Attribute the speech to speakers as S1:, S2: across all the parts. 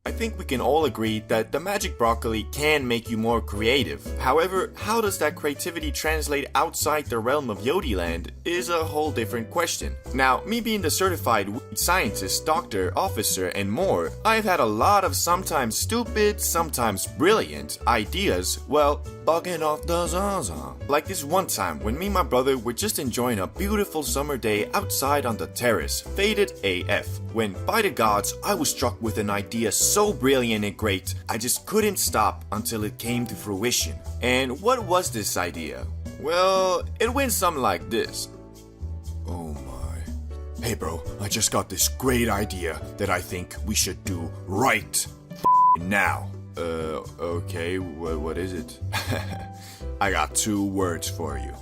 S1: I think we can all agree that the magic broccoli can make you more creative. However, how does that creativity translate outside the realm of Yodiland is a whole different question. Now, me being the certified weed scientist, doctor, officer, and more, I've had a lot of sometimes stupid, sometimes brilliant ideas, well, bugging off the Zaza. Like this one time when me and my brother were just enjoying a beautiful summer day outside on the terrace, faded AF, when by the gods I was struck with an idea so brilliant and great, I just couldn't stop until it came to fruition. And what was this idea? Well, it went something like this. Oh my. Hey bro, I just got this great idea that I think we should do right now. Okay, what is it? I got 2 words for you.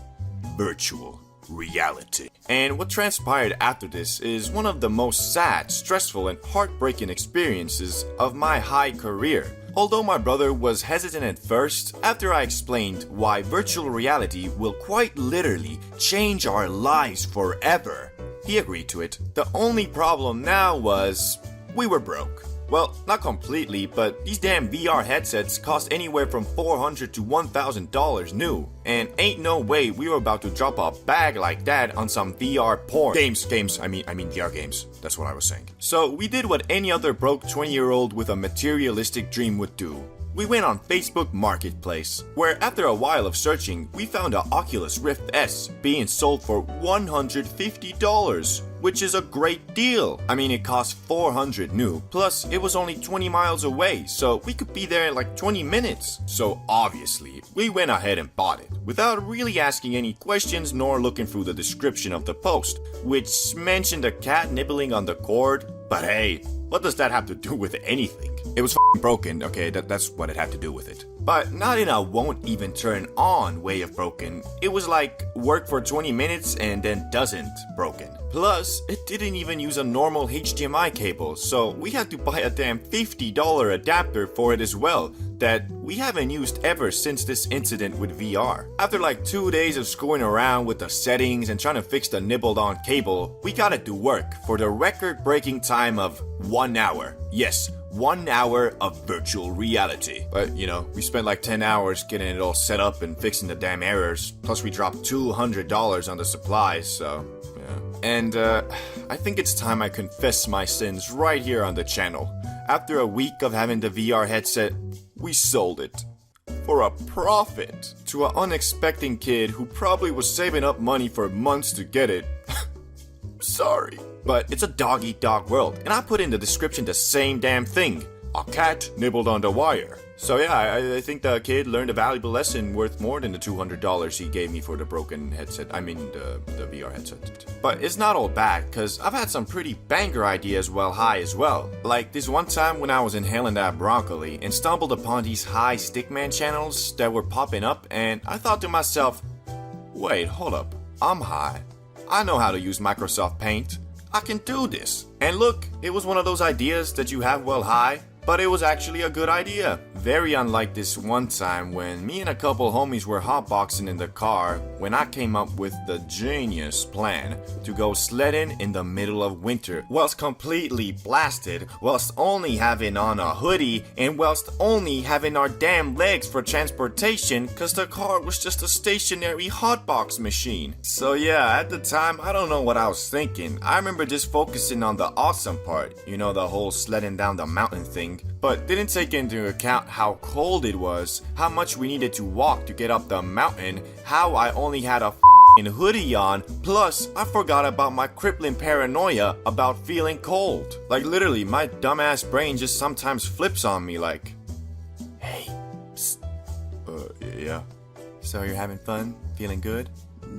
S1: Virtual reality. And what transpired after this is one of the most sad, stressful, and heartbreaking experiences of my high career. Although my brother was hesitant at first, after I explained why virtual reality will quite literally change our lives forever, he agreed to it. The only problem now was we were broke. Well, not completely, but these damn VR headsets cost anywhere from $400 to $1,000 new. And ain't no way we were about to drop a bag like that on some VR porn. Games, I mean VR games. That's what I was saying. So we did what any other broke 20-year-old with a materialistic dream would do. We went on Facebook Marketplace, where after a while of searching, we found a Oculus Rift S being sold for $150, which is a great deal. I mean, it cost $400 new, plus it was only 20 miles away, so we could be there in like 20 minutes. So obviously, we went ahead and bought it, without really asking any questions nor looking through the description of the post, which mentioned a cat nibbling on the cord, but hey, what does that have to do with anything? It was f***ing broken, okay, that's what it had to do with it. But not in a won't even turn on way of broken. It was like work for 20 minutes and then doesn't broken. Plus, it didn't even use a normal HDMI cable, so we had to buy a damn $50 adapter for it as well, that we haven't used ever since this incident with VR. After like 2 days of screwing around with the settings and trying to fix the nibbled on cable, we got it to work for the record-breaking time of 1 hour. Yes, 1 hour of virtual reality. But, you know, we spent like 10 hours getting it all set up and fixing the damn errors. Plus we dropped $200 on the supplies, so, yeah. And, I think it's time I confess my sins right here on the channel. After a week of having the VR headset, we sold it. For a profit. To an unexpected kid who probably was saving up money for months to get it. Sorry. But it's a dog-eat-dog world, and I put in the description the same damn thing. A cat nibbled on the wire. So yeah, I think the kid learned a valuable lesson worth more than the $200 he gave me for the broken headset. I mean, the VR headset. But it's not all bad, cause I've had some pretty banger ideas while high as well. Like this one time when I was inhaling that broccoli and stumbled upon these high stickman channels that were popping up, and I thought to myself, wait, hold up, I'm high. I know how to use Microsoft Paint. I can do this. And look, it was one of those ideas that you have while high, but it was actually a good idea. Very unlike this one time when me and a couple homies were hotboxing in the car when I came up with the genius plan to go sledding in the middle of winter whilst completely blasted, whilst only having on a hoodie and whilst only having our damn legs for transportation cause the car was just a stationary hotbox machine. So yeah, at the time I don't know what I was thinking. I remember just focusing on the awesome part, you know, the whole sledding down the mountain thing, but didn't take into account how cold it was, how much we needed to walk to get up the mountain, how I only had a f***ing hoodie on, plus I forgot about my crippling paranoia about feeling cold. Like literally, my dumbass brain just sometimes flips on me like, hey, psst. Yeah. So you're having fun? Feeling good?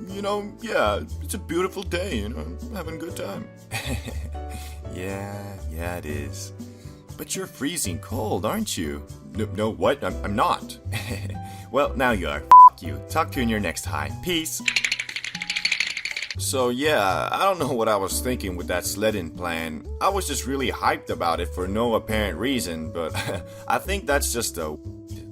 S1: You know, yeah, it's a beautiful day, you know, I'm having a good time. Yeah, it is. But you're freezing cold, aren't you? No, what? I'm not. Well, now you are. F*** you. Talk to you in your next high. Peace. So yeah, I don't know what I was thinking with that sledding plan. I was just really hyped about it for no apparent reason, but I think that's just a...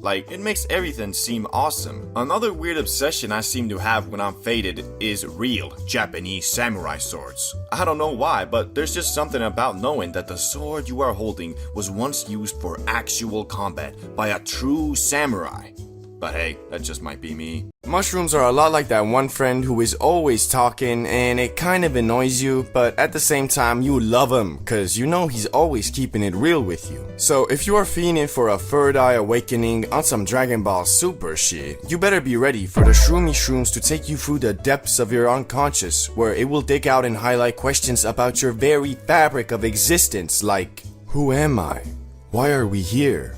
S1: Like, it makes everything seem awesome. Another weird obsession I seem to have when I'm faded is real Japanese samurai swords. I don't know why, but there's just something about knowing that the sword you are holding was once used for actual combat by a true samurai. But hey, that just might be me. Mushrooms are a lot like that one friend who is always talking and it kind of annoys you, but at the same time you love him cause you know he's always keeping it real with you. So if you are fiending for a third eye awakening on some Dragon Ball Super shit, you better be ready for the shroomy shrooms to take you through the depths of your unconscious, where it will dig out and highlight questions about your very fabric of existence, like, who am I? Why are we here?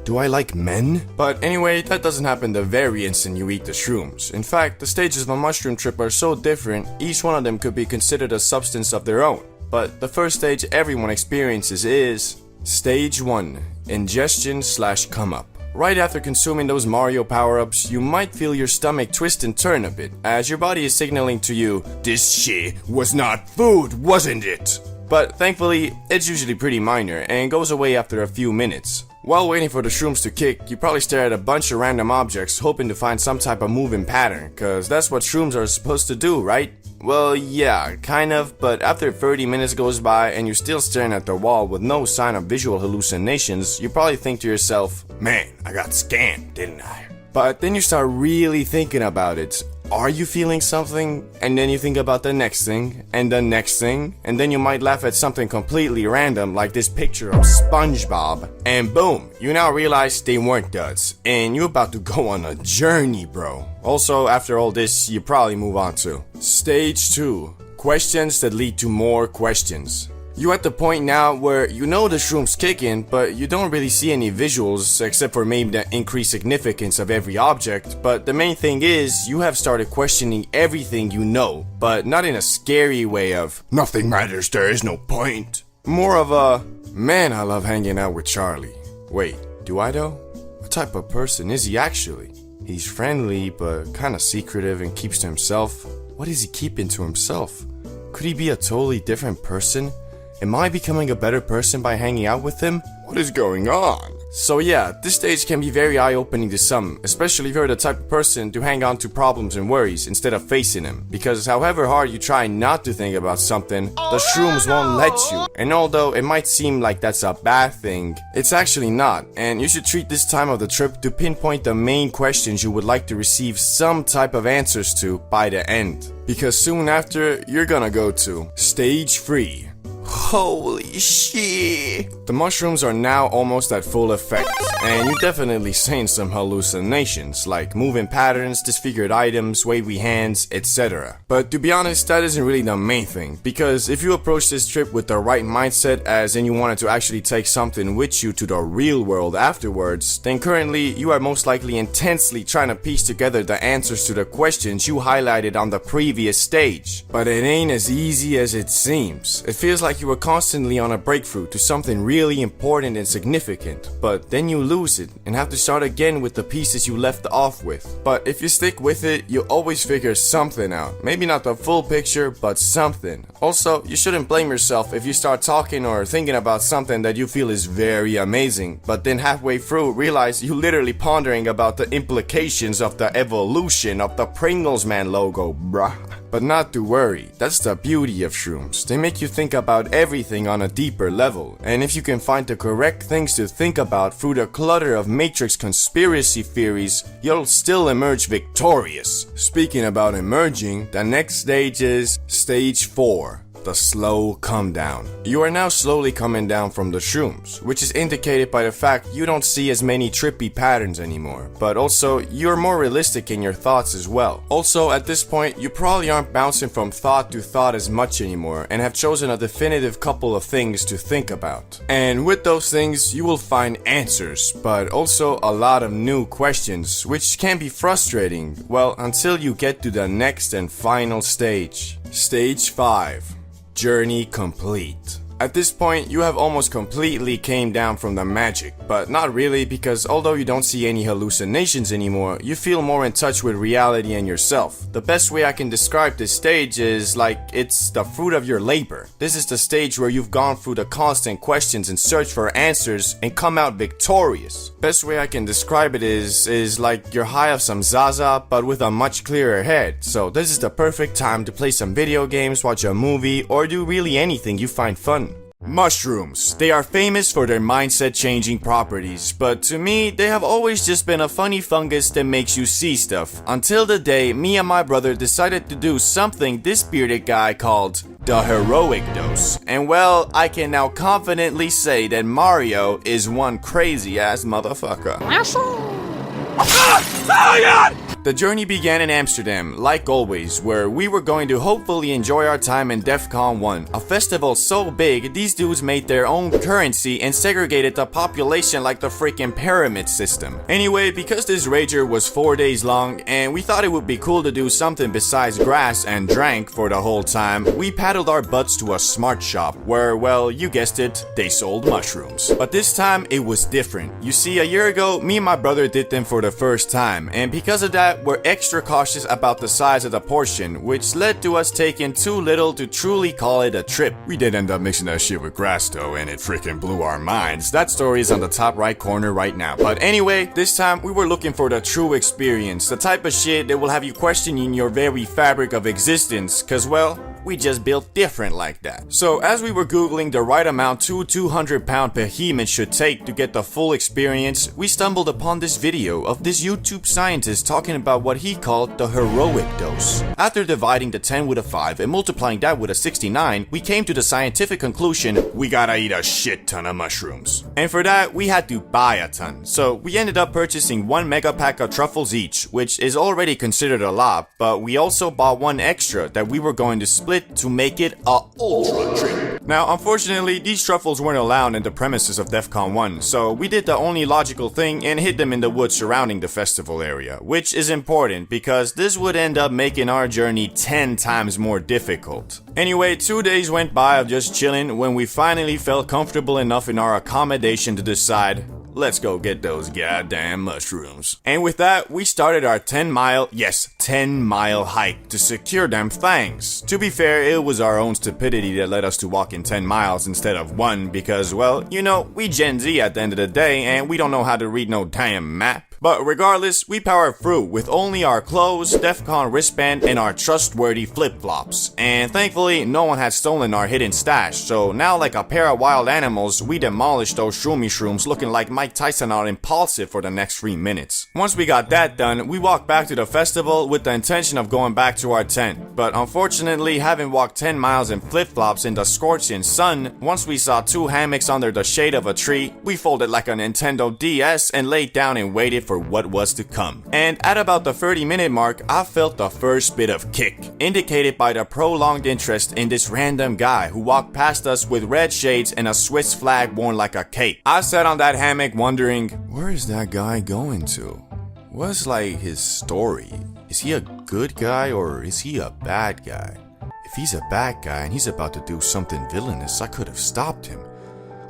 S1: Do I like men? But anyway, that doesn't happen the very instant you eat the shrooms. In fact, the stages of a mushroom trip are so different, each one of them could be considered a substance of their own. But the first stage everyone experiences is Stage 1, Ingestion/come up. Right after consuming those Mario power-ups, you might feel your stomach twist and turn a bit, as your body is signaling to you, this shit was not food, wasn't it? But thankfully, it's usually pretty minor and goes away after a few minutes. While waiting for the shrooms to kick, you probably stare at a bunch of random objects hoping to find some type of moving pattern, cause that's what shrooms are supposed to do, right? Well, yeah, kind of, but after 30 minutes goes by and you're still staring at the wall with no sign of visual hallucinations, you probably think to yourself, man, I got scammed, didn't I? But then you start really thinking about it. Are you feeling something? And then you think about the next thing, and the next thing, and then you might laugh at something completely random like this picture of SpongeBob, and boom, you now realize they weren't duds, and you're about to go on a journey, bro. Also, after all this, you probably move on to Stage 2, Questions that lead to more questions. You're at the point now where you know the shroom's kicking, but you don't really see any visuals except for maybe the increased significance of every object, but the main thing is you have started questioning everything you know, but not in a scary way of nothing matters, there is no point. More of a, man, I love hanging out with Charlie. Wait, do I though? What type of person is he actually? He's friendly, but kinda secretive and keeps to himself. What is he keeping to himself? Could he be a totally different person? Am I becoming a better person by hanging out with him? What is going on? So yeah, this stage can be very eye-opening to some, especially if you're the type of person to hang on to problems and worries instead of facing them. Because however hard you try not to think about something, the shrooms won't let you. And although it might seem like that's a bad thing, it's actually not. And you should treat this time of the trip to pinpoint the main questions you would like to receive some type of answers to by the end. Because soon after, you're gonna go to Stage 3. Holy shit! The mushrooms are now almost at full effect, and you're definitely seeing some hallucinations, like moving patterns, disfigured items, wavy hands, etc. But to be honest, that isn't really the main thing, because if you approach this trip with the right mindset, as in you wanted to actually take something with you to the real world afterwards, then currently you are most likely intensely trying to piece together the answers to the questions you highlighted on the previous stage. But it ain't as easy as it seems. It feels like you were constantly on a breakthrough to something really important and significant, but then you lose it and have to start again with the pieces you left off with. But if you stick with it, you'll always figure something out. Maybe not the full picture, but something. Also, you shouldn't blame yourself if you start talking or thinking about something that you feel is very amazing, but then halfway through realize you literally pondering about the implications of the evolution of the Pringles Man logo, bruh. But not to worry, that's the beauty of shrooms. They make you think about everything on a deeper level, and if you can find the correct things to think about through the clutter of Matrix conspiracy theories, you'll still emerge victorious. Speaking about emerging, the next stage is Stage 4. The slow come down. You are now slowly coming down from the shrooms, which is indicated by the fact you don't see as many trippy patterns anymore, but also you're more realistic in your thoughts as well. Also, at this point, you probably aren't bouncing from thought to thought as much anymore and have chosen a definitive couple of things to think about. And with those things, you will find answers, but also a lot of new questions, which can be frustrating, well, until you get to the next and final stage. Stage 5. Journey complete. At this point, you have almost completely came down from the magic, but not really, because although you don't see any hallucinations anymore, you feel more in touch with reality and yourself. The best way I can describe this stage is like it's the fruit of your labor. This is the stage where you've gone through the constant questions and search for answers and come out victorious. Best way I can describe it is like you're high off some Zaza, but with a much clearer head. So this is the perfect time to play some video games, watch a movie, or do really anything you find fun. Mushrooms. They are famous for their mindset-changing properties, but to me, they have always just been a funny fungus that makes you see stuff. Until the day me and my brother decided to do something this bearded guy called the heroic dose. And well, I can now confidently say that Mario is one crazy-ass motherfucker. Oh my god! The journey began in Amsterdam, like always, where we were going to hopefully enjoy our time in DEF CON 1, a festival so big these dudes made their own currency and segregated the population like the freaking pyramid system. Anyway, because this rager was 4 days long and we thought it would be cool to do something besides grass and drank for the whole time, we paddled our butts to a smart shop where, well, you guessed it, they sold mushrooms. But this time it was different. You see, a year ago, me and my brother did them for the first time, and because of that, we're extra cautious about the size of the portion, which led to us taking too little to truly call it a trip. We did end up mixing that shit with grass though, and it freaking blew our minds. That story is on the top right corner right now. But anyway, this time we were looking for the true experience, the type of shit that will have you questioning your very fabric of existence, cause well, we just built different like that. So as we were googling the right amount 200-pound behemoth should take to get the full experience, we stumbled upon this video of this YouTube scientist talking about what he called the heroic dose. After dividing the 10 with a 5 and multiplying that with a 69, we came to the scientific conclusion, we gotta eat a shit ton of mushrooms. And for that, we had to buy a ton. So we ended up purchasing 1 mega pack of truffles each, which is already considered a lot, but we also bought 1 extra that we were going to split to make it a ultra trip. Now, unfortunately, these truffles weren't allowed in the premises of DEF CON 1, so we did the only logical thing and hid them in the woods surrounding the festival area, which is important because this would end up making our journey 10 times more difficult. Anyway, 2 days went by of just chilling when we finally felt comfortable enough in our accommodation to decide, let's go get those goddamn mushrooms. And with that, we started our 10-mile hike to secure them things. To be fair, it was our own stupidity that led us to walking 10 miles instead of 1 because, well, you know, we Gen Z at the end of the day and we don't know how to read no damn map. But regardless, we powered through with only our clothes, DEF CON wristband, and our trustworthy flip-flops. And thankfully, no one had stolen our hidden stash, so now like a pair of wild animals, we demolished those shrooms looking like Mike Tyson on Impulsive for the next 3 minutes. Once we got that done, we walked back to the festival with the intention of going back to our tent. But unfortunately, having walked 10 miles in flip-flops in the scorching sun, once we saw 2 hammocks under the shade of a tree, we folded like a Nintendo DS and laid down and waited for what was to come. And at about the 30-minute mark, I felt the first bit of kick, indicated by the prolonged interest in this random guy who walked past us with red shades and a Swiss flag worn like a cape. I sat on that hammock wondering, where is that guy going to? What's like his story? Is he a good guy or is he a bad guy? If he's a bad guy and he's about to do something villainous, I could have stopped him.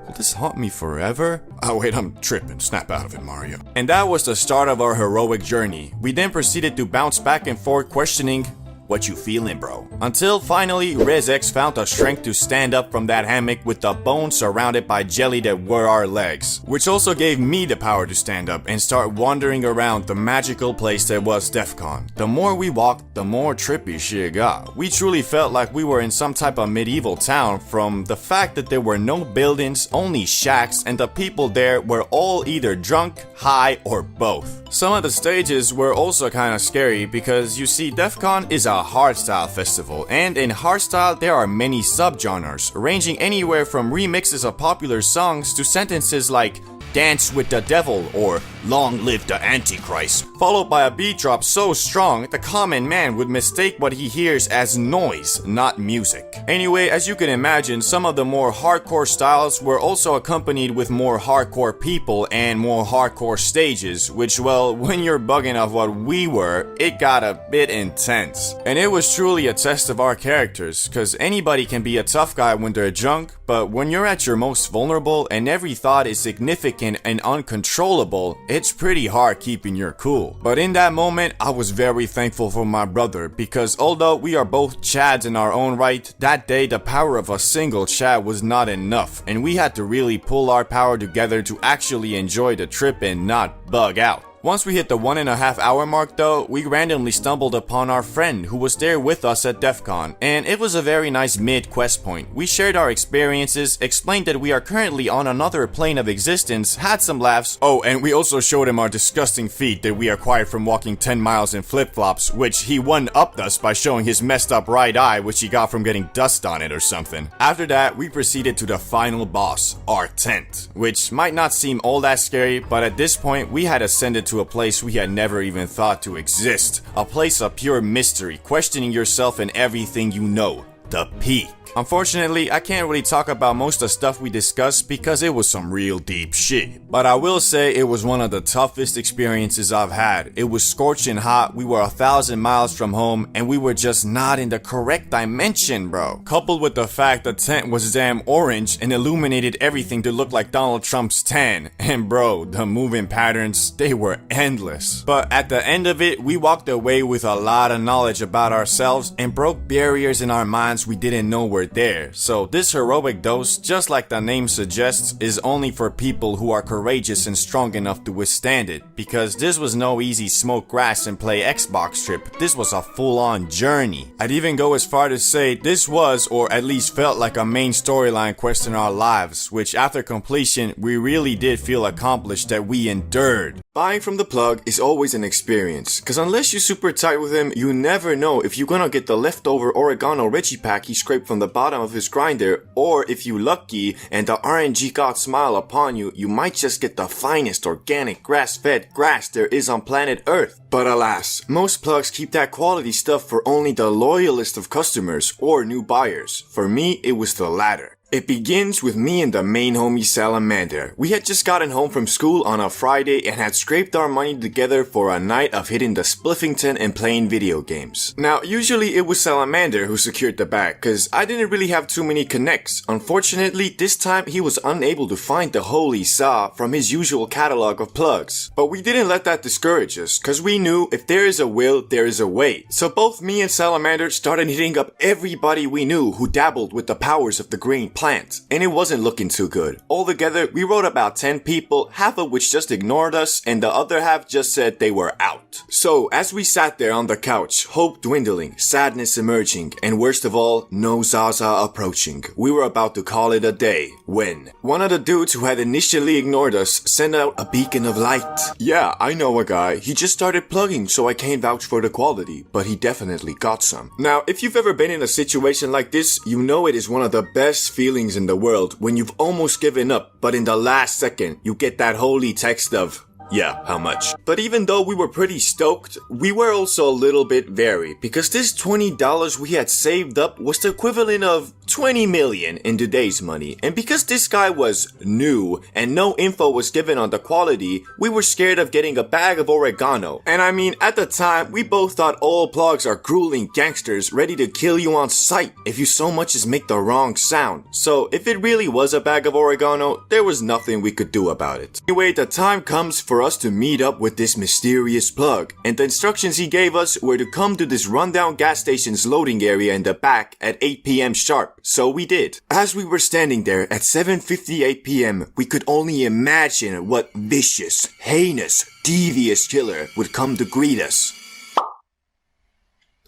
S1: Will this haunt me forever? Oh wait, I'm tripping. Snap out of it, Mario. And that was the start of our heroic journey. We then proceeded to bounce back and forth questioning, what you feeling, bro? Until finally, ResX found the strength to stand up from that hammock with the bones surrounded by jelly that were our legs. Which also gave me the power to stand up and start wandering around the magical place that was DEF CON. The more we walked, the more trippy shit got. We truly felt like we were in some type of medieval town from the fact that there were no buildings, only shacks, and the people there were all either drunk, high, or both. Some of the stages were also kinda scary because you see DEF CON is a hardstyle festival, and in hardstyle there are many subgenres, ranging anywhere from remixes of popular songs to sentences like "dance with the devil" or "Long live the Antichrist," followed by a beat drop so strong the common man would mistake what he hears as noise, not music. Anyway, as you can imagine, some of the more hardcore styles were also accompanied with more hardcore people and more hardcore stages, which, well, when you're bugging off what we were, it got a bit intense. And it was truly a test of our characters, cause anybody can be a tough guy when they're drunk, but when you're at your most vulnerable and every thought is significant and uncontrollable, it's pretty hard keeping your cool. But in that moment, I was very thankful for my brother, because although we are both Chads in our own right, that day the power of a single Chad was not enough, and we had to really pull our power together to actually enjoy the trip and not bug out. Once we hit the 1.5 hour mark though, we randomly stumbled upon our friend who was there with us at DEF CON, and it was a very nice mid-quest point. We shared our experiences, explained that we are currently on another plane of existence, had some laughs. Oh, and we also showed him our disgusting feet that we acquired from walking 10 miles in flip-flops, which he one-upped us by showing his messed up right eye, which he got from getting dust on it or something. After that, we proceeded to the final boss, our tent, which might not seem all that scary, but at this point, we had ascended to a place we had never even thought to exist. A place of pure mystery, questioning yourself and everything you know. The peak. Unfortunately, I can't really talk about most of the stuff we discussed because it was some real deep shit. But I will say it was one of the toughest experiences I've had. It was scorching hot, we were 1,000 miles from home, and we were just not in the correct dimension, bro. Coupled with the fact the tent was damn orange and illuminated everything to look like Donald Trump's tan. And bro, the moving patterns, they were endless. But at the end of it, we walked away with a lot of knowledge about ourselves and broke barriers in our minds we didn't know were there. So this heroic dose, just like the name suggests, is only for people who are courageous and strong enough to withstand it, because this was no easy smoke grass and play Xbox trip. This was a full-on journey. I'd even go as far to say this was, or at least felt like, a main storyline quest in our lives, which after completion we really did feel accomplished that we endured. Buying from the plug is always an experience, cause unless you're super tight with him, you never know if you're gonna get the leftover oregano Reggie pack he scraped from the bottom of his grinder, or if you lucky and the RNG god smile upon you, you might just get the finest organic grass-fed grass there is on planet Earth. But alas, most plugs keep that quality stuff for only the loyalist of customers or new buyers. For me, it was the latter. It begins with me and the main homie Salamander. We had just gotten home from school on a Friday and had scraped our money together for a night of hitting the Spliffington and playing video games. Now, usually it was Salamander who secured the bag, cause I didn't really have too many connects. Unfortunately, this time he was unable to find the holy saw from his usual catalog of plugs. But we didn't let that discourage us, cause we knew if there is a will, there is a way. So both me and Salamander started hitting up everybody we knew who dabbled with the powers of the green plant, and it wasn't looking too good. Altogether, we wrote about 10 people, half of which just ignored us, and the other half just said they were out. So, as we sat there on the couch, hope dwindling, sadness emerging, and worst of all, no Zaza approaching, we were about to call it a day, when one of the dudes who had initially ignored us sent out a beacon of light. Yeah, I know a guy. He just started plugging, so I can't vouch for the quality, but he definitely got some. Now, if you've ever been in a situation like this, you know it is one of the best feelings in the world when you've almost given up, but in the last second, you get that holy text of, yeah, how much? But even though we were pretty stoked, we were also a little bit wary, because this $20 we had saved up was the equivalent of 20 million in today's money, and because this guy was new and no info was given on the quality, we were scared of getting a bag of oregano. And I mean, at the time, we both thought all plugs are grueling gangsters ready to kill you on sight if you so much as make the wrong sound. So if it really was a bag of oregano, there was nothing we could do about it. Anyway, the time comes for us to meet up with this mysterious plug, and the instructions he gave us were to come to this rundown gas station's loading area in the back at 8 p.m. sharp. So we did. As we were standing there at 7:58 p.m., we could only imagine what vicious, heinous, devious killer would come to greet us.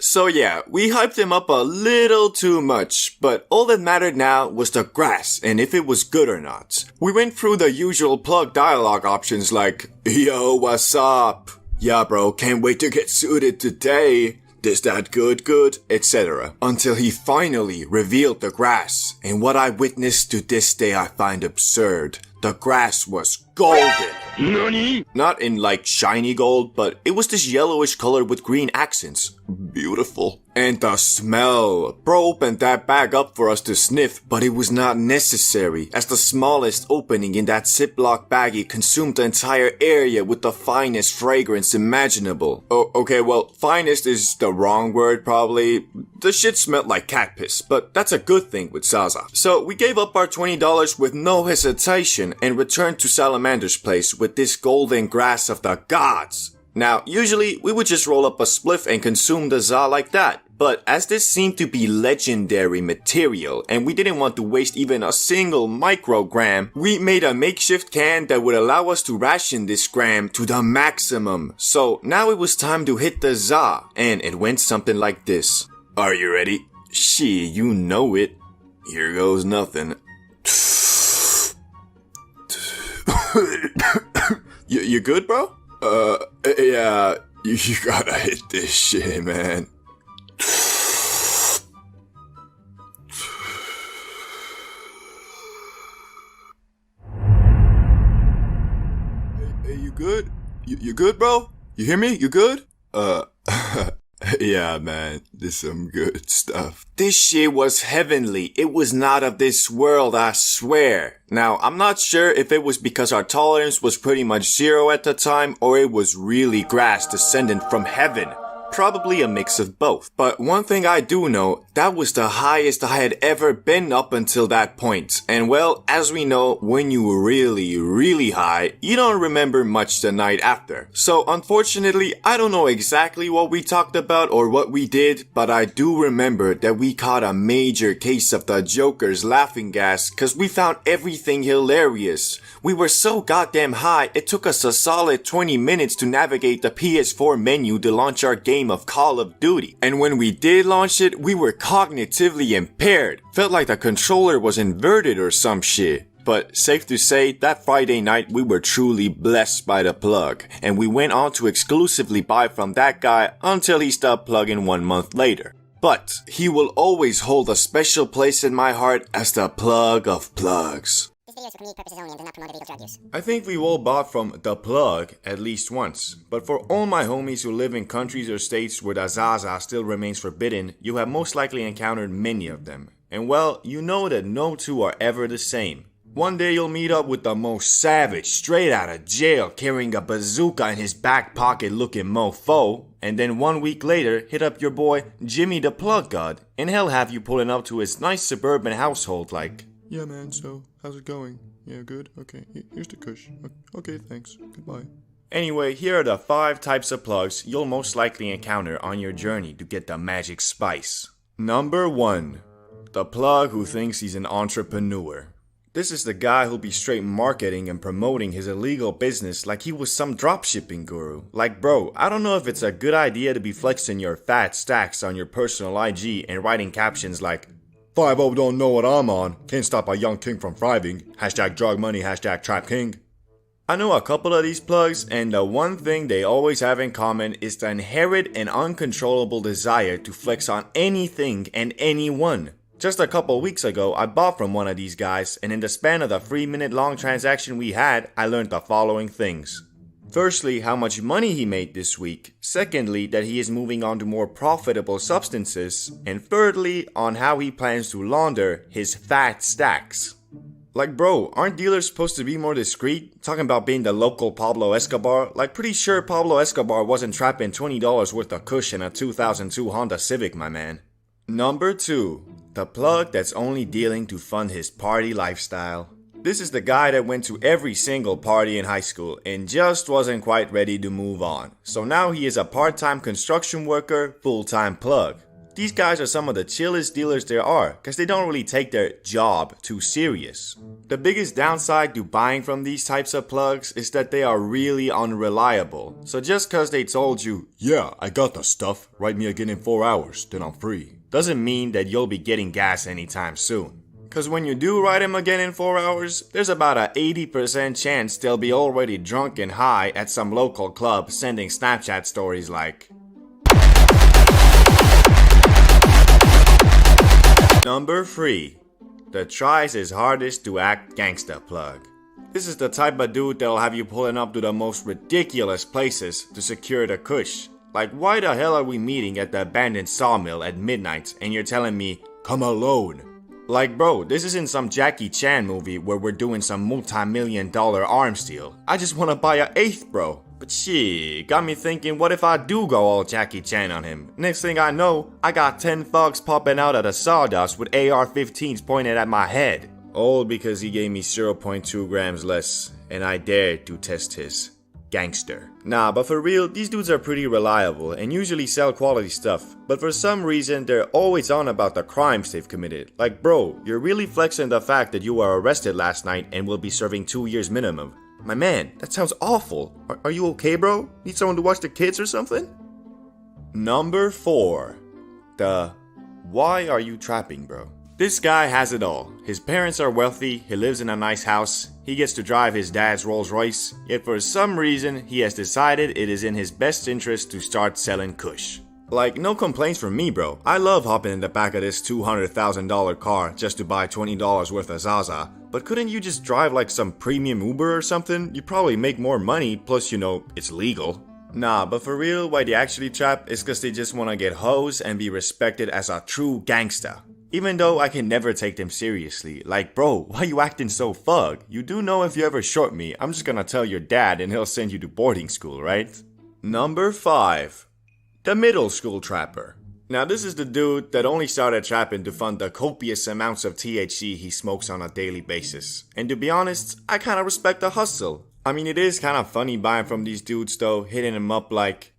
S1: So yeah, we hyped him up a little too much, but all that mattered now was the grass and if it was good or not. We went through the usual plug dialogue options like, yo, what's up? Yeah bro, can't wait to get suited today. This that good, etc. Until he finally revealed the grass, and what I witnessed to this day I find absurd. The grass was golden.
S2: NANI?
S1: Not in like shiny gold, but it was this yellowish color with green accents. Beautiful. And the smell. Bro opened that bag up for us to sniff, but it was not necessary, as the smallest opening in that Ziploc baggie consumed the entire area with the finest fragrance imaginable. Oh, okay, well, finest is the wrong word probably. The shit smelled like cat piss, but that's a good thing with Zaza. So we gave up our $20 with no hesitation and returned to Salamander's place with this golden grass of the gods. Now, usually we would just roll up a spliff and consume the za like that, but as this seemed to be legendary material and we didn't want to waste even a single microgram, we made a makeshift can that would allow us to ration this gram to the maximum. So now it was time to hit the za, and it went something like this. Are you ready? Shit, you know it. Here goes nothing. You good, bro? Yeah, you gotta hit this shit, man. Hey, you good? You good, bro? You hear me? You good? Yeah, man, this is some good stuff. This shit was heavenly. It was not of this world, I swear. Now, I'm not sure if it was because our tolerance was pretty much zero at the time, or it was really grass descending from heaven. Probably a mix of both. But one thing I do know, that was the highest I had ever been up until that point. And well, as we know, when you were really high, you don't remember much the night after. So unfortunately, I don't know exactly what we talked about or what we did, but I do remember that we caught a major case of the Joker's laughing gas cause we found everything hilarious. We were so goddamn high, it took us a solid 20 minutes to navigate the PS4 menu to launch our game of Call of Duty. And when we did launch it, we were cognitively impaired. Felt like the controller was inverted or some shit. But safe to say, that Friday night we were truly blessed by the plug. And we went on to exclusively buy from that guy until he stopped plugging 1 month later. But he will always hold a special place in my heart as the plug of plugs.
S3: This video is for comedic purposes only and does not promote illegal drug use.
S1: I think we've all bought from The Plug at least once, but for all my homies who live in countries or states where the Zaza still remains forbidden, you have most likely encountered many of them. And well, you know that no two are ever the same. One day you'll meet up with the most savage, straight out of jail, carrying a bazooka in his back pocket looking mofo, and then 1 week later hit up your boy Jimmy the Plug God, and he'll have you pulling up to his nice suburban household like, "Yeah man, so how's it going? Yeah, good? Okay, here's the kush. Okay, thanks. Goodbye." Anyway, here are the 5 types of plugs you'll most likely encounter on your journey to get the magic spice. Number 1. The plug who thinks he's an entrepreneur. This is the guy who'll be straight marketing and promoting his illegal business like he was some dropshipping guru. Like bro, I don't know if it's a good idea to be flexing your fat stacks on your personal IG and writing captions like, 5-0 don't know what I'm on, can't stop a young king from thriving, hashtag drug money, hashtag trap king. I know a couple of these plugs, and the one thing they always have in common is the inherent and uncontrollable desire to flex on anything and anyone. Just a couple weeks ago, I bought from one of these guys, and in the span of the 3-minute long transaction we had, I learned the following things. Firstly, how much money he made this week. Secondly, that he is moving on to more profitable substances. And thirdly, on how he plans to launder his fat stacks. Like bro, aren't dealers supposed to be more discreet? Talking about being the local Pablo Escobar? Like pretty sure Pablo Escobar wasn't trapping $20 worth of kush in a 2002 Honda Civic, my man. Number 2. The plug that's only dealing to fund his party lifestyle. This is the guy that went to every single party in high school and just wasn't quite ready to move on. So now he is a part-time construction worker, full-time plug. These guys are some of the chillest dealers there are because they don't really take their job too serious. The biggest downside to buying from these types of plugs is that they are really unreliable. So just cause they told you, "Yeah, I got the stuff, write me again in 4 hours, then I'm free," doesn't mean that you'll be getting gas anytime soon. Cause when you do write him again in 4 hours, there's about a 80% chance they'll be already drunk and high at some local club sending Snapchat stories like. Number 3. That tries his hardest to act gangsta plug. This is the type of dude that'll have you pulling up to the most ridiculous places to secure the kush. Like, why the hell are we meeting at the abandoned sawmill at midnight and you're telling me, come alone? Like, bro, this isn't some Jackie Chan movie where we're doing some multi-million-dollar arms deal. I just wanna buy a eighth, bro. But shit, got me thinking, what if I do go all Jackie Chan on him? Next thing I know, I got 10 thugs popping out of the sawdust with AR-15s pointed at my head. All because he gave me 0.2 grams less, and I dared to test his gangster. Nah, but for real, these dudes are pretty reliable and usually sell quality stuff. But for some reason, they're always on about the crimes they've committed. Like, bro, you're really flexing the fact that you were arrested last night and will be serving 2 years minimum. My man, that sounds awful. Are you okay, bro? Need someone to watch the kids or something? Number 4. The why are you trapping, bro? This guy has it all. His parents are wealthy, he lives in a nice house, he gets to drive his dad's Rolls Royce, yet for some reason, he has decided it is in his best interest to start selling kush. Like, no complaints from me, bro. I love hopping in the back of this $200,000 car just to buy $20 worth of Zaza. But couldn't you just drive like some premium Uber or something? You'd probably make more money, plus you know, it's legal. Nah, but for real, why they actually trap is cause they just wanna get hoes and be respected as a true gangsta. Even though I can never take them seriously. Like, bro, why you acting so thug? You do know if you ever short me, I'm just gonna tell your dad and he'll send you to boarding school, right? Number 5. The middle school trapper. Now this is the dude that only started trapping to fund the copious amounts of THC he smokes on a daily basis. And to be honest, I kinda respect the hustle. I mean, it is kinda funny buying from these dudes though, hitting them up like,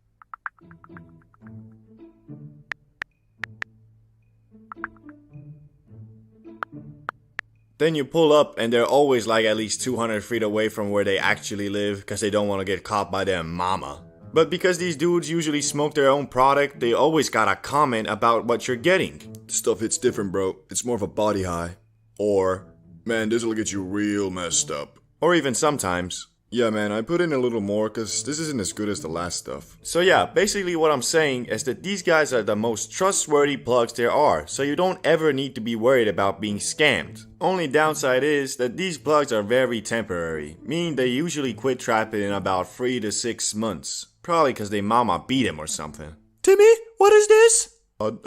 S1: then you pull up and they're always like at least 200 feet away from where they actually live cause they don't wanna get caught by their mama. But because these dudes usually smoke their own product, they always gotta comment about what you're getting.
S2: Stuff hits different, bro. It's more of a body high. Or, man, this'll get you real messed up.
S1: Or even sometimes,
S2: yeah, man, I put in a little more cause this isn't as good as the last stuff.
S1: So yeah, basically what I'm saying is that these guys are the most trustworthy plugs there are, so you don't ever need to be worried about being scammed. Only downside is that these plugs are very temporary, meaning they usually quit trapping in about 3 to 6 months. Probably cause they mama beat him or something.
S2: Timmy, what is this?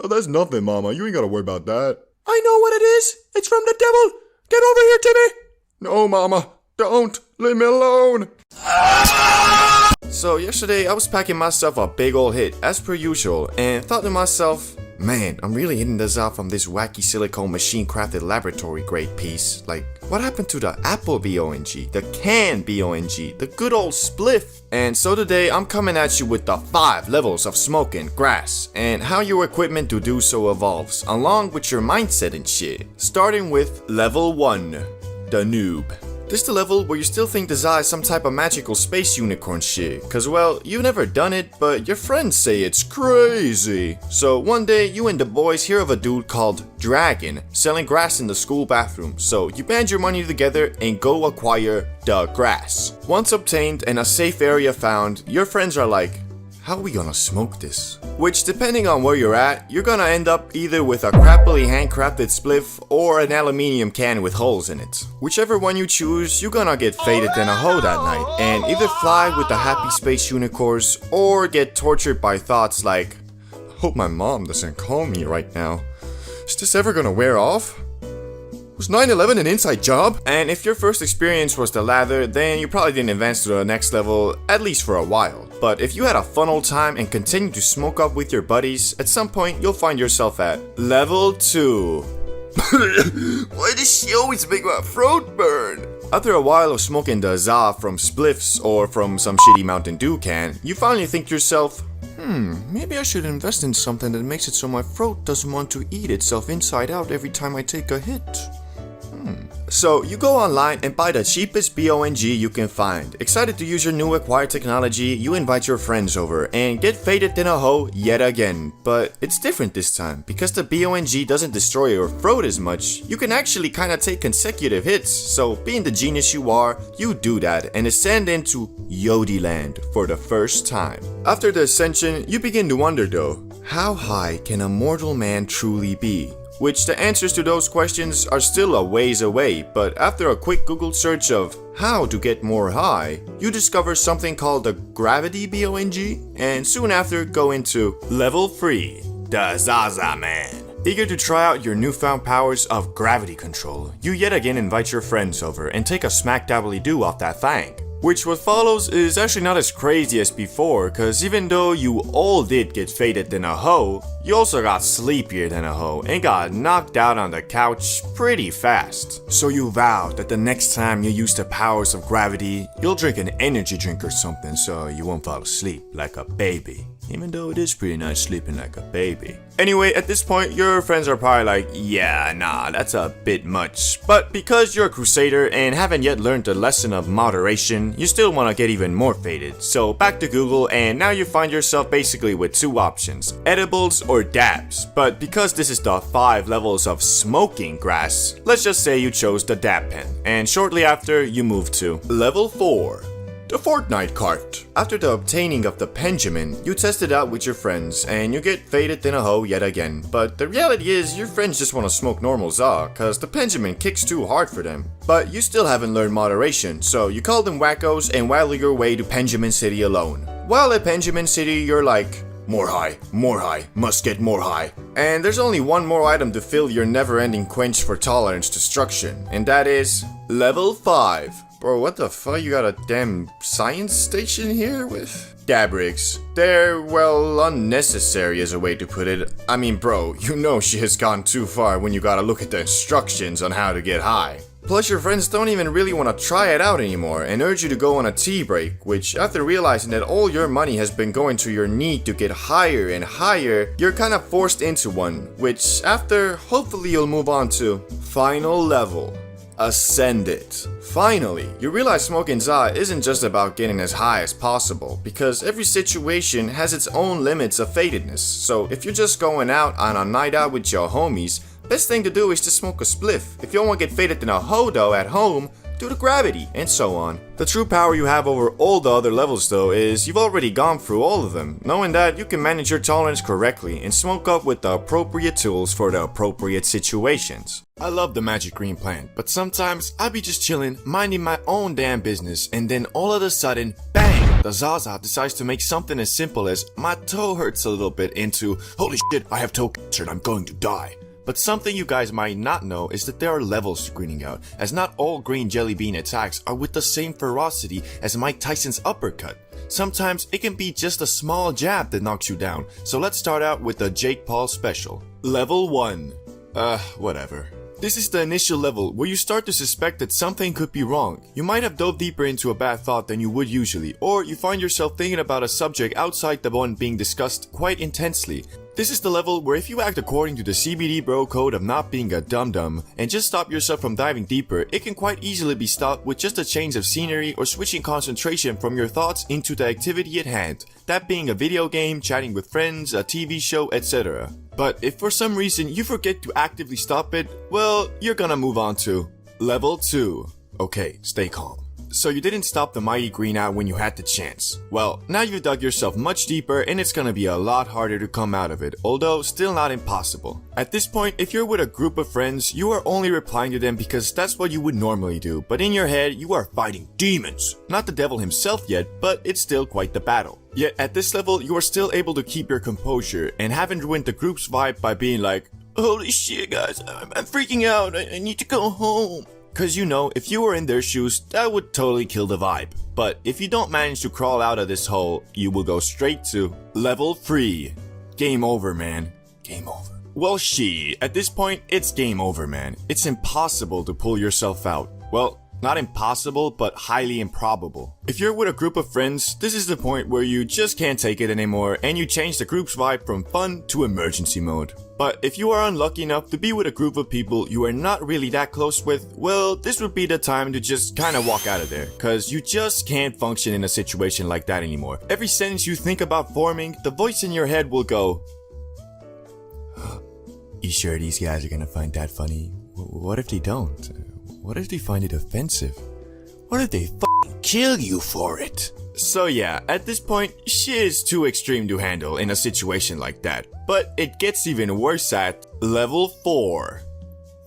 S2: That's nothing, mama. You ain't gotta worry about that.
S4: I know what it is. It's from the devil. Get over here, Timmy.
S2: No, mama. Don't. Leave me alone.
S1: So yesterday I was packing myself a big ol' hit as per usual and thought to myself, man, I'm really hitting this out from this wacky silicone machine crafted laboratory grade piece. Like, what happened to the Apple BONG, the can BONG, the good old spliff? And so today I'm coming at you with the 5 levels of smoking grass and how your equipment to do so evolves along with your mindset and shit. Starting with level 1, the noob. This is the level where you still think the Za is some type of magical space unicorn shit. Cause well, you've never done it, but your friends say it's crazy. So one day, you and the boys hear of a dude called Dragon selling grass in the school bathroom. So you band your money together and go acquire the grass. Once obtained and a safe area found, your friends are like, how are we gonna smoke this? Which, depending on where you're at, you're gonna end up either with a crappily handcrafted spliff or an aluminium can with holes in it. Whichever one you choose, you're gonna get faded in a hoe that night and either fly with the happy space unicorns or get tortured by thoughts like, I hope my mom doesn't call me right now. Is this ever gonna wear off? Was 9/11 an inside job? And if your first experience was the latter, then you probably didn't advance to the next level, at least for a while. But if you had a fun old time and continued to smoke up with your buddies, at some point you'll find yourself at level 2.
S2: Why does she always make my throat burn?
S1: After a while of smoking the Za from spliffs or from some shitty Mountain Dew can, you finally think to yourself, maybe I should invest in something that makes it so my throat doesn't want to eat itself inside out every time I take a hit. So you go online and buy the cheapest BONG you can find. Excited to use your new acquired technology, you invite your friends over and get faded in a hoe yet again. But it's different this time. Because the BONG doesn't destroy your throat as much, you can actually kinda take consecutive hits. So being the genius you are, you do that and ascend into Yodiland for the first time. After the ascension, you begin to wonder though, how high can a mortal man truly be? which the answers to those questions are still a ways away, but after a quick Google search of how to get more high, you discover something called the gravity BONG, and soon after go into Level 3, the Zaza Man. Eager to try out your newfound powers of gravity control, you yet again invite your friends over and take a smack dabbly do off that thing. Which what follows is actually not as crazy as before, cause even though you all did get faded than a hoe, you also got sleepier than a hoe and got knocked out on the couch pretty fast. So you vow that the next time you use the powers of gravity, you'll drink an energy drink or something so you won't fall asleep like a baby. Even though it is pretty nice sleeping like a baby. Anyway, at this point, your friends are probably like, yeah, nah, that's a bit much. But because you're a crusader and haven't yet learned the lesson of moderation, you still want to get even more faded. So back to Google, and now you find yourself basically with two options, edibles or dabs. But because this is the 5 levels of smoking grass, let's just say you chose the dab pen. And shortly after, you move to Level 4. The Fortnite cart. After the obtaining of the Benjamin, you test it out with your friends and you get faded than a hoe yet again. But the reality is your friends just want to smoke normal za cause the Benjamin kicks too hard for them. But you still haven't learned moderation, so you call them wackos and waddle your way to Benjamin City alone. While at Benjamin City, you're like, more high, must get more high. And there's only one more item to fill your never-ending quench for tolerance destruction, and that is Level 5. Bro, what the fuck? You got a damn science station here with dab rigs? They're, well, unnecessary is a way to put it. I mean, bro, you know she has gone too far when you gotta look at the instructions on how to get high. Plus, your friends don't even really want to try it out anymore and urge you to go on a tea break, which after realizing that all your money has been going to your need to get higher and higher, you're kind of forced into one, which after, hopefully you'll move on to Final Level. Ascend it. Finally, you realize smoking za isn't just about getting as high as possible, because every situation has its own limits of fadedness. So if you're just going out on a night out with your homies, best thing to do is to smoke a spliff. If you don't want to get faded in a hoe though at home, do the gravity, and so on. The true power you have over all the other levels though is you've already gone through all of them, knowing that you can manage your tolerance correctly and smoke up with the appropriate tools for the appropriate situations. I love the magic green plant, but sometimes I be just chilling, minding my own damn business, and then all of a sudden, bang! The Zaza decides to make something as simple as my toe hurts a little bit into holy shit, I have toe cancer and I'm going to die. But something you guys might not know is that there are levels to greening out, as not all green jelly bean attacks are with the same ferocity as Mike Tyson's uppercut. Sometimes it can be just a small jab that knocks you down, so let's start out with the Jake Paul special. Level 1. Whatever. This is the initial level where you start to suspect that something could be wrong. You might have dove deeper into a bad thought than you would usually, or you find yourself thinking about a subject outside the one being discussed quite intensely. This is the level where if you act according to the CBD bro code of not being a dum-dum and just stop yourself from diving deeper, it can quite easily be stopped with just a change of scenery or switching concentration from your thoughts into the activity at hand. That being a video game, chatting with friends, a TV show, etc. But if for some reason you forget to actively stop it, well, you're gonna move on to Level 2. Okay, stay calm. So you didn't stop the mighty green out when you had the chance. Well, now you've dug yourself much deeper and it's gonna be a lot harder to come out of it, although still not impossible. At this point, if you're with a group of friends, you are only replying to them because that's what you would normally do, but in your head, you are fighting demons. Not the devil himself yet, but it's still quite the battle. Yet at this level, you are still able to keep your composure and haven't ruined the group's vibe by being like, holy shit guys, I'm freaking out, I need to go home. Cause you know, if you were in their shoes, that would totally kill the vibe. But if you don't manage to crawl out of this hole, you will go straight to Level 3. Game over, man. Game over. Well, at this point, it's game over, man. It's impossible to pull yourself out. Well, not impossible, but highly improbable. If you're with a group of friends, this is the point where you just can't take it anymore and you change the group's vibe from fun to emergency mode. But if you are unlucky enough to be with a group of people you are not really that close with, well, this would be the time to just kinda walk out of there, cause you just can't function in a situation like that anymore. Every sentence you think about forming, the voice in your head will go, you sure these guys are gonna find that funny? What if they don't? What if they find it offensive? What if they
S4: kill you for it.
S1: So yeah, at this point, shit is too extreme to handle in a situation like that. But it gets even worse at level 4.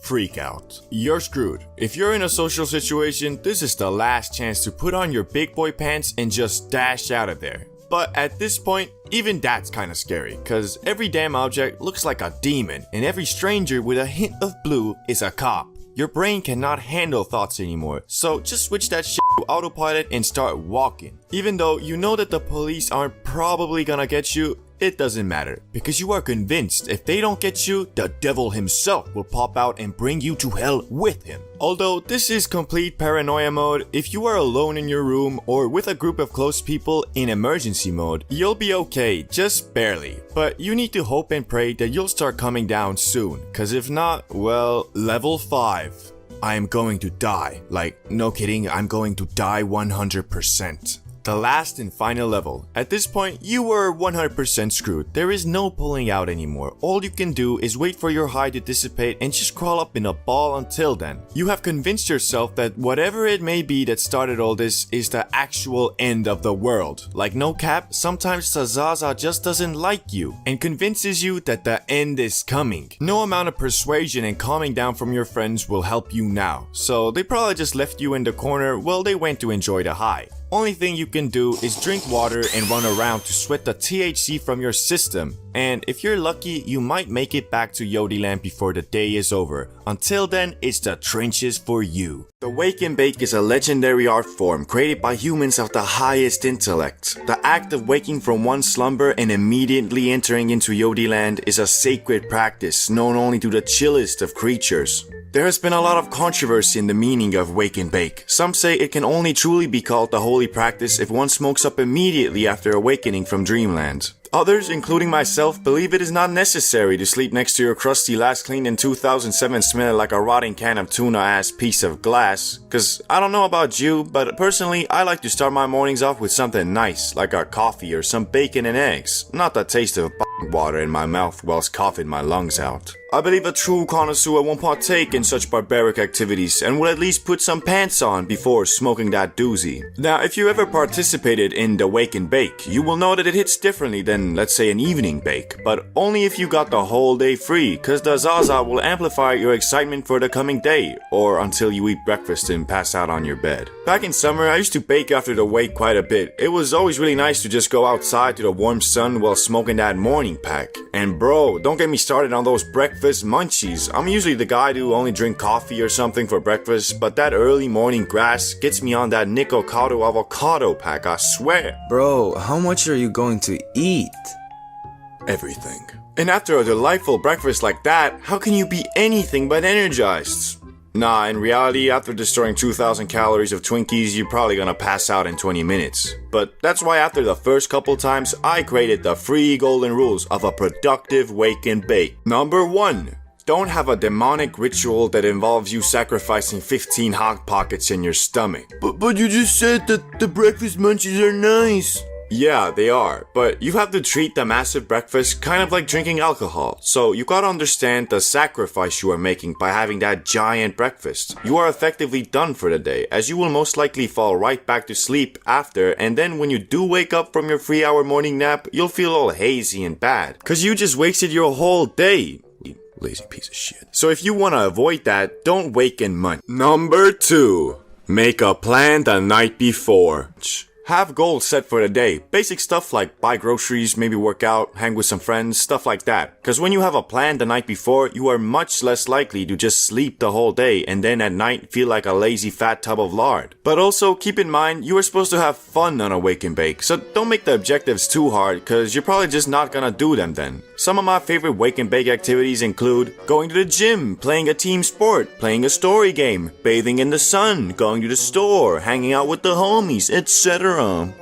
S1: Freak out. You're screwed. If you're in a social situation, this is the last chance to put on your big boy pants and just dash out of there. But at this point, even that's kinda scary, cause every damn object looks like a demon, and every stranger with a hint of blue is a cop. Your brain cannot handle thoughts anymore, so just switch that shit to autopilot and start walking. Even though you know that the police aren't probably gonna get you, it doesn't matter, because you are convinced if they don't get you, the devil himself will pop out and bring you to hell with him. Although this is complete paranoia mode, if you are alone in your room or with a group of close people in emergency mode, you'll be okay, just barely. But you need to hope and pray that you'll start coming down soon, cause if not, well, level 5. I am going to die. Like, no kidding, I'm going to die 100%. The last and final level. At this point, you were 100% screwed. There is no pulling out anymore. All you can do is wait for your high to dissipate and just crawl up in a ball until then. You have convinced yourself that whatever it may be that started all this is the actual end of the world. Like no cap, sometimes the Zaza just doesn't like you and convinces you that the end is coming. No amount of persuasion and calming down from your friends will help you now. So they probably just left you in the corner while they went to enjoy the high. Only thing you can do is drink water and run around to sweat the THC from your system. And if you're lucky, you might make it back to Yodiland before the day is over. Until then, it's the trenches for you. The wake and bake is a legendary art form created by humans of the highest intellect. The act of waking from one slumber and immediately entering into Yodiland is a sacred practice known only to the chillest of creatures. There has been a lot of controversy in the meaning of wake and bake. Some say it can only truly be called the holy practice if one smokes up immediately after awakening from dreamland. Others, including myself, believe it is not necessary to sleep next to your crusty last cleaned in 2007 smelling like a rotting can of tuna ass piece of glass. Cause I don't know about you, but personally I like to start my mornings off with something nice, like a coffee or some bacon and eggs. Not the taste of water in my mouth whilst coughing my lungs out. I believe a true connoisseur won't partake in such barbaric activities and will at least put some pants on before smoking that doozy. Now, if you ever participated in the wake and bake, you will know that it hits differently than, let's say, an evening bake, but only if you got the whole day free, cause the Zaza will amplify your excitement for the coming day, or until you eat breakfast and pass out on your bed. Back in summer, I used to bake after the wake quite a bit. It was always really nice to just go outside to the warm sun while smoking that morning pack. And bro, don't get me started on those breakfast munchies. I'm usually the guy to only drink coffee or something for breakfast, but that early morning grass gets me on that Nicocado avocado pack, I swear.
S5: Bro, how much are you going to eat?
S1: Everything. And after a delightful breakfast like that, how can you be anything but energized? Nah, in reality, after destroying 2,000 calories of Twinkies, you're probably gonna pass out in 20 minutes. But that's why after the first couple times, I created the 3 golden rules of a productive wake and bake. Number 1. Don't have a demonic ritual that involves you sacrificing 15 hot pockets in your stomach.
S4: But you just said that the breakfast munchies are nice.
S1: Yeah, they are, but you have to treat the massive breakfast kind of like drinking alcohol. So you gotta understand the sacrifice you are making by having that giant breakfast. You are effectively done for the day, as you will most likely fall right back to sleep after, and then when you do wake up from your 3-hour morning nap, you'll feel all hazy and bad, cause you just wasted your whole day. Lazy piece of shit. So if you wanna avoid that, don't wake and munch. Number 2. Make a plan the night before. Have goals set for the day. Basic stuff like buy groceries, maybe work out, hang with some friends, stuff like that. Cause when you have a plan the night before, you are much less likely to just sleep the whole day and then at night feel like a lazy fat tub of lard. But also keep in mind, you are supposed to have fun on a wake and bake, so don't make the objectives too hard cause you're probably just not gonna do them then. Some of my favorite wake and bake activities include going to the gym, playing a team sport, playing a story game, bathing in the sun, going to the store, hanging out with the homies, etc.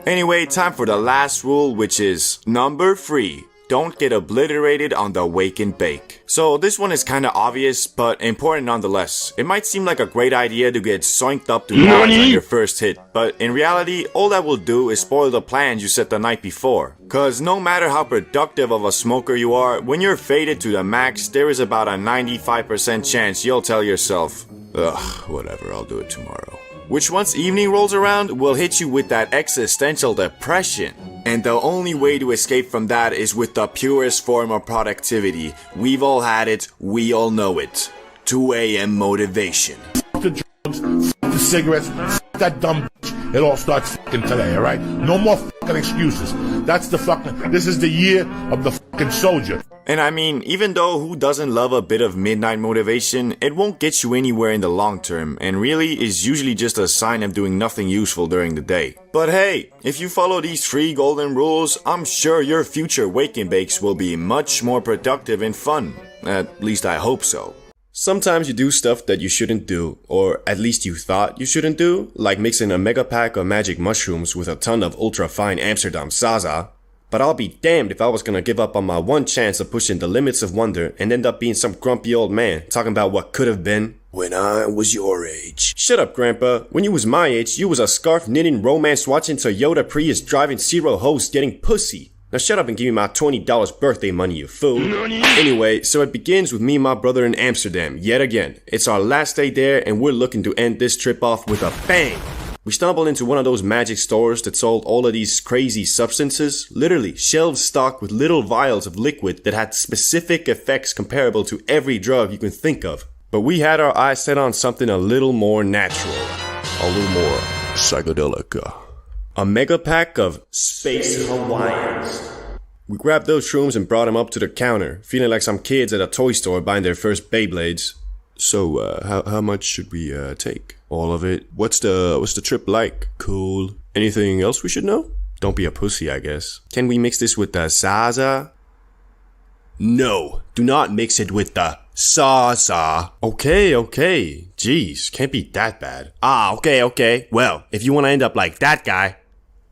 S1: Anyway, time for the last rule, which is number 3. Don't get obliterated on the wake and bake. So this one is kinda obvious, but important nonetheless. It might seem like a great idea to get soinked up to nines on your first hit, but in reality, all that will do is spoil the plans you set the night before. Cause no matter how productive of a smoker you are, when you're faded to the max, there is about a 95% chance you'll tell yourself, ugh, whatever, I'll do it tomorrow. which once evening rolls around will hit you with that existential depression. And the only way to escape from that is with the purest form of productivity. We've all had it, we all know it. 2 a.m. motivation.
S4: The drugs, the cigarettes, that dumb bitch. It all starts fucking today, alright? No more fucking excuses. This is the year of the fucking soldier.
S1: And I mean, even though who doesn't love a bit of midnight motivation, it won't get you anywhere in the long term, and really is usually just a sign of doing nothing useful during the day. But hey, if you follow these 3 golden rules, I'm sure your future wake and bakes will be much more productive and fun. At least I hope so. Sometimes you do stuff that you shouldn't do, or at least you thought you shouldn't do, like mixing a mega pack of magic mushrooms with a ton of ultra fine Amsterdam Zaza. But I'll be damned if I was gonna give up on my one chance of pushing the limits of wonder and end up being some grumpy old man talking about what could have been when I was your age. Shut up, Grandpa. When you was my age, you was a scarf knitting, romance watching, Toyota Prius driving, zero hoes getting pussy. Now shut up and give me my $20 birthday money, you fool. Anyway, so it begins with me and my brother in Amsterdam, yet again. It's our last day there and we're looking to end this trip off with a bang. We stumbled into one of those magic stores that sold all of these crazy substances, literally shelves stocked with little vials of liquid that had specific effects comparable to every drug you can think of. But we had our eyes set on something a little more natural, a little more psychedelic. A mega pack of Space Hawaiians. We grabbed those shrooms and brought them up to the counter, feeling like some kids at a toy store buying their first Beyblades. So, how much should we take? All of it? What's the trip like? Cool. Anything else we should know? Don't be a pussy, I guess. Can we mix this with the Zaza? No, do not mix it with the Zaza. Okay. Jeez, can't be that bad. Okay. Well, if you want to end up like that guy,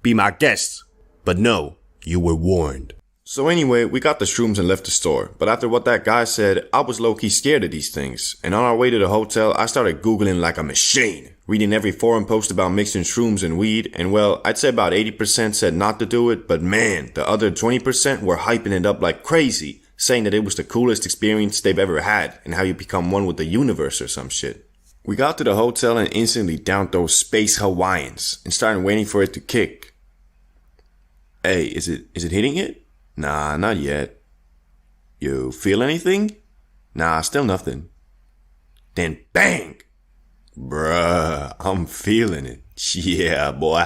S1: be my guest. But no, you were warned. So anyway, we got the shrooms and left the store. But after what that guy said, I was low-key scared of these things. And on our way to the hotel, I started Googling like a machine. Reading every forum post about mixing shrooms and weed. And well, I'd say about 80% said not to do it. But man, the other 20% were hyping it up like crazy. Saying that it was the coolest experience they've ever had. And how you become one with the universe or some shit. We got to the hotel and instantly downed those Space Hawaiians. And started waiting for it to kick. Hey, is it hitting it? Nah, not yet. You feel anything? Nah, still nothing. Then bang! Bruh, I'm feeling it. Yeah, boy.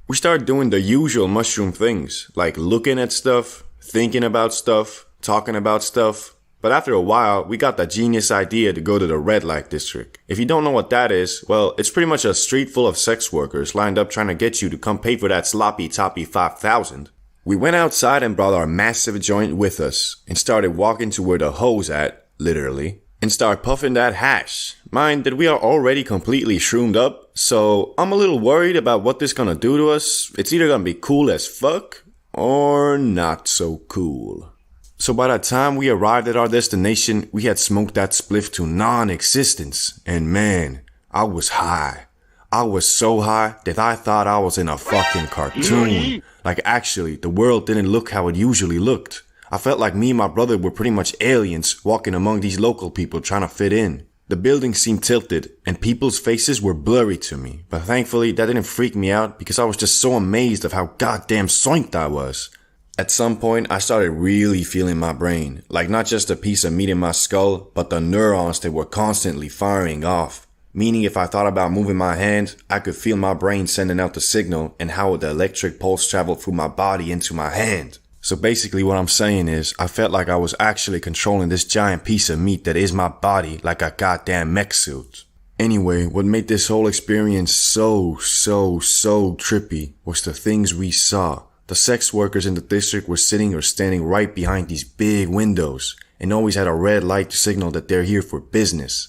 S1: We started doing the usual mushroom things, like looking at stuff, thinking about stuff, talking about stuff. But after a while, we got the genius idea to go to the red light district. If you don't know what that is, well, it's pretty much a street full of sex workers lined up trying to get you to come pay for that sloppy toppy 5,000. We went outside and brought our massive joint with us and started walking to where the hoes at, literally, and start puffing that hash. Mind that we are already completely shroomed up, so I'm a little worried about what this gonna do to us. It's either gonna be cool as fuck or not so cool. So by the time we arrived at our destination, we had smoked that spliff to non-existence, and man, I was high. I was so high that I thought I was in a fucking cartoon. Like actually, the world didn't look how it usually looked. I felt like me and my brother were pretty much aliens walking among these local people trying to fit in. The building seemed tilted and people's faces were blurry to me. But thankfully that didn't freak me out because I was just so amazed of how goddamn soinked I was. At some point I started really feeling my brain. Like not just a piece of meat in my skull, but the neurons that were constantly firing off. Meaning if I thought about moving my hand, I could feel my brain sending out the signal and how the electric pulse traveled through my body into my hand. So basically what I'm saying is, I felt like I was actually controlling this giant piece of meat that is my body like a goddamn mech suit. Anyway, what made this whole experience so trippy was the things we saw. The sex workers in the district were sitting or standing right behind these big windows and always had a red light to signal that they're here for business.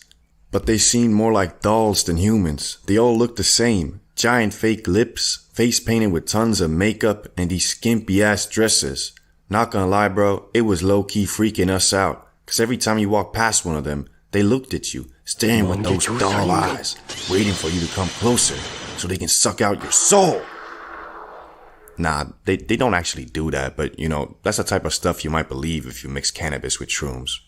S1: But they seemed more like dolls than humans. They all looked the same. Giant fake lips, face painted with tons of makeup, and these skimpy ass dresses. Not gonna lie bro, it was low key freaking us out. Cause every time you walked past one of them, they looked at you, staring with those doll eyes, waiting for you to come closer so they can suck out your soul. Nah, they don't actually do that, but you know, that's the type of stuff you might believe if you mix cannabis with shrooms.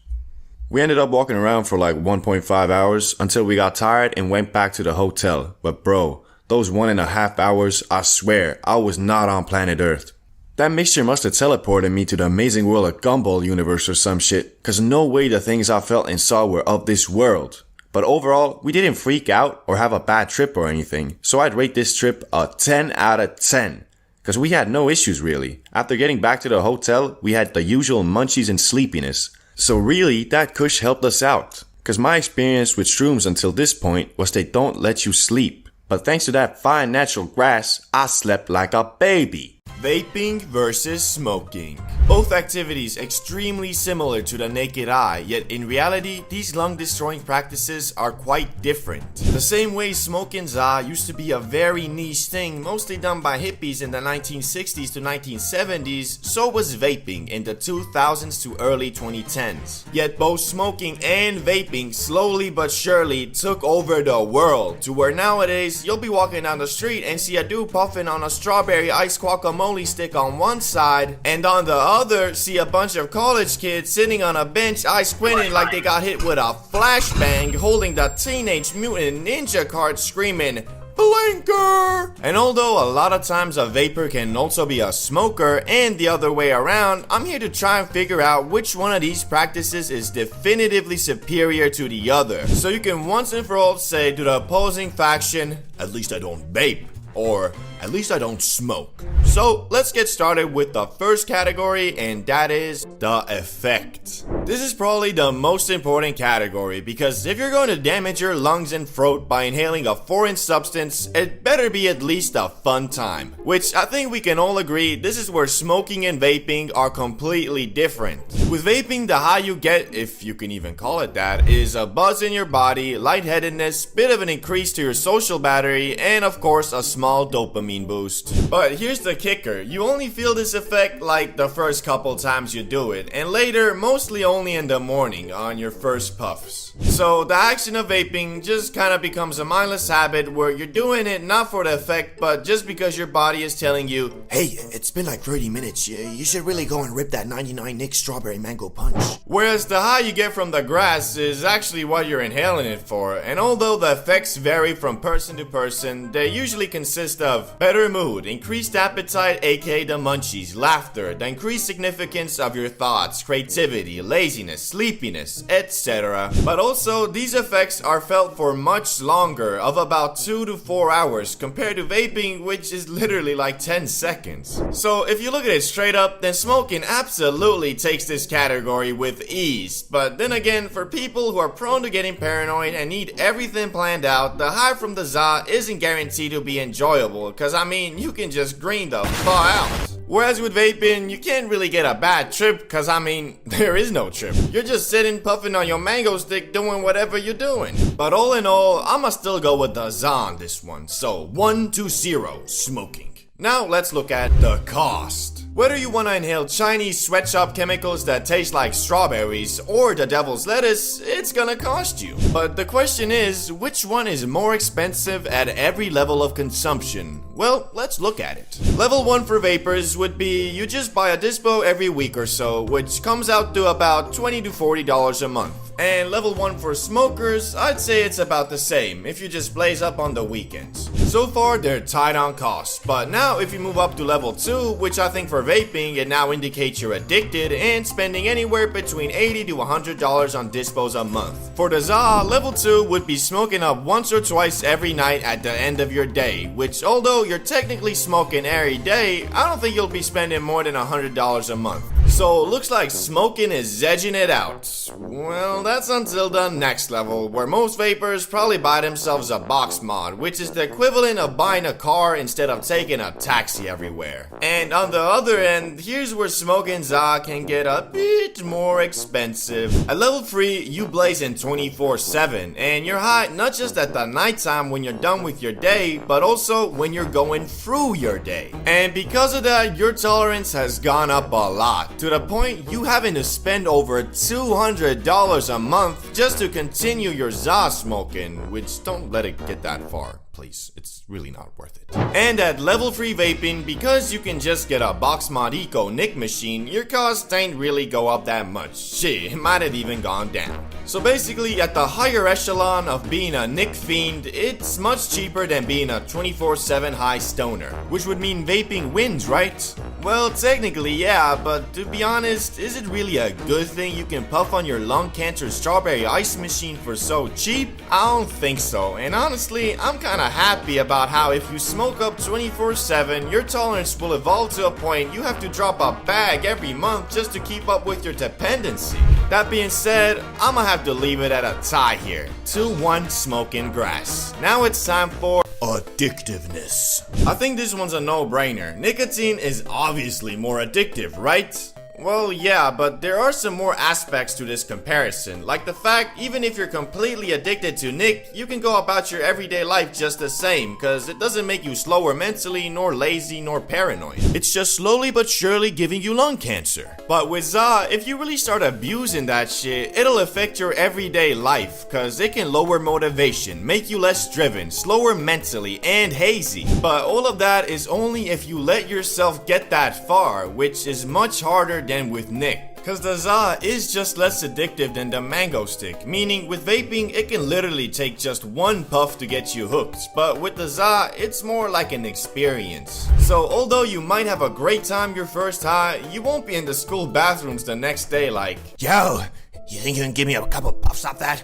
S1: We ended up walking around for like 1.5 hours until we got tired and went back to the hotel. But bro, those 1.5 hours, I swear, I was not on planet Earth. That mixture must have teleported me to the amazing world of Gumball universe or some shit, cause no way the things I felt and saw were of this world. But overall, we didn't freak out or have a bad trip or anything, so I'd rate this trip a 10 out of 10. Cause we had no issues really. After getting back to the hotel, we had the usual munchies and sleepiness. So really, that kush helped us out. Cause my experience with shrooms until this point was they don't let you sleep. But thanks to that fine natural grass, I slept like a baby. Vaping versus smoking. Both activities extremely similar to the naked eye, yet in reality, these lung-destroying practices are quite different. The same way smoking za used to be a very niche thing, mostly done by hippies in the 1960s to 1970s, so was vaping in the 2000s to early 2010s. Yet both smoking and vaping slowly but surely took over the world, to where nowadays you'll be walking down the street and see a dude puffing on a strawberry ice guacamole stick on one side, and on the other see a bunch of college kids sitting on a bench eyes squinting like they got hit with a flashbang, holding the Teenage Mutant Ninja card screaming blinker. And although a lot of times a vapor can also be a smoker and the other way around, I'm here to try and figure out which one of these practices is definitively superior to the other, so you can once and for all say to the opposing faction, at least I don't vape, or at least I don't smoke. So let's get started with the first category, and that is the effect. This is probably the most important category, because if you're going to damage your lungs and throat by inhaling a foreign substance, it better be at least a fun time. Which I think we can all agree, this is where smoking and vaping are completely different. With vaping, the high you get, if you can even call it that, is a buzz in your body, lightheadedness, bit of an increase to your social battery, and of course a small dopamine boost. But here's the kicker, you only feel this effect like the first couple times you do it, and later mostly only in the morning on your first puffs. So the action of vaping just kind of becomes a mindless habit where you're doing it not for the effect, but just because your body is telling you, hey, it's been like 30 minutes, you should really go and rip that 99 Nick strawberry mango punch. Whereas the high you get from the grass is actually what you're inhaling it for, and although the effects vary from person to person, they usually consist of better mood, increased appetite aka the munchies, laughter, the increased significance of your thoughts, creativity, laziness, sleepiness, etc. But also, these effects are felt for much longer, of about 2 to 4 hours, compared to vaping, which is literally like 10 seconds. So if you look at it straight up, then smoking absolutely takes this category with ease. But then again, for people who are prone to getting paranoid and need everything planned out, the high from the za isn't guaranteed to be enjoyable, cause I mean, you can just green the fuck out. Whereas with vaping, you can't really get a bad trip, cause I mean, there is no trip. You're just sitting puffing on your mango stick doing whatever you're doing. But all in all, I'ma still go with the za on this one. So 1-0 smoking. Now let's look at the cost. Whether you want to inhale Chinese sweatshop chemicals that taste like strawberries or the devil's lettuce, it's gonna cost you. But the question is, which one is more expensive at every level of consumption? Well, let's look at it. Level 1 for vapors would be you just buy a dispo every week or so, which comes out to about $20 to $40 a month. And level 1 for smokers, I'd say it's about the same if you just blaze up on the weekends. So far, they're tight on cost, but now if you move up to level 2, which I think for vaping, it now indicates you're addicted and spending anywhere between $80 to $100 on dispos a month. For the za, level 2 would be smoking up once or twice every night at the end of your day, which although you're technically smoking every day, I don't think you'll be spending more than $100 a month. So looks like smoking is edging it out. Well, that's until the next level, where most vapors probably buy themselves a box mod, which is the equivalent of buying a car instead of taking a taxi everywhere. And on the other end, here's where smoking za can get a bit more expensive. At level 3, you blazing 24/7, and you're high not just at the nighttime when you're done with your day, but also when you're going through your day. And because of that, your tolerance has gone up a lot. to the point you having to spend over $200 a month just to continue your za smoking, which don't let it get that far. Please, it's really not worth it. And at level 3 vaping, because you can just get a Boxmod Eco Nick machine, your costs ain't really go up that much. Shit, it might have even gone down. So basically, at the higher echelon of being a Nick fiend, it's much cheaper than being a 24/7 high stoner. Which would mean vaping wins, right? Well, technically yeah, but to be honest, is it really a good thing you can puff on your lung cancer strawberry ice machine for so cheap? I don't think so, and honestly, I'm kinda happy about how if you smoke up 24/7, your tolerance will evolve to a point you have to drop a bag every month just to keep up with your dependency. That being said, I'ma have to leave it at a tie here. 2-1 smoking grass. Now it's time for addictiveness. I think this one's a no-brainer. Nicotine is obviously more addictive, right? Well, yeah, but there are some more aspects to this comparison, like the fact even if you're completely addicted to Nick, you can go about your everyday life just the same, cause it doesn't make you slower mentally, nor lazy, nor paranoid. It's just slowly but surely giving you lung cancer. But with za, if you really start abusing that shit, it'll affect your everyday life, cause it can lower motivation, make you less driven, slower mentally, and hazy. But all of that is only if you let yourself get that far, which is much harder than with Nick. Cause the za is just less addictive than the mango stick, meaning with vaping it can literally take just one puff to get you hooked, but with the za it's more like an experience. So although you might have a great time your first high, you won't be in the school bathrooms the next day like, "Yo, you think you can give me a couple puffs off that?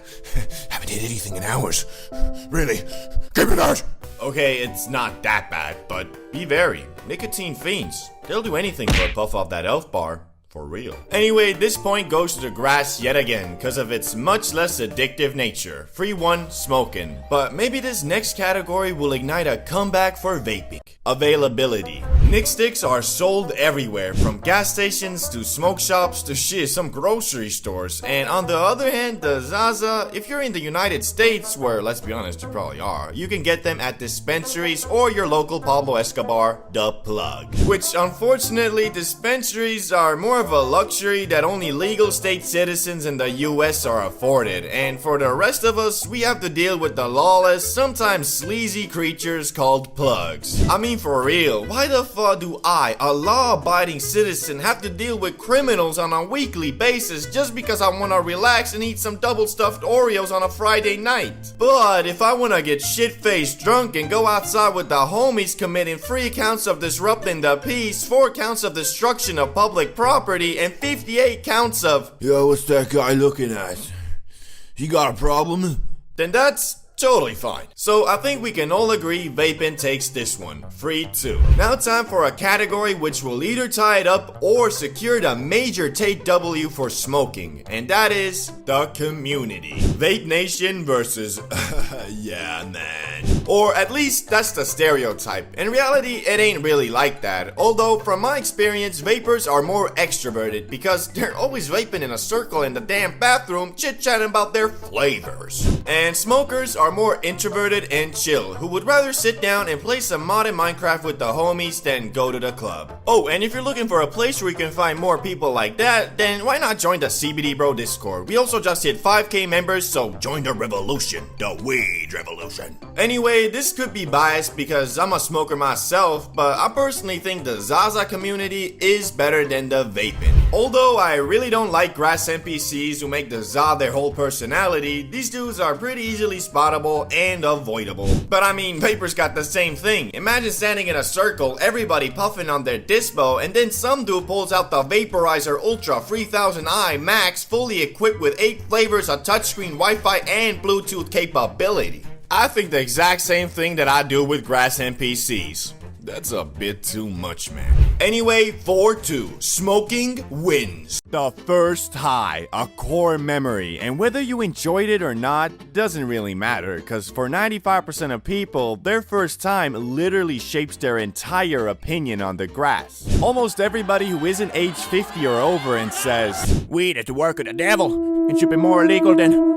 S1: Haven't hit anything in hours. Really? Give me that!" Okay, it's not that bad, but be wary. Nicotine fiends, they'll do anything for a puff off that elf bar. For real. Anyway, this point goes to the grass yet again because of its much less addictive nature. 3-1 smoking. But maybe this next category will ignite a comeback for vaping. Availability. Nick sticks are sold everywhere, from gas stations to smoke shops to shit, some grocery stores. And on the other hand, the Zaza, if you're in the United States, where let's be honest, you probably are, you can get them at dispensaries or your local Pablo Escobar, the plug. Which unfortunately, dispensaries are more of a luxury that only legal state citizens in the US are afforded, and for the rest of us, we have to deal with the lawless, sometimes sleazy creatures called plugs. I mean, for real, why the fuck do I, a law-abiding citizen, have to deal with criminals on a weekly basis just because I wanna relax and eat some double-stuffed Oreos on a Friday night? But if I wanna get shit-faced drunk and go outside with the homies committing 3 counts of disrupting the peace, 4 counts of destruction of public property, and 58 counts of,
S2: Yo, what's that guy looking at? He got a problem?
S1: then that's totally fine. So I think we can all agree vaping takes this one. 3-2. Now time for a category which will either tie it up or secure the major Tate W for smoking, and that is the community. Vape Nation versus yeah man. Or at least that's the stereotype. In reality, it ain't really like that. Although from my experience, vapors are more extroverted because they're always vaping in a circle in the damn bathroom, chit-chatting about their flavors. And smokers are more introverted and chill, who would rather sit down and play some modded Minecraft with the homies than go to the club. Oh, and if you're looking for a place where you can find more people like that, then why not join the CBD Bro Discord? We also just hit 5k members, so join the revolution, the weed revolution. Anyway, this could be biased because I'm a smoker myself, but I personally think the Zaza community is better than the vaping. Although I really don't like grass NPCs who make the Za their whole personality, these dudes are pretty easily spottable and avoidable. But I mean, vapors got the same thing. Imagine standing in a circle, everybody puffing on their dispo, and then some dude pulls out the Vaporizer Ultra 3000i Max, fully equipped with 8 flavors, a touchscreen, Wi-Fi, and Bluetooth capability. I think the exact same thing that I do with grass NPCs. That's a bit too much, man. Anyway, 4-2. Smoking wins. The first high, a core memory, and whether you enjoyed it or not doesn't really matter, because for 95% of people, their first time literally shapes their entire opinion on the grass. Almost everybody who isn't age 50 or over and says, "Weed is the work of the devil, and should be more illegal than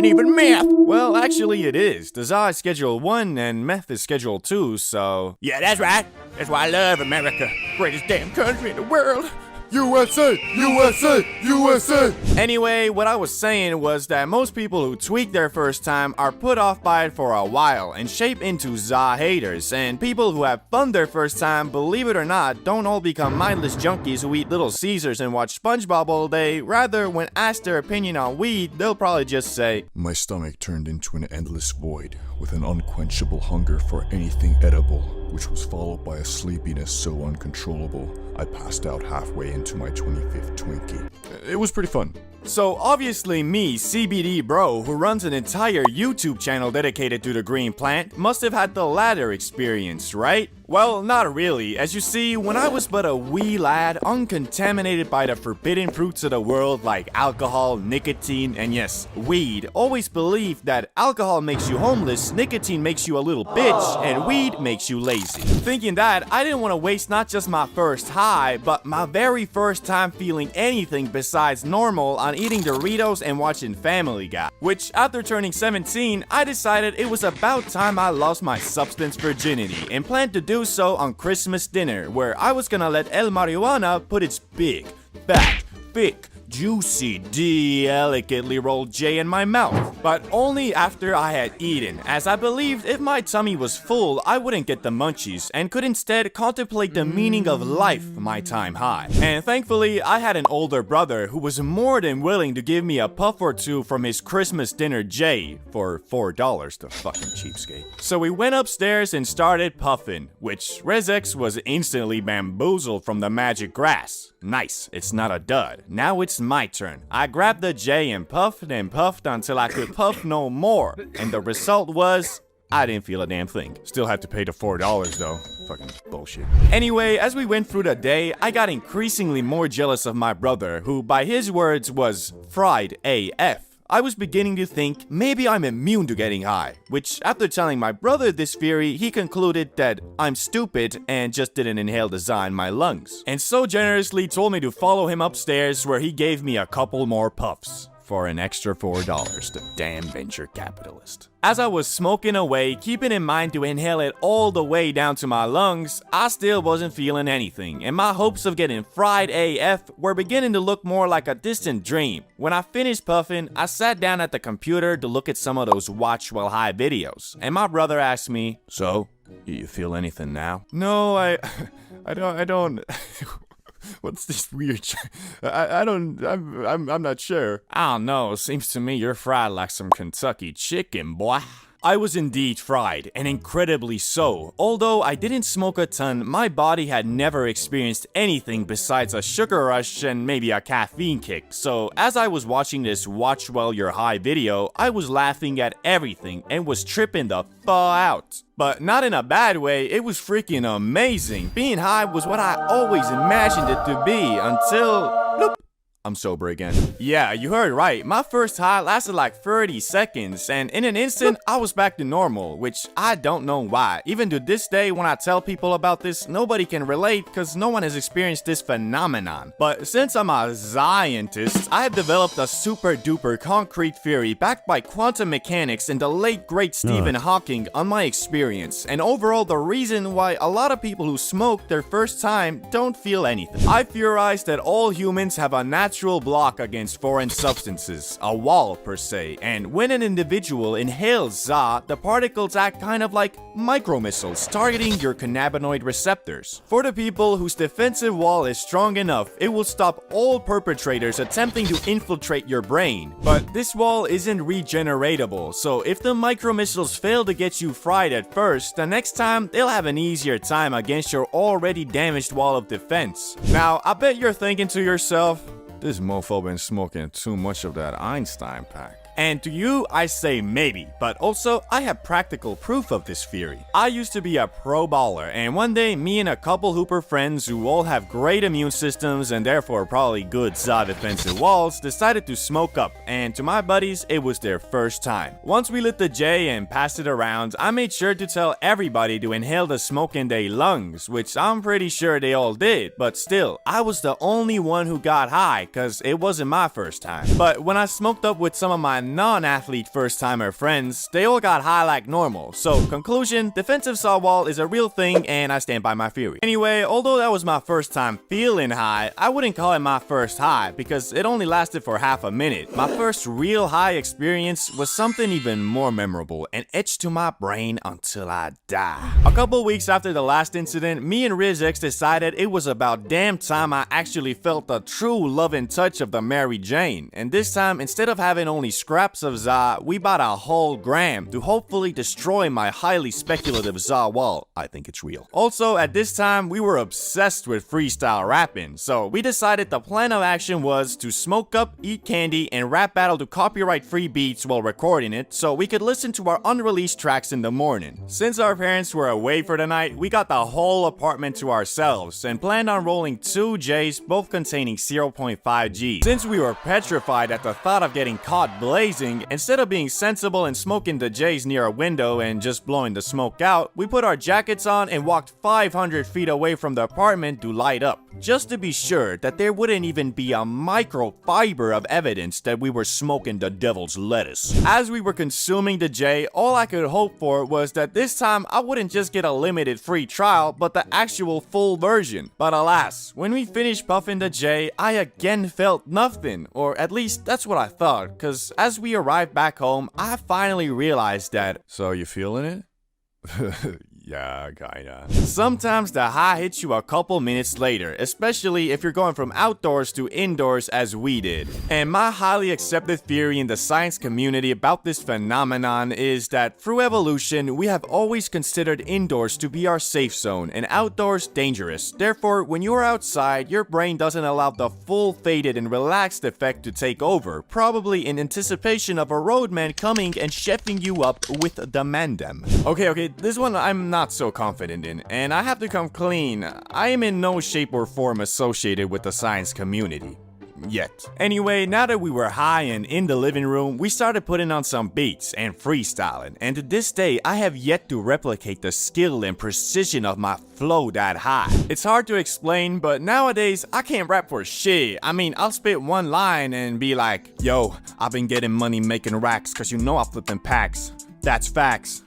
S1: even meth." Well, actually it is. The Za is Schedule 1 and meth is Schedule 2, so... Yeah, that's right. That's why I love America. Greatest damn country in the world.
S2: USA! USA! USA!
S1: Anyway, what I was saying was that most people who tweak their first time are put off by it for a while and shape into za haters, and people who have fun their first time, believe it or not, don't all become mindless junkies who eat Little Caesars and watch SpongeBob all day. Rather, when asked their opinion on weed, they'll probably just say,
S2: My stomach turned into an endless void with an unquenchable hunger for anything edible, which was followed by a sleepiness so uncontrollable I passed out halfway into my 25th Twinkie. It was pretty fun.
S1: So obviously me, CBD bro, who runs an entire YouTube channel dedicated to the green plant, must have had the latter experience, right? Well, not really. As you see, when I was but a wee lad, uncontaminated by the forbidden fruits of the world like alcohol, nicotine, and yes, weed, always believed that alcohol makes you homeless, nicotine makes you a little bitch, and weed makes you lazy. Thinking that, I didn't want to waste not just my first high, but my very first time feeling anything besides normal on eating Doritos and watching Family Guy. Which, after turning 17, I decided it was about time I lost my substance virginity and planned to do so on Christmas dinner, where I was gonna let El Marijuana put its big, fat, thick, juicy, delicately rolled J in my mouth, but only after I had eaten, as I believed if my tummy was full, I wouldn't get the munchies and could instead contemplate the meaning of life my time high. And thankfully, I had an older brother who was more than willing to give me a puff or two from his Christmas dinner J for $4, the fucking cheapskate. So we went upstairs and started puffing, which Rezex was instantly bamboozled from the magic grass. Nice, it's not a dud. Now it's my turn. I grabbed the J and puffed until I could puff no more. And the result was, I didn't feel a damn thing. Still had to pay the $4 though. Fucking bullshit. Anyway, as we went through the day, I got increasingly more jealous of my brother, who by his words was fried AF. I was beginning to think maybe I'm immune to getting high, which after telling my brother this theory, he concluded that I'm stupid and just didn't inhale the za in my lungs, and so generously told me to follow him upstairs, where he gave me a couple more puffs for an extra $4, the damn venture capitalist. As I was smoking away, keeping in mind to inhale it all the way down to my lungs, I still wasn't feeling anything, and my hopes of getting fried AF were beginning to look more like a distant dream. When I finished puffing, I sat down at the computer to look at some of those watch while high videos, and my brother asked me, "So, you feel anything now?" No, I don't. What's this weird I'm not sure. I don't know, seems to me you're fried like some Kentucky chicken, boy. I was indeed fried, and incredibly so. Although I didn't smoke a ton, my body had never experienced anything besides a sugar rush and maybe a caffeine kick. So as I was watching this watch while you're high video, I was laughing at everything and was tripping the out. But not in a bad way, it was freaking amazing. Being high was what I always imagined it to be until... bloop. I'm sober again. Yeah, you heard right. My first high lasted like 30 seconds, and in an instant, I was back to normal, which I don't know why. Even to this day, when I tell people about this, nobody can relate because no one has experienced this phenomenon. But since I'm a scientist, I have developed a super duper concrete theory backed by quantum mechanics and the late great Stephen Hawking on my experience, and overall the reason why a lot of people who smoke their first time don't feel anything. I theorize that all humans have a natural block against foreign substances, a wall per se, and when an individual inhales za, the particles act kind of like micromissiles targeting your cannabinoid receptors. For the people whose defensive wall is strong enough, it will stop all perpetrators attempting to infiltrate your brain. But this wall isn't regeneratable, so if the micromissiles fail to get you fried at first, the next time they'll have an easier time against your already damaged wall of defense. Now, I bet you're thinking to yourself, this mofo been smoking too much of that Einstein pack. And to you, I say maybe, but also I have practical proof of this theory. I used to be a pro baller, and one day me and a couple hooper friends who all have great immune systems and therefore probably good za defensive walls decided to smoke up, and to my buddies, it was their first time. Once we lit the J and passed it around, I made sure to tell everybody to inhale the smoke in their lungs, which I'm pretty sure they all did, but still, I was the only one who got high, cause it wasn't my first time. But when I smoked up with some of my non-athlete first-timer friends, they all got high like normal. So, conclusion, defensive saw wall is a real thing and I stand by my theory. Anyway, although that was my first time feeling high, I wouldn't call it my first high because it only lasted for half a minute. My first real high experience was something even more memorable and etched to my brain until I die. A couple weeks after the last incident, me and Riz X decided it was about damn time I actually felt the true loving touch of the Mary Jane. And this time, instead of having only scraps of za, we bought a whole gram to hopefully destroy my highly speculative za wall. I think it's real. Also, at this time, we were obsessed with freestyle rapping, so we decided the plan of action was to smoke up, eat candy, and rap battle to copyright-free beats while recording it so we could listen to our unreleased tracks in the morning. Since our parents were away for the night, we got the whole apartment to ourselves and planned on rolling 2 J's, both containing 0.5 G. Since we were petrified at the thought of getting caught blazing, instead of being sensible and smoking the J's near a window and just blowing the smoke out, we put our jackets on and walked 500 feet away from the apartment to light up, just to be sure that there wouldn't even be a microfiber of evidence that we were smoking the devil's lettuce. As we were consuming the J, all I could hope for was that this time I wouldn't just get a limited free trial, but the actual full version. But alas, when we finished puffing the J, I again felt nothing, or at least that's what I thought, cause as we arrived back home, I finally realized that, so you feeling it? Yeah, kinda. Sometimes the high hits you a couple minutes later, especially if you're going from outdoors to indoors as we did. And my highly accepted theory in the science community about this phenomenon is that through evolution, we have always considered indoors to be our safe zone and outdoors dangerous. Therefore, when you're outside, your brain doesn't allow the full faded and relaxed effect to take over, probably in anticipation of a roadman coming and chefing you up with the mandem. Okay, this one I'm not so confident in, and I have to come clean. I am in no shape or form associated with the science community. Yet. Anyway, now that we were high and in the living room, we started putting on some beats and freestyling, and to this day, I have yet to replicate the skill and precision of my flow that high. It's hard to explain, but nowadays, I can't rap for shit. I mean, I'll spit one line and be like, yo, I've been getting money making racks, cause you know I'm flipping packs. That's facts.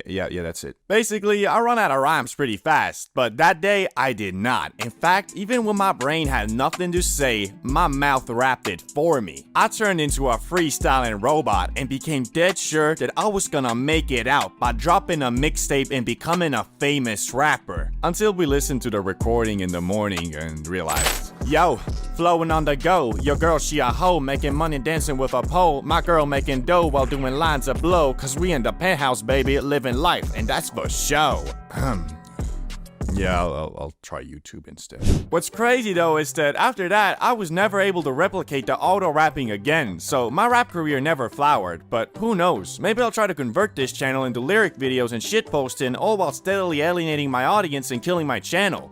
S1: Yeah, that's it. Basically, I run out of rhymes pretty fast, but that day, I did not. In fact, even when my brain had nothing to say, my mouth rapped it for me. I turned into a freestyling robot and became dead sure that I was gonna make it out by dropping a mixtape and becoming a famous rapper. Until we listened to the recording in the morning and realized, yo, flowing on the go. Your girl, she a hoe, making money dancing with a pole. My girl making dough while doing lines of blow. Cause we in the penthouse, baby, living life, and that's for show. Yeah, I'll try YouTube instead. What's crazy though is that after that, I was never able to replicate the auto rapping again, so my rap career never flowered, but who knows, maybe I'll try to convert this channel into lyric videos and shitposting, all while steadily alienating my audience and killing my channel.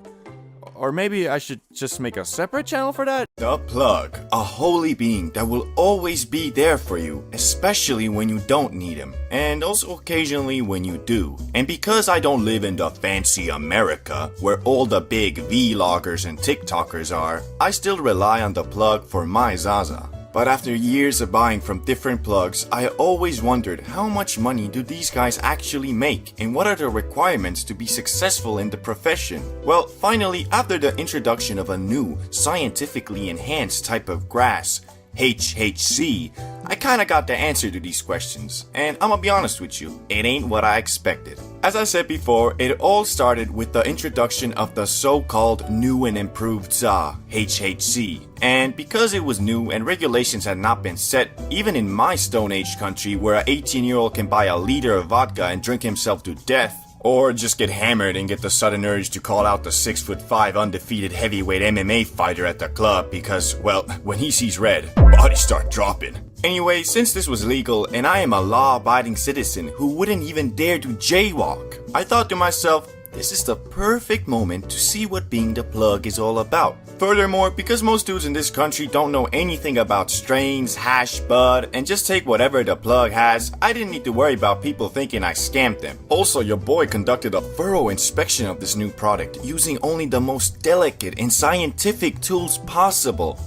S1: Or maybe I should just make a separate channel for that? The Plug, a holy being that will always be there for you, especially when you don't need him, and also occasionally when you do. And because I don't live in the fancy America, where all the big vloggers and TikTokers are, I still rely on The Plug for my Zaza. But after years of buying from different plugs, I always wondered how much money do these guys actually make and what are the requirements to be successful in the profession? Well, finally, after the introduction of a new, scientifically enhanced type of grass, HHC, I kinda got the answer to these questions, and I'ma be honest with you, it ain't what I expected. As I said before, it all started with the introduction of the so-called new and improved ZA, HHC. And because it was new and regulations had not been set, even in my Stone Age country where an 18-year-old can buy a liter of vodka and drink himself to death, or just get hammered and get the sudden urge to call out the 6'5" undefeated heavyweight MMA fighter at the club because, well, when he sees red, bodies start dropping. Anyway, since this was legal and I am a law-abiding citizen who wouldn't even dare to jaywalk, I thought to myself, this is the perfect moment to see what being the plug is all about. Furthermore, because most dudes in this country don't know anything about strains, hash, bud, and just take whatever the plug has, I didn't need to worry about people thinking I scammed them. Also, your boy conducted a thorough inspection of this new product using only the most delicate and scientific tools possible.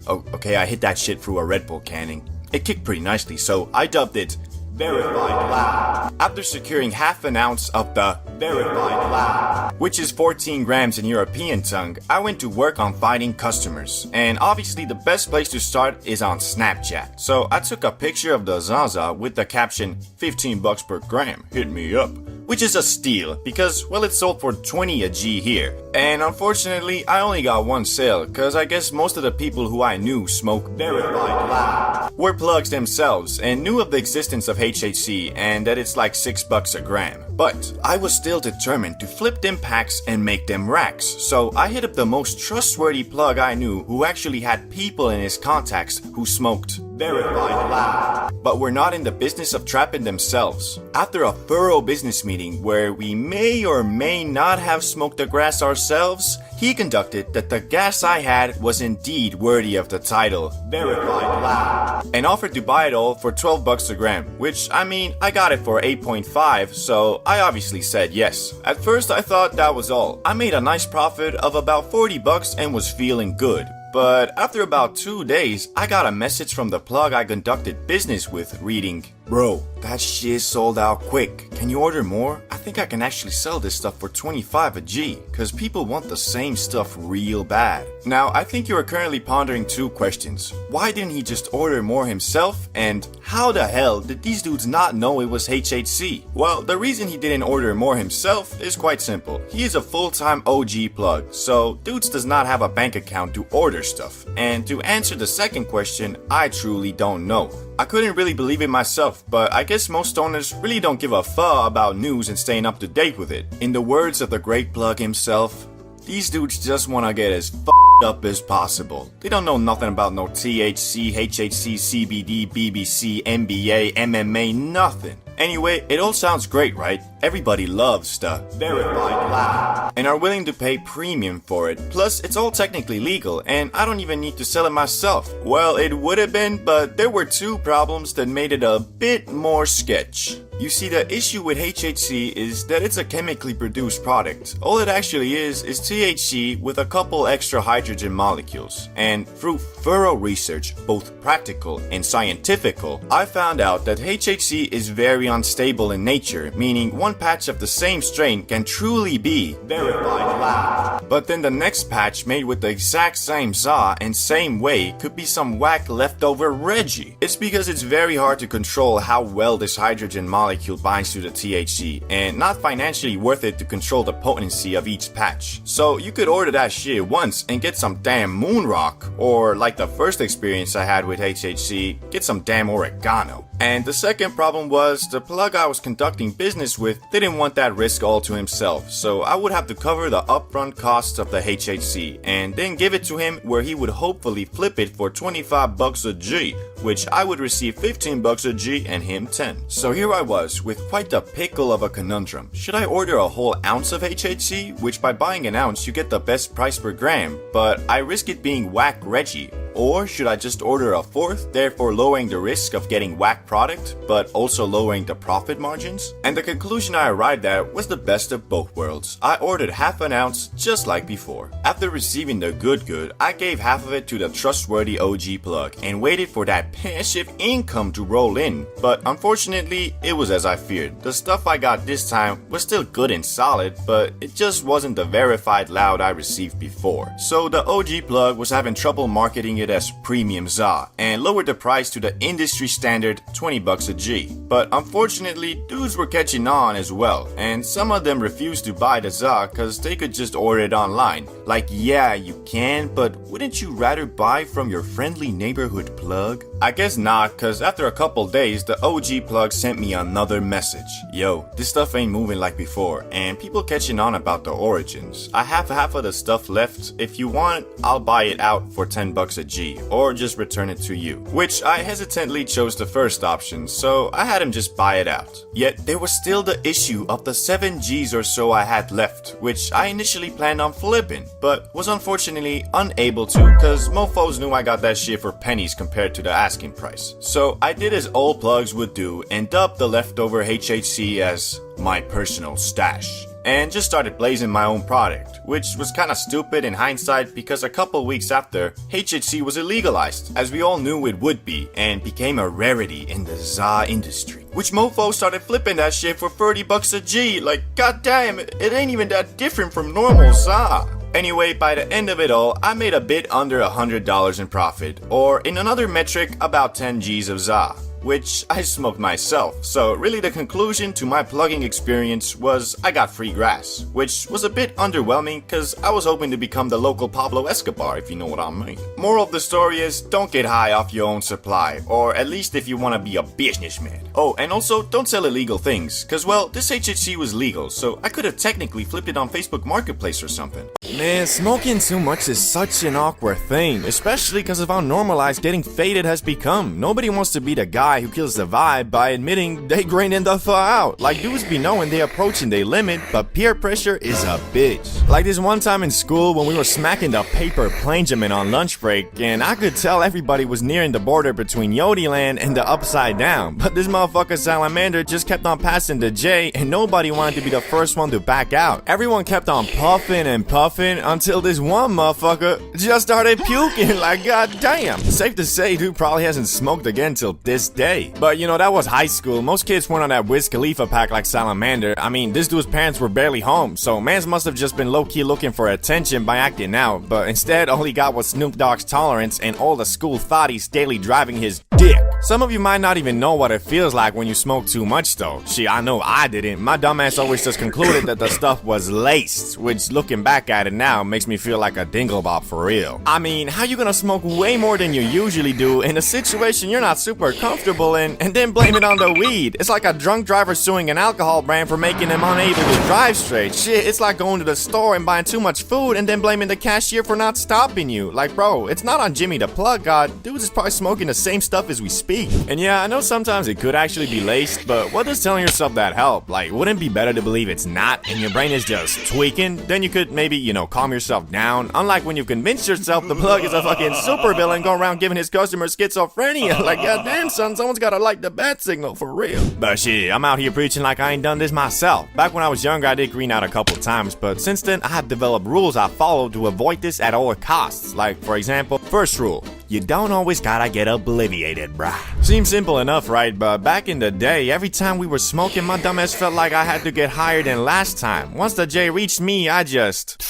S1: Oh, okay, I hit that shit through a Red Bull canning. It kicked pretty nicely, so I dubbed it Verified Loud. After securing half an ounce of the Verified Loud, which is 14 grams in European tongue, I went to work on finding customers. And obviously the best place to start is on Snapchat. So I took a picture of the Zaza with the caption 15 bucks per gram, hit me up. Which is a steal because, well, it sold for 20 a G here. And unfortunately, I only got one sale cause I guess most of the people who I knew smoke Verified Loud were plugs themselves and knew of the existence of HHC and that it's like 6 bucks a gram. But I was still determined to flip them packs and make them racks. So I hit up the most trustworthy plug I knew who actually had people in his contacts who smoked Verified Loud, but were not in the business of trapping themselves. After a thorough business meeting where we may or may not have smoked the grass ourselves, he conducted that the gas I had was indeed worthy of the title Verified Loud, and offered to buy it all for 12 bucks a gram, which I mean, I got it for 8.5, so I obviously said yes. At first I thought that was all. I made a nice profit of about 40 bucks and was feeling good. But after about 2 days, I got a message from the plug I conducted business with reading, "Bro, that shit sold out quick. Can you order more? I think I can actually sell this stuff for 25 a G, cause people want the same stuff real bad." Now, I think you are currently pondering two questions. Why didn't he just order more himself? And how the hell did these dudes not know it was HHC? Well, the reason he didn't order more himself is quite simple. He is a full-time OG plug, so dudes does not have a bank account to order stuff. And to answer the second question, I truly don't know. I couldn't really believe it myself, but I guess most stoners really don't give a fuck about news and staying up to date with it. In the words of the great plug himself, these dudes just wanna get as f***ed up as possible. They don't know nothing about no THC, HHC, CBD, BBC, NBA, MMA, nothing. Anyway, it all sounds great, right? Everybody loves the Verified Loud and are willing to pay premium for it. Plus, it's all technically legal and I don't even need to sell it myself. Well, it would have been, but there were two problems that made it a bit more sketch. You see, the issue with HHC is that it's a chemically produced product. All it actually is THC with a couple extra hydrogen molecules. And through thorough research, both practical and scientifical, I found out that HHC is very unstable in nature, meaning one patch of the same strain can truly be Verified Loud. But then the next patch made with the exact same za and same way could be some whack leftover Reggie. It's because it's very hard to control how well this hydrogen molecule binds to the THC, and not financially worth it to control the potency of each patch. So you could order that shit once and get some damn moonrock, or like the first experience I had with HHC, get some damn oregano. And the second problem was the plug I was conducting business with didn't want that risk all to himself, so I would have to cover the upfront costs of the HHC and then give it to him where he would hopefully flip it for 25 bucks a G, which I would receive 15 bucks a G and him 10. So here I was with quite the pickle of a conundrum. Should I order a whole ounce of HHC, which by buying an ounce you get the best price per gram, but I risk it being whack Reggie? Or should I just order a fourth, therefore lowering the risk of getting whack product, but also lowering the profit margins? And the conclusion I arrived at was the best of both worlds. I ordered half an ounce just like before. After receiving the good, I gave half of it to the trustworthy OG plug and waited for that passive income to roll in. But unfortunately, it was as I feared. The stuff I got this time was still good and solid, but it just wasn't the Verified Loud I received before. So the OG plug was having trouble marketing it as premium za and lowered the price to the industry standard 20 bucks a G. But unfortunately, dudes were catching on as well, and some of them refused to buy the za cause they could just order it online. Like, yeah, you can, but wouldn't you rather buy from your friendly neighborhood plug? I guess not, cause after a couple days, the OG plug sent me another message. Yo, this stuff ain't moving like before, and people catching on about the origins. I have half of the stuff left. If you want, I'll buy it out for 10 bucks a G, or just return it to you. Which I hesitantly chose the first option, so I had him just buy it out. Yet there was still the issue of the 7 Gs or so I had left, which I initially planned on flipping, but was unfortunately unable to, cause mofos knew I got that shit for pennies compared to the asking price. So I did as old plugs would do and dubbed the leftover HHC as my personal stash. and just started blazing my own product, which was kinda stupid in hindsight because a couple weeks after, HHC was illegalized, as we all knew it would be, and became a rarity in the za industry. Which mofos started flipping that shit for 30 bucks a G, like goddamn, it ain't even that different from normal za. Anyway, by the end of it all, I made a bit under $100 in profit, or in another metric, about 10 G's of za, which I smoked myself. So really the conclusion to my plugging experience was I got free grass, which was a bit underwhelming cause I was hoping to become the local Pablo Escobar, if you know what I mean. Moral of the story is don't get high off your own supply, or at least if you want to be a businessman. Oh, and also don't sell illegal things, cause well, this HHC was legal, so I could have technically flipped it on Facebook Marketplace or something. Man, smoking too much is such an awkward thing, especially because of how normalized getting faded has become. Nobody wants to be the guy who kills the vibe by admitting they graining the thaw out. Like dudes be knowing they approaching their limit, but peer pressure is a bitch. Like this one time in school when we were smacking the paper plagiarism on lunch break, and I could tell everybody was nearing the border between Yodiland and the Upside Down, but this motherfucker Salamander just kept on passing the J, and nobody wanted to be the first one to back out. Everyone kept on puffing and puffing until this one motherfucker just started puking. Like goddamn. Safe to say, dude probably hasn't smoked again till this day. But you know, that was high school. Most kids weren't on that Wiz Khalifa pack like Salamander. I mean, this dude's parents were barely home, so mans must have just been low-key looking for attention by acting out, but instead all he got was Snoop Dogg's tolerance and all the school thotties daily driving his dick. Some of you might not even know what it feels like when you smoke too much though. Shit, I know I didn't. My dumbass always just concluded that the stuff was laced, which looking back at it now makes me feel like a dinglebop for real. I mean, how you gonna smoke way more than you usually do in a situation you're not super comfortable in and then blame it on the weed? It's like a drunk driver suing an alcohol brand for making them unable to drive straight. Shit, it's like going to the store and buying too much food and then blaming the cashier for not stopping you. Like bro, it's not on Jimmy the Plug God. Dudes is probably smoking the same stuff as we speak. And yeah, I know sometimes it could actually be laced, but what does telling yourself that help? Like, wouldn't it be better to believe it's not and your brain is just tweaking? Then you could maybe, you know, calm yourself down. Unlike when you've convinced yourself the Plug is a fucking supervillain going around giving his customers schizophrenia. Like, goddamn son, someone's gotta like the bat signal for real. But shit, I'm out here preaching like I ain't done this myself. Back when I was younger, I did green out a couple times, but since then, I have developed rules I follow to avoid this at all costs. Like, for example, first rule, you don't always gotta get obliviated, bruh. Seems simple enough, right? But back in the day, every time we were smoking, my dumbass felt like I had to get higher than last time. Once the J reached me, I just...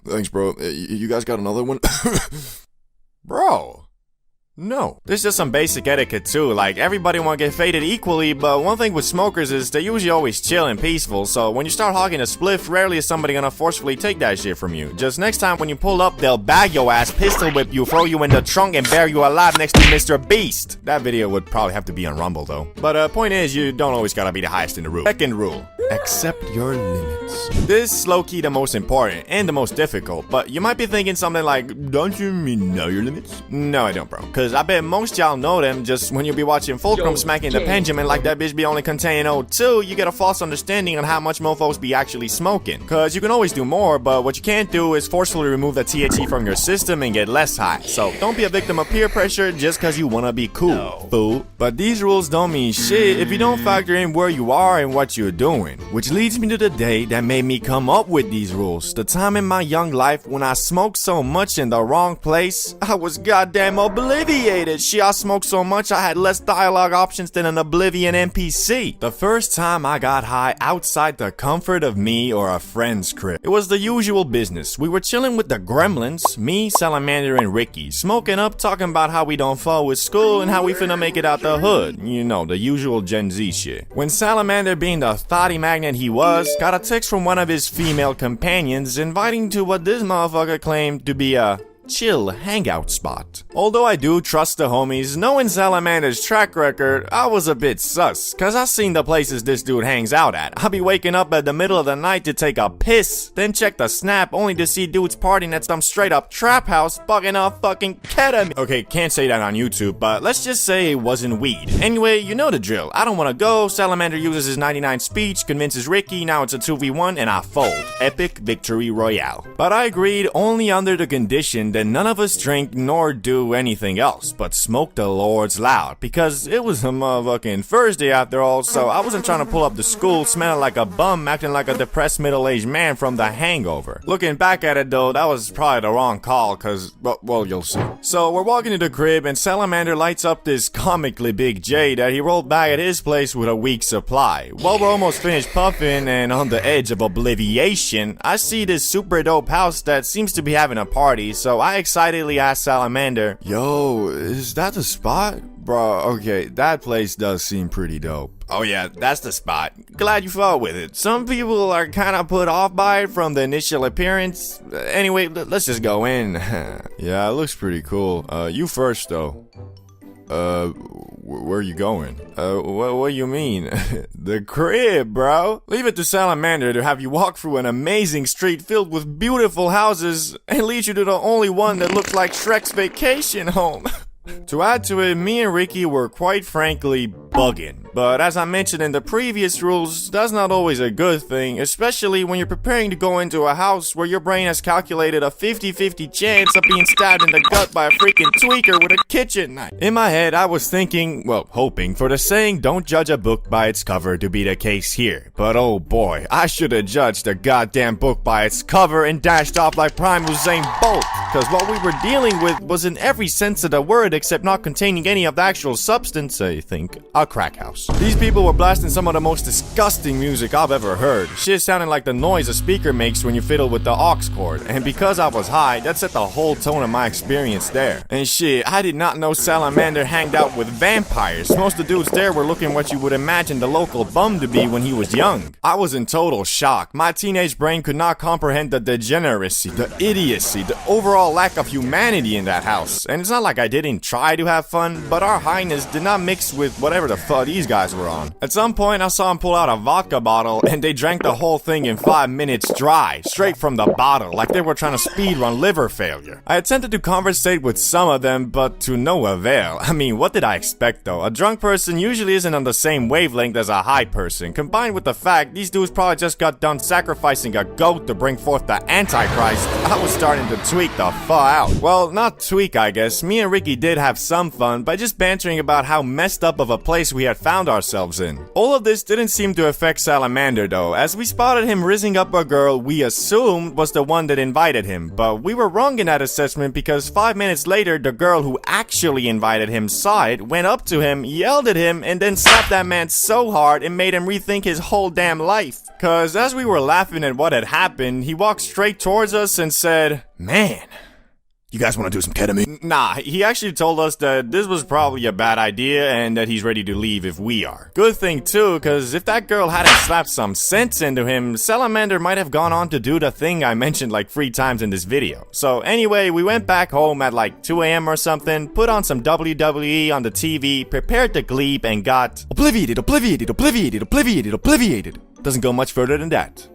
S1: Thanks, bro. You guys got another one? Bro. No. There's just some basic etiquette too, like everybody wanna get faded equally, but one thing with smokers is they're usually always chill and peaceful, so when you start hogging a spliff, rarely is somebody gonna forcefully take that shit from you. Just next time when you pull up, they'll bag your ass, pistol whip you, throw you in the trunk, and bury you alive next to Mr. Beast. That video would probably have to be on Rumble though. But point is, you don't always gotta be the highest in the room. Second rule, accept your limits. This is low-key the most important and the most difficult, but you might be thinking something like, don't you mean know your limits? No, I don't, bro. Cause I bet most y'all know them just when you be watching Fulcrum smacking the pendulum like that bitch be only containing O2, you get a false understanding on how much mofos be actually smoking. Cause you can always do more, but what you can't do is forcefully remove the THC from your system and get less high. So don't be a victim of peer pressure just cause you wanna be cool, fool. But these rules don't mean shit if you don't factor in where you are and what you're doing. Which leads me to the day that made me come up with these rules. The time in my young life when I smoked so much in the wrong place, I was goddamn obliviated. Shit, I smoked so much I had less dialogue options than an Oblivion NPC. The first time I got high outside the comfort of me or a friend's crib, it was the usual business. We were chilling with the gremlins, me, Salamander, and Ricky, smoking up, talking about how we don't fall with school and how we finna make it out the hood. You know, the usual Gen Z shit. When Salamander, being the thotty magnet he was, got a text from one of his female companions inviting to what this motherfucker claimed to be a chill hangout spot. Although I do trust the homies, knowing Salamander's track record, I was a bit sus, cause I seen the places this dude hangs out at. I'll be waking up at the middle of the night to take a piss, then check the snap only to see dudes partying at some straight up trap house bugging off fucking ketamine. Okay, can't say that on YouTube, but let's just say it wasn't weed. Anyway, you know the drill. I don't wanna go, Salamander uses his 99 speech, convinces Ricky, now it's a 2v1, and I fold. Epic victory royale. But I agreed only under the condition and then none of us drink nor do anything else but smoke the Lord's loud, because it was a motherfucking Thursday after all, so I wasn't trying to pull up to school smelling like a bum, acting like a depressed middle-aged man from The Hangover. Looking back at it though, that was probably the wrong call, cause, well, you'll see. So we're walking to the crib and Salamander lights up this comically big J that he rolled back at his place with a week's supply. While we're almost finished puffing and on the edge of obliviation, I see this super dope house that seems to be having a party, so I excitedly ask Salamander, "Yo, is that the spot?" Bro, okay, that place does seem pretty dope. Oh yeah, that's the spot. Glad you fought with it. Some people are kinda put off by it from the initial appearance. Anyway, let's just go in. Yeah, it looks pretty cool. You first though. Where are you going? What do you mean? The crib, bro. Leave it to Salamander to have you walk through an amazing street filled with beautiful houses and lead you to the only one that looks like Shrek's vacation home. To add to it, me and Ricky were quite frankly bugging. But as I mentioned in the previous rules, that's not always a good thing, especially when you're preparing to go into a house where your brain has calculated a 50-50 chance of being stabbed in the gut by a freaking tweaker with a kitchen knife. In my head, I was thinking, well, hoping for the saying, don't judge a book by its cover to be the case here. But oh boy, I should have judged the goddamn book by its cover and dashed off like Prime Usain Bolt. Cause what we were dealing with was in every sense of the word except not containing any of the actual substance, I think, a crack house. These people were blasting some of the most disgusting music I've ever heard. Shit sounding like the noise a speaker makes when you fiddle with the aux cord. And because I was high, that set the whole tone of my experience there. And shit, I did not know Salamander hanged out with vampires. Most of the dudes there were looking what you would imagine the local bum to be when he was young. I was in total shock. My teenage brain could not comprehend the degeneracy, the idiocy, the overall lack of humanity in that house. And it's not like I didn't try to have fun, but our highness did not mix with whatever the fuck these guys were on. At some point, I saw him pull out a vodka bottle, and they drank the whole thing in 5 minutes dry, straight from the bottle, like they were trying to speedrun liver failure. I attempted to conversate with some of them, but to no avail. I mean, what did I expect though? A drunk person usually isn't on the same wavelength as a high person, combined with the fact these dudes probably just got done sacrificing a goat to bring forth the Antichrist. I was starting to tweak the fuck out. Well, not tweak, I guess. Me and Ricky did have some fun by just bantering about how messed up of a place we had found ourselves in. All of this didn't seem to affect Salamander though, as we spotted him rizzing up a girl we assumed was the one that invited him, but we were wrong in that assessment because 5 minutes later the girl who actually invited him saw it, went up to him, yelled at him, and then slapped that man so hard it made him rethink his whole damn life. Cause as we were laughing at what had happened, he walked straight towards us and said, "Man, you guys want to do some ketamine?" Nah, he actually told us that this was probably a bad idea and that he's ready to leave if we are. Good thing too, cause if that girl hadn't slapped some sense into him, Salamander might have gone on to do the thing I mentioned like 3 times in this video. So anyway, we went back home at like 2 AM or something, put on some WWE on the TV, prepared to gleep, and got obliviated. Doesn't go much further than that.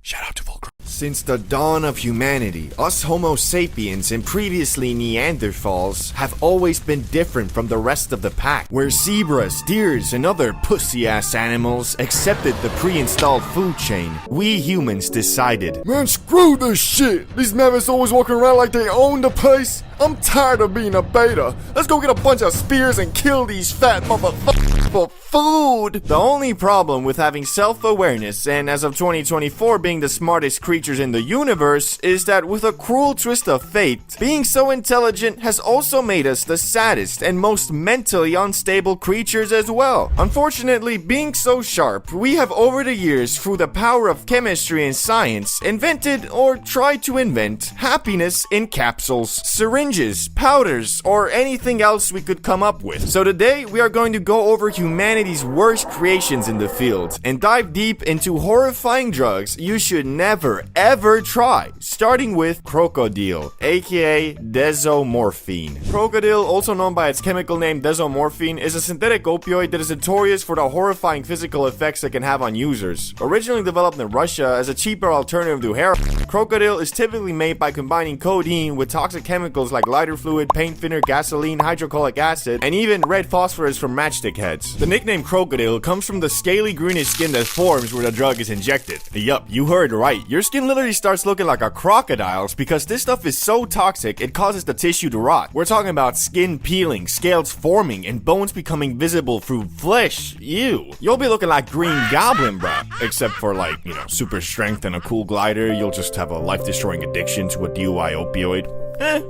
S1: Shout out to Volker. Since the dawn of humanity, us Homo sapiens and previously Neanderthals have always been different from the rest of the pack, where zebras, deers, and other pussy-ass animals accepted the pre-installed food chain. We humans decided, man, screw this shit! These mammoths always walking around like they own the place. I'm tired of being a beta. Let's go get a bunch of spears and kill these fat motherfuckers for food! The only problem with having self-awareness, and as of 2024 being the smartest creatures in the universe, is that with a cruel twist of fate, being so intelligent has also made us the saddest and most mentally unstable creatures as well. Unfortunately, being so sharp, we have over the years, through the power of chemistry and science, invented or tried to invent happiness in capsules, syringes, powders, or anything else we could come up with. So today, we are going to go over humanity's worst creations in the field and dive deep into horrifying drugs you should never ever try, starting with crocodile, aka desomorphine. Crocodile, also known by its chemical name desomorphine, is a synthetic opioid that is notorious for the horrifying physical effects it can have on users. Originally developed in Russia as a cheaper alternative to heroin, crocodile is typically made by combining codeine with toxic chemicals like lighter fluid, paint thinner, gasoline, hydrochloric acid, and even red phosphorus from matchstick heads. drugs. The nickname crocodile comes from the scaly greenish skin that forms where the drug is injected. Yup, you heard right. Your skin literally starts looking like a crocodile's because this stuff is so toxic it causes the tissue to rot. We're talking about skin peeling, scales forming, and bones becoming visible through flesh. Ew. You'll be looking like Green Goblin, bruh. Except for like, super strength and a cool glider, you'll just have a life-destroying addiction to a DUI opioid.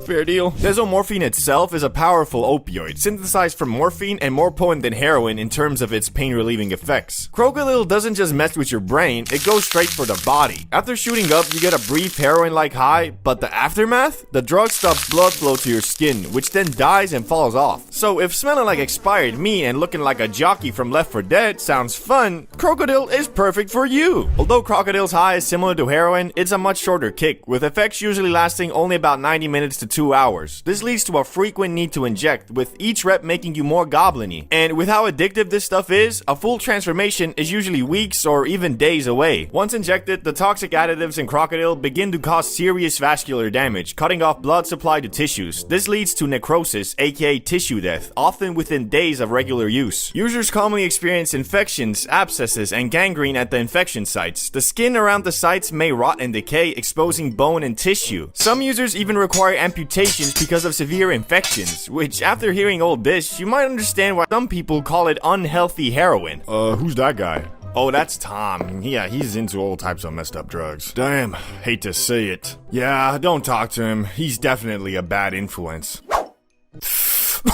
S1: Fair deal. Desomorphine itself is a powerful opioid, synthesized from morphine and more potent than heroin in terms of its pain-relieving effects. Crocodile doesn't just mess with your brain, it goes straight for the body. After shooting up, you get a brief heroin-like high, but the aftermath? The drug stops blood flow to your skin, which then dies and falls off. So if smelling like expired meat and looking like a jockey from Left 4 Dead sounds fun, Crocodile is perfect for you. Although Crocodile's high is similar to heroin, it's a much shorter kick, with effects usually lasting only about 90 minutes to 2 hours. This leads to a frequent need to inject, with each rep making you more goblin-y. And with how addictive this stuff is, a full transformation is usually weeks or even days away. Once injected, the toxic additives in Crocodile begin to cause serious vascular damage, cutting off blood supply to tissues. This leads to necrosis, aka tissue death, often within days of regular use. Users commonly experience infections, abscesses, and gangrene at the infection sites. The skin around the sites may rot and decay, exposing bone and tissue. Some users even require amputations because of severe infections, which after hearing all this, you might understand why some people call it unhealthy heroin.
S2: Who's that guy?
S1: Oh, that's Tom. Yeah, he's into all types of messed up drugs. Damn, hate to say it. Yeah, don't talk to him. He's definitely a bad influence.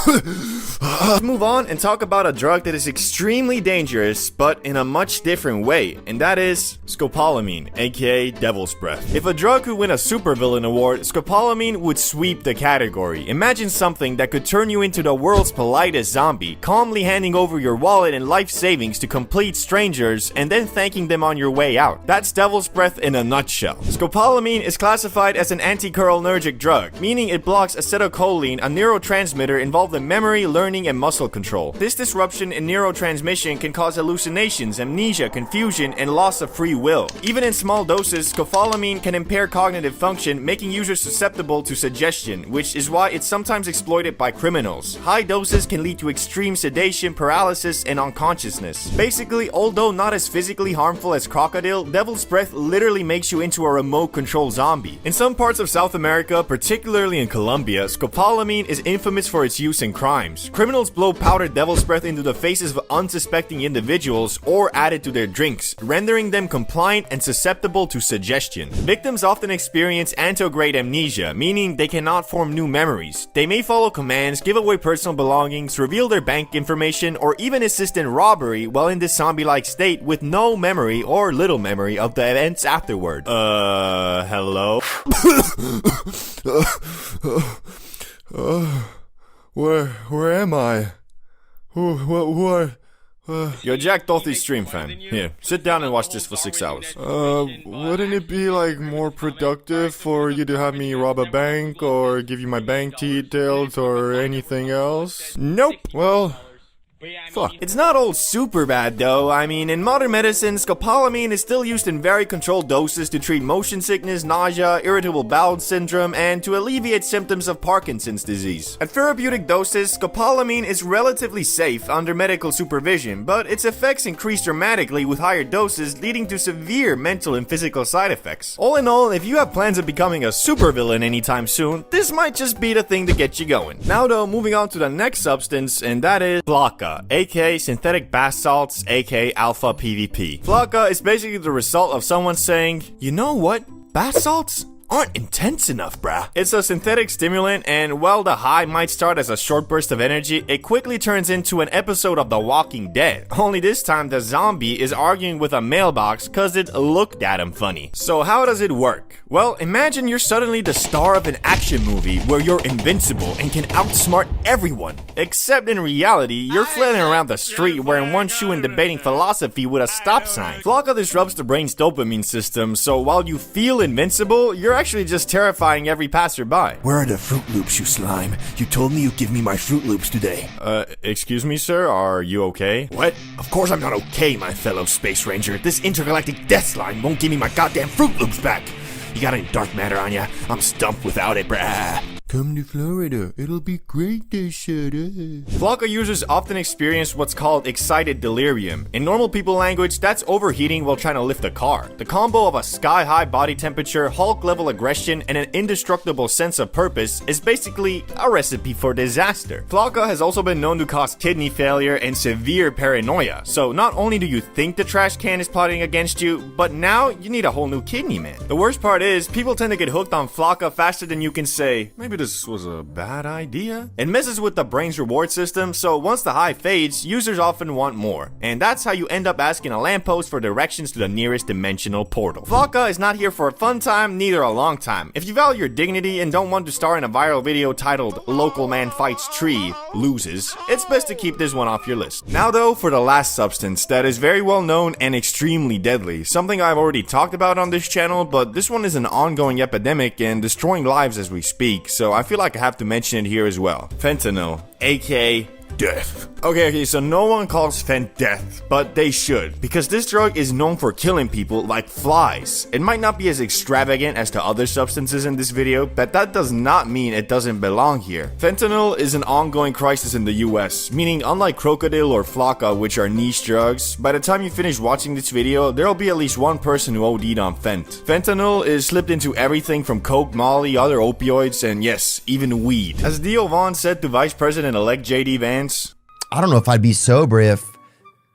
S1: Let's move on and talk about a drug that is extremely dangerous, but in a much different way, and that is scopolamine, aka Devil's Breath. If a drug could win a supervillain award, scopolamine would sweep the category. Imagine something that could turn you into the world's politest zombie, calmly handing over your wallet and life savings to complete strangers, and then thanking them on your way out. That's Devil's Breath in a nutshell. Scopolamine is classified as an anticholinergic drug, meaning it blocks acetylcholine, a neurotransmitter involved in memory, learning, and muscle control. This disruption in neurotransmission can cause hallucinations, amnesia, confusion, and loss of free will. Even in small doses, scopolamine can impair cognitive function, making users susceptible to suggestion, which is why it's sometimes exploited by criminals. High doses can lead to extreme sedation, paralysis, and unconsciousness. Basically, although not as physically harmful as Crocodile, Devil's Breath literally makes you into a remote control zombie. In some parts of South America, particularly in Colombia, scopolamine is infamous for its use in crimes. Criminals blow powdered Devil's Breath into the faces of unsuspecting individuals or add it to their drinks, rendering them compliant and susceptible to suggestion. Victims often experience antegrade amnesia, meaning they cannot form new memories. They may follow commands, give away personal belongings, reveal their bank information, or even assist in robbery while in this zombie-like state with no memory or little memory of the events afterward. Hello?
S2: Where am I? What?
S1: You're Jack Dorothy's stream fan. Here, sit down and watch this for 6 hours.
S2: Wouldn't it be more productive for you to have me rob a bank or give you my bank details or anything else?
S1: Nope.
S2: Well,
S1: fuck. It's not all super bad though. I mean, in modern medicine, scopolamine is still used in very controlled doses to treat motion sickness, nausea, irritable bowel syndrome, and to alleviate symptoms of Parkinson's disease. At therapeutic doses, scopolamine is relatively safe under medical supervision, but its effects increase dramatically with higher doses, leading to severe mental and physical side effects. All in all, if you have plans of becoming a supervillain anytime soon, this might just be the thing to get you going. Now though, moving on to the next substance, and that is Flocka, aka synthetic bath salts, aka alpha PvP. Flocka is basically the result of someone saying, you know what, bath salts aren't intense enough, bruh. It's a synthetic stimulant, and while the high might start as a short burst of energy, it quickly turns into an episode of The Walking Dead. Only this time, the zombie is arguing with a mailbox cause it looked at him funny. So how does it work? Well, imagine you're suddenly the star of an action movie where you're invincible and can outsmart everyone. Except in reality, you're flailing around the street wearing one shoe and debating philosophy with a stop sign. Flocka disrupts the brain's dopamine system, so while you feel invincible, you're actually just terrifying every passerby.
S6: Where are the Fruit Loops, you slime? You told me you'd give me my Fruit Loops today.
S1: Excuse me, sir? Are you okay?
S6: What? Of course I'm not okay, my fellow Space Ranger. This intergalactic death slime won't give me my goddamn Fruit Loops back. You got any dark matter on ya? I'm stumped without it, brah.
S2: Come to Florida. It'll be great this summer.
S1: Flocka users often experience what's called excited delirium. In normal people language, that's overheating while trying to lift a car. The combo of a sky-high body temperature, Hulk-level aggression, and an indestructible sense of purpose is basically a recipe for disaster. Flocka has also been known to cause kidney failure and severe paranoia. So not only do you think the trash can is plotting against you, but now you need a whole new kidney, man. The worst part is, people tend to get hooked on Flocka faster than you can say, maybe this was a bad idea? It messes with the brain's reward system, so once the high fades, users often want more. And that's how you end up asking a lamppost for directions to the nearest dimensional portal. Flocka is not here for a fun time, neither a long time. If you value your dignity and don't want to star in a viral video titled "Local Man Fights Tree, Loses," it's best to keep this one off your list. Now though, for the last substance that is very well known and extremely deadly, something I've already talked about on this channel, but this one is an ongoing epidemic and destroying lives as we speak, so I feel like I have to mention it here as well. Fentanyl, aka death. Okay, so no one calls fent death, but they should, because this drug is known for killing people like flies. It might not be as extravagant as the other substances in this video, but that does not mean it doesn't belong here. Fentanyl is an ongoing crisis in the US, meaning unlike crocodile or flocka, which are niche drugs, by the time you finish watching this video, there'll be at least one person who OD'd on fent. Fentanyl is slipped into everything from coke, molly, other opioids, and yes, even weed. As Dio Vaughn said to Vice President-elect JD Vance,
S7: I don't know if I'd be sober if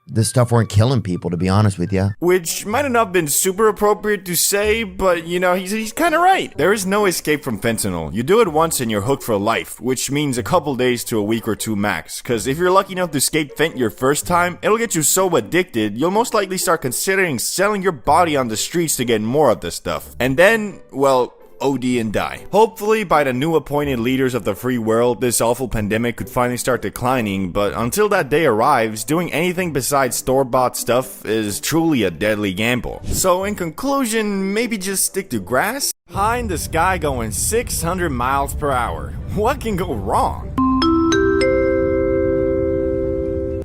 S7: this stuff weren't killing people, to be honest with you.
S1: which might have not been super appropriate to say, but you know, he's kind of right. There is no escape from fentanyl. You do it once and you're hooked for life, which means a couple days to a week or two max. Cause if you're lucky enough to escape fent your first time, it'll get you so addicted, you'll most likely start considering selling your body on the streets to get more of this stuff. And then, well, OD and die. Hopefully, by the new appointed leaders of the free world, this awful pandemic could finally start declining, but until that day arrives, doing anything besides store-bought stuff is truly a deadly gamble. So in conclusion, maybe just stick to grass? High in the sky going 600 miles per hour. What can go wrong?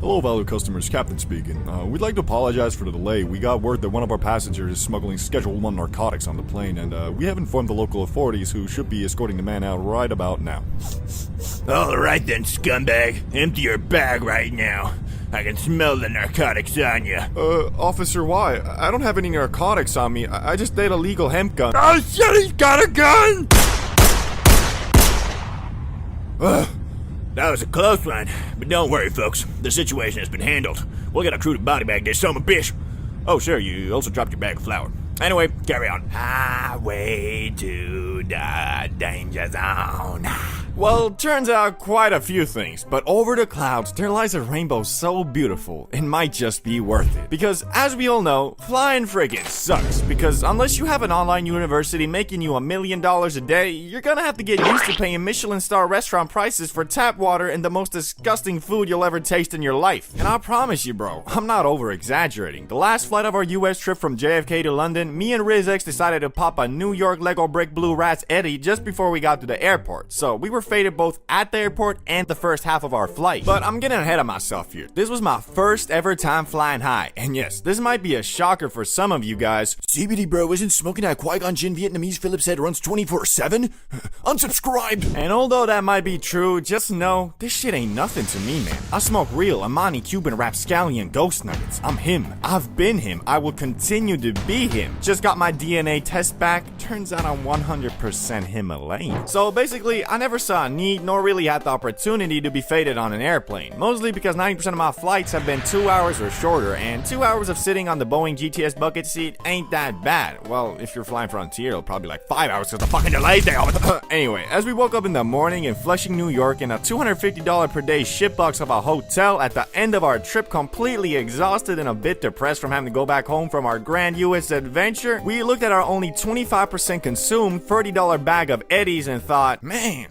S2: Hello, valued customers. Captain speaking. We'd like to apologize for the delay. We got word that one of our passengers is smuggling Schedule 1 narcotics on the plane, and we have informed the local authorities who should be escorting the man out right about now.
S6: Alright then, scumbag. Empty your bag right now. I can smell the narcotics on you.
S1: Officer, why? I don't have any narcotics on me. I just did a legal hemp gun.
S6: Oh shit, he's got a gun! That was a close one. But don't worry, folks. The situation has been handled. We'll get a crew to body bag this son of a bitch. Oh, sure, you also dropped your bag of flour. Anyway, carry on. Highway to the danger zone.
S1: Well, turns out quite a few things, but over the clouds, there lies a rainbow so beautiful, it might just be worth it. Because, as we all know, flying friggin' sucks, because unless you have an online university making you $1 million a day, you're gonna have to get used to paying Michelin star restaurant prices for tap water and the most disgusting food you'll ever taste in your life. And I promise you, bro, I'm not over-exaggerating. The last flight of our US trip from JFK to London, me and RizX decided to pop a New York Lego Brick Blue Rats Eddie just before we got to the airport, so we were faded both at the airport and the first half of our flight. But I'm getting ahead of myself here. This was my first ever time flying high, and yes, this might be a shocker for some of you guys.
S6: CBD bro isn't smoking that Qui-Gon Jinn Vietnamese Phillips head runs 24/7? Unsubscribed!
S1: And although that might be true, just know, this shit ain't nothing to me, man. I smoke real Amani Cuban rapscallion ghost nuggets. I'm him. I've been him. I will continue to be him. Just got my DNA test back. Turns out I'm 100% Himalayan. So basically, I never saw a need nor really had the opportunity to be faded on an airplane. Mostly because 90% of my flights have been 2 hours or shorter, and 2 hours of sitting on the Boeing GTS bucket seat ain't that bad. Well, if you're flying Frontier, it'll probably be like 5 hours because the fucking delayed day. Anyway, as we woke up in the morning in Flushing, New York, in a $250 per day shitbox of a hotel at the end of our trip, completely exhausted and a bit depressed from having to go back home from our grand US adventure, we looked at our only 25% consumed $30 bag of Eddies and thought, man,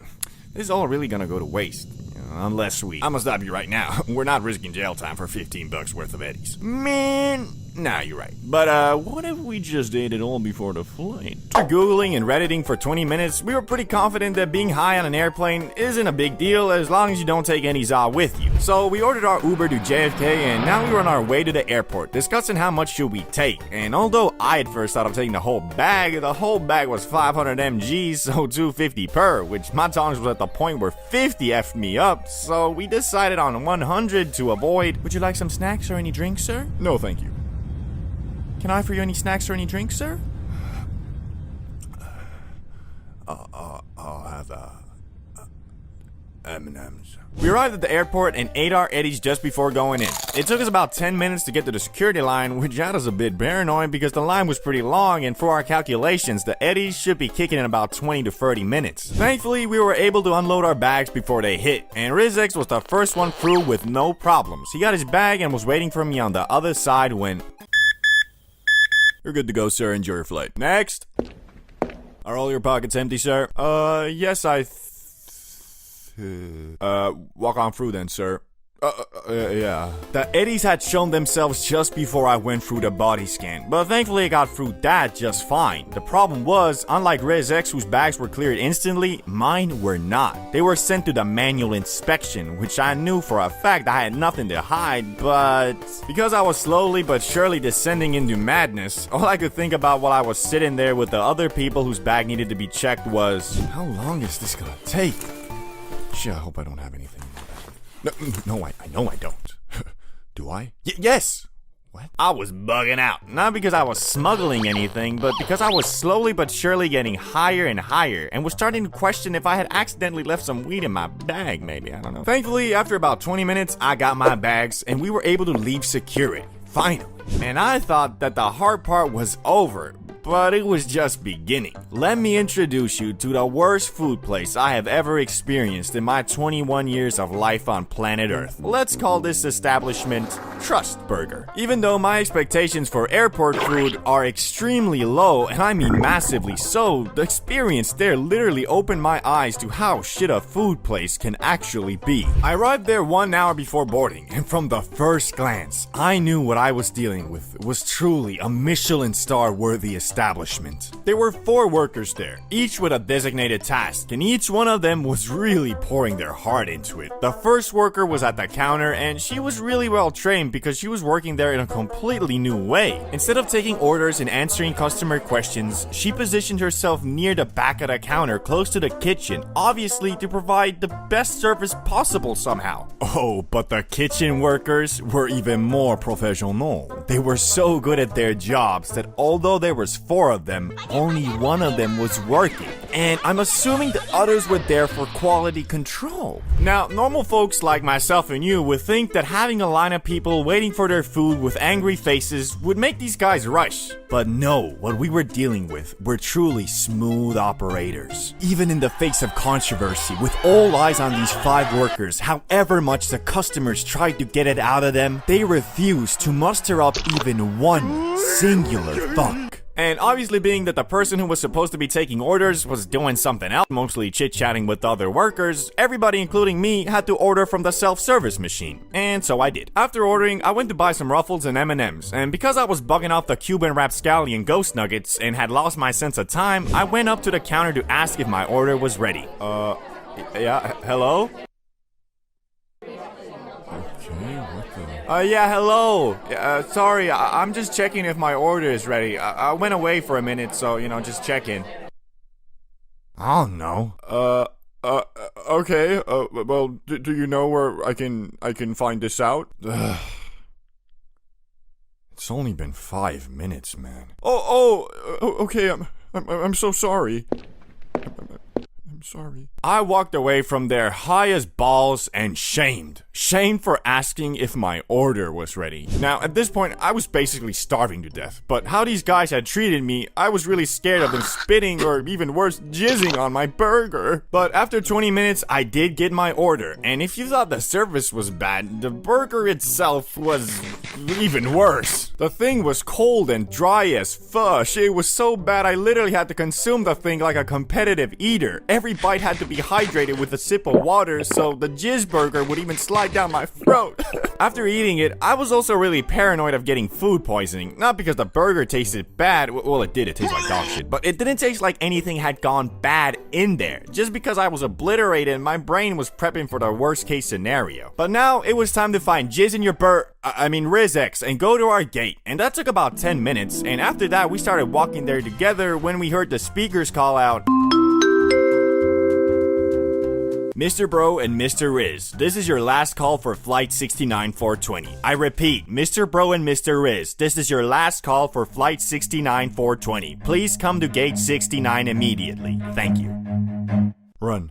S1: this is all really gonna go to waste. Unless we... I'm gonna stop you right now. We're not risking jail time for $15 worth of Eddies. Man,
S6: Nah, you're right. But, what if we just ate it all before the flight? After Googling and Redditing for 20 minutes, we were pretty confident that being high on an airplane isn't a big deal as long as you don't take any za with you. So we ordered our Uber to JFK, and now we were on our way to the airport, discussing how much should we take. And although I at first thought of taking the whole bag was 500 mg, so 250 per, which my tongues was at the point where 50 effed me up, so we decided on 100 to avoid. Would you like some snacks or any drinks, sir?
S2: No, thank you.
S6: Can I offer you any snacks or any drinks, sir?
S2: I'll have M&M's.
S6: We arrived at the airport and ate our Eddies just before going in. It took us about 10 minutes to get to the security line, which had us a bit paranoid because the line was pretty long, and for our calculations, the Eddies should be kicking in about 20 to 30 minutes. Thankfully, we were able to unload our bags before they hit, and Rizex was the first one through with no problems. He got his bag and was waiting for me on the other side when...
S2: You're good to go, sir. Enjoy your flight.
S6: Next. Are all your pockets empty, sir?
S2: Yes, walk on through then, sir. Yeah.
S6: The Eddies had shown themselves just before I went through the body scan, but thankfully I got through that just fine. The problem was, unlike Riz X whose bags were cleared instantly, mine were not. They were sent to the manual inspection, which I knew for a fact I had nothing to hide, but because I was slowly but surely descending into madness, all I could think about while I was sitting there with the other people whose bag needed to be checked was, how long is this gonna take?
S2: Shit, I hope I don't have anything. No, I know I don't. Do I?
S6: Yes!
S2: What?
S6: I was bugging out. Not because I was smuggling anything, but because I was slowly but surely getting higher and higher, and was starting to question if I had accidentally left some weed in my bag, maybe, I don't know. Thankfully, after about 20 minutes, I got my bags, and we were able to leave security. Finally. And I thought that the hard part was over, but it was just beginning. Let me introduce you to the worst food place I have ever experienced in my 21 years of life on planet Earth. Let's call this establishment Trust Burger. Even though my expectations for airport food are extremely low, and I mean massively so, the experience there literally opened my eyes to how shit a food place can actually be. I arrived there 1 hour before boarding, and from the first glance, I knew what I was dealing with was truly a Michelin star worthy establishment. There were 4 workers there, each with a designated task, and each one of them was really pouring their heart into it. The first worker was at the counter, and she was really well trained because she was working there in a completely new way. Instead of taking orders and answering customer questions, she positioned herself near the back of the counter close to the kitchen, obviously to provide the best service possible somehow. Oh, but the kitchen workers were even more professional. They were so good at their jobs that although there was 4 of them, only 1 of them was working. And I'm assuming the others were there for quality control. Now, normal folks like myself and you would think that having a line of people waiting for their food with angry faces would make these guys rush. But no, what we were dealing with were truly smooth operators. Even in the face of controversy, with all eyes on these 5 workers, however much the customers tried to get it out of them, they refused to muster up even one singular fuck. And obviously being that the person who was supposed to be taking orders was doing something else, mostly chit-chatting with the other workers, everybody including me had to order from the self-service machine. And so I did. After ordering, I went to buy some Ruffles and M&Ms, and because I was bugging off the Cuban rapscallion ghost nuggets and had lost my sense of time, I went up to the counter to ask if my order was ready. Yeah, hello? Yeah, hello. Sorry, I'm just checking if my order is ready. I went away for a minute, so, just checking. I don't know.
S2: Okay. Well, do you know where I can find this out?
S6: It's only been 5 minutes, man.
S2: Okay. I'm so sorry. I'm sorry.
S6: I walked away from there high as balls and shamed. Shamed for asking if my order was ready. Now, at this point, I was basically starving to death. But how these guys had treated me, I was really scared of them spitting or even worse, jizzing on my burger. But after 20 minutes, I did get my order. And if you thought the service was bad, the burger itself was even worse. The thing was cold and dry as fush. It was so bad I literally had to consume the thing like a competitive eater. Every bite had to be hydrated with a sip of water, so the jizz burger would even slide
S1: right down my throat. After eating it, I was also really paranoid of getting food poisoning. Not because the burger tasted bad, well it did, it tasted like dog shit, but it didn't taste like anything had gone bad in there. Just because I was obliterated and my brain was prepping for the worst case scenario. But now it was time to find jizz in your Riz-X and go to our gate. And that took about 10 minutes, and after that we started walking there together when we heard the speakers call out, Mr. Bro and Mr. Riz, this is your last call for flight 69420. I repeat, Mr. Bro and Mr. Riz, this is your last call for flight 69420. Please come to gate 69 immediately. Thank you. Run.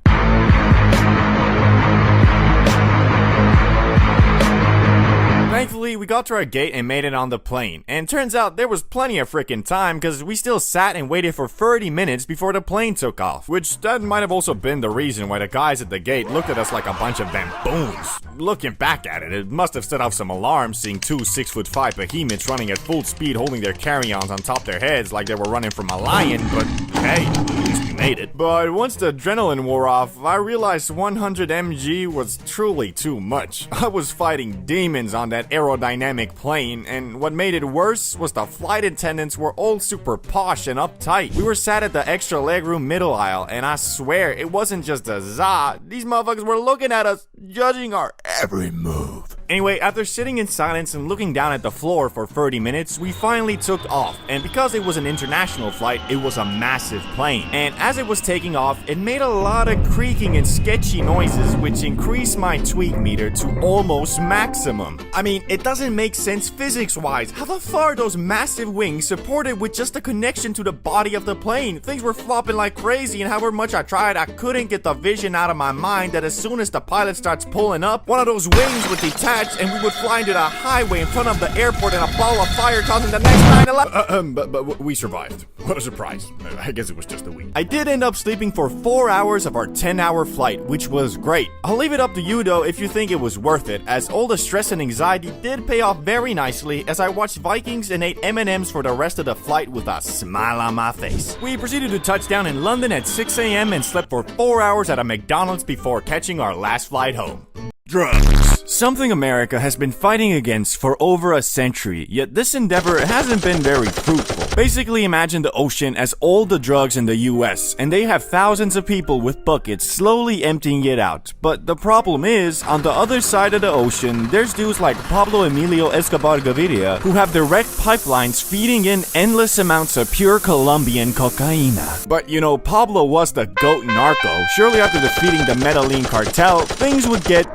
S1: Thankfully, we got to our gate and made it on the plane. And turns out there was plenty of freaking time because we still sat and waited for 30 minutes before the plane took off. Which that might have also been the reason why the guys at the gate looked at us like a bunch of baboons. Looking back at it, it must have set off some alarms seeing two 6'5" behemoths running at full speed holding their carry-ons on top their heads like they were running from a lion, but hey, at least we made it. But once the adrenaline wore off, I realized 100 mg was truly too much. I was fighting demons on that aerodynamic plane, and what made it worse was the flight attendants were all super posh and uptight. We were sat at the extra legroom middle aisle, and I swear it wasn't just a za. These motherfuckers were looking at us, judging our every move. Anyway, after sitting in silence and looking down at the floor for 30 minutes, we finally took off. And because it was an international flight, it was a massive plane. And as it was taking off, it made a lot of creaking and sketchy noises, which increased my tweak meter to almost maximum. I mean, it doesn't make sense physics-wise. How the fuck are those massive wings supported with just a connection to the body of the plane? Things were flopping like crazy, and however much I tried, I couldn't get the vision out of my mind that as soon as the pilot starts pulling up, one of those wings would detach and we would fly into the highway in front of the airport in a ball of fire causing the next 9/11. But we survived. What a surprise. I guess it was just a week. I did end up sleeping for 4 hours of our 10-hour flight, which was great. I'll leave it up to you though if you think it was worth it, as all the stress and anxiety did pay off very nicely as I watched Vikings and ate M&Ms for the rest of the flight with a smile on my face. We proceeded to touch down in London at 6 a.m. and slept for 4 hours at a McDonald's before catching our last flight home. Drugs. Something America has been fighting against for over a century, yet this endeavor hasn't been very fruitful. Basically, imagine the ocean as all the drugs in the US, and they have thousands of people with buckets slowly emptying it out. But the problem is, on the other side of the ocean, there's dudes like Pablo Emilio Escobar Gaviria who have direct pipelines feeding in endless amounts of pure Colombian cocaína. But you know, Pablo was the GOAT narco. Surely after defeating the Medellin cartel, things would get...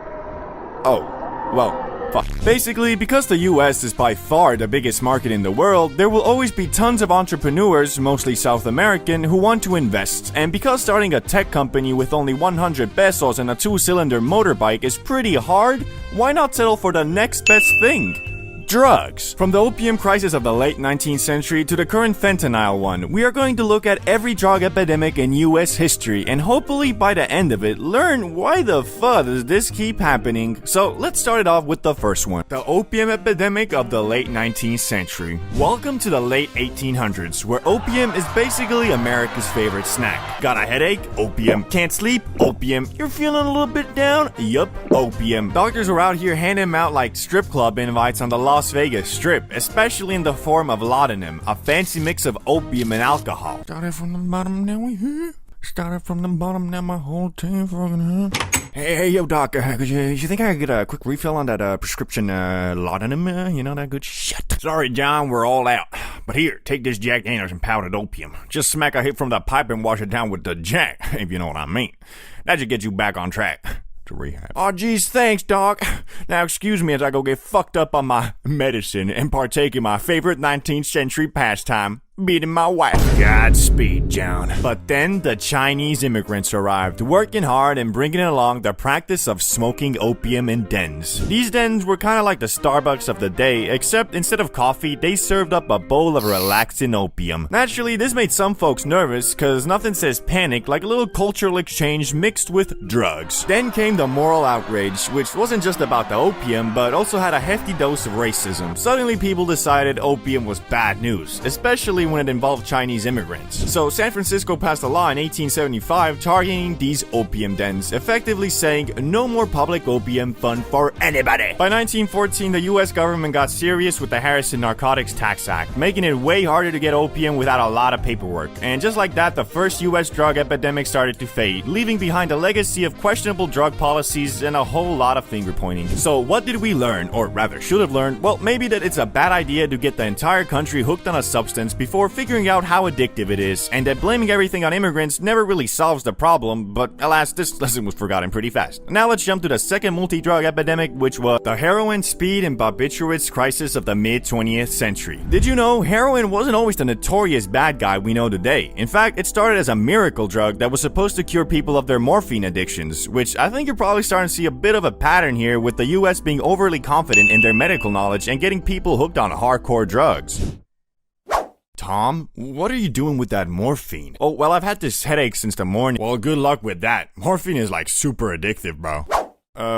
S1: oh, well, fuck. Basically, because the US is by far the biggest market in the world, there will always be tons of entrepreneurs, mostly South American, who want to invest. And because starting a tech company with only 100 pesos and a 2-cylinder motorbike is pretty hard, why not settle for the next best thing? Drugs. From the opium crisis of the late 19th century to the current fentanyl one, we are going to look at every drug epidemic in US history and hopefully by the end of it, learn why the fuck does this keep happening. So let's start it off with the first one. The opium epidemic of the late 19th century. Welcome to the late 1800s, where opium is basically America's favorite snack. Got a headache? Opium. Can't sleep? Opium. You're feeling a little bit down? Yup, opium. Doctors were out here handing them out like strip club invites on the Las Vegas Strip, especially in the form of laudanum, a fancy mix of opium and alcohol. Started from the bottom, now we here. Started from the bottom, now my whole team fucking here. Hey, yo, doc, you think I could get a quick refill on that prescription laudanum? You know, that good shit. Sorry, John, we're all out. But here, take this Jack Daniels and powdered opium. Just smack a hit from the pipe and wash it down with the Jack, if you know what I mean. That should get you back on track. Rehab. Oh geez, thanks doc. Now excuse me as I go get fucked up on my medicine and partake in my favorite 19th century pastime, beating my wife. Godspeed, John. But then the Chinese immigrants arrived, working hard and bringing along the practice of smoking opium in dens. These dens were kind of like the Starbucks of the day, except instead of coffee, they served up a bowl of relaxing opium. Naturally, this made some folks nervous, cause nothing says panic like a little cultural exchange mixed with drugs. Then came the moral outrage, which wasn't just about the opium, but also had a hefty dose of racism. Suddenly people decided opium was bad news, especially when it involved Chinese immigrants. So San Francisco passed a law in 1875 targeting these opium dens, effectively saying no more public opium fun for anybody. By 1914, the US government got serious with the Harrison Narcotics Tax Act, making it way harder to get opium without a lot of paperwork. And just like that, the first US drug epidemic started to fade, leaving behind a legacy of questionable drug policies and a whole lot of finger pointing. So what did we learn, or rather should have learned? Well, maybe that it's a bad idea to get the entire country hooked on a substance before figuring out how addictive it is, and that blaming everything on immigrants never really solves the problem, but alas, this lesson was forgotten pretty fast. Now let's jump to the second multi-drug epidemic, which was the heroin, speed, and barbiturates crisis of the mid-20th century. Did you know heroin wasn't always the notorious bad guy we know today? In fact, it started as a miracle drug that was supposed to cure people of their morphine addictions, which I think you're probably starting to see a bit of a pattern here with the US being overly confident in their medical knowledge and getting people hooked on hardcore drugs. Tom, what are you doing with that morphine? Oh, well, I've had this headache since the morning. Well, good luck with that. Morphine is like super addictive, bro.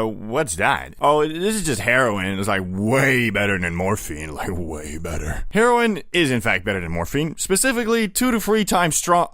S1: What's that? Oh, this is just heroin. It's like way better than morphine, like way better. Heroin is in fact better than morphine, specifically 2 to 3 times strong.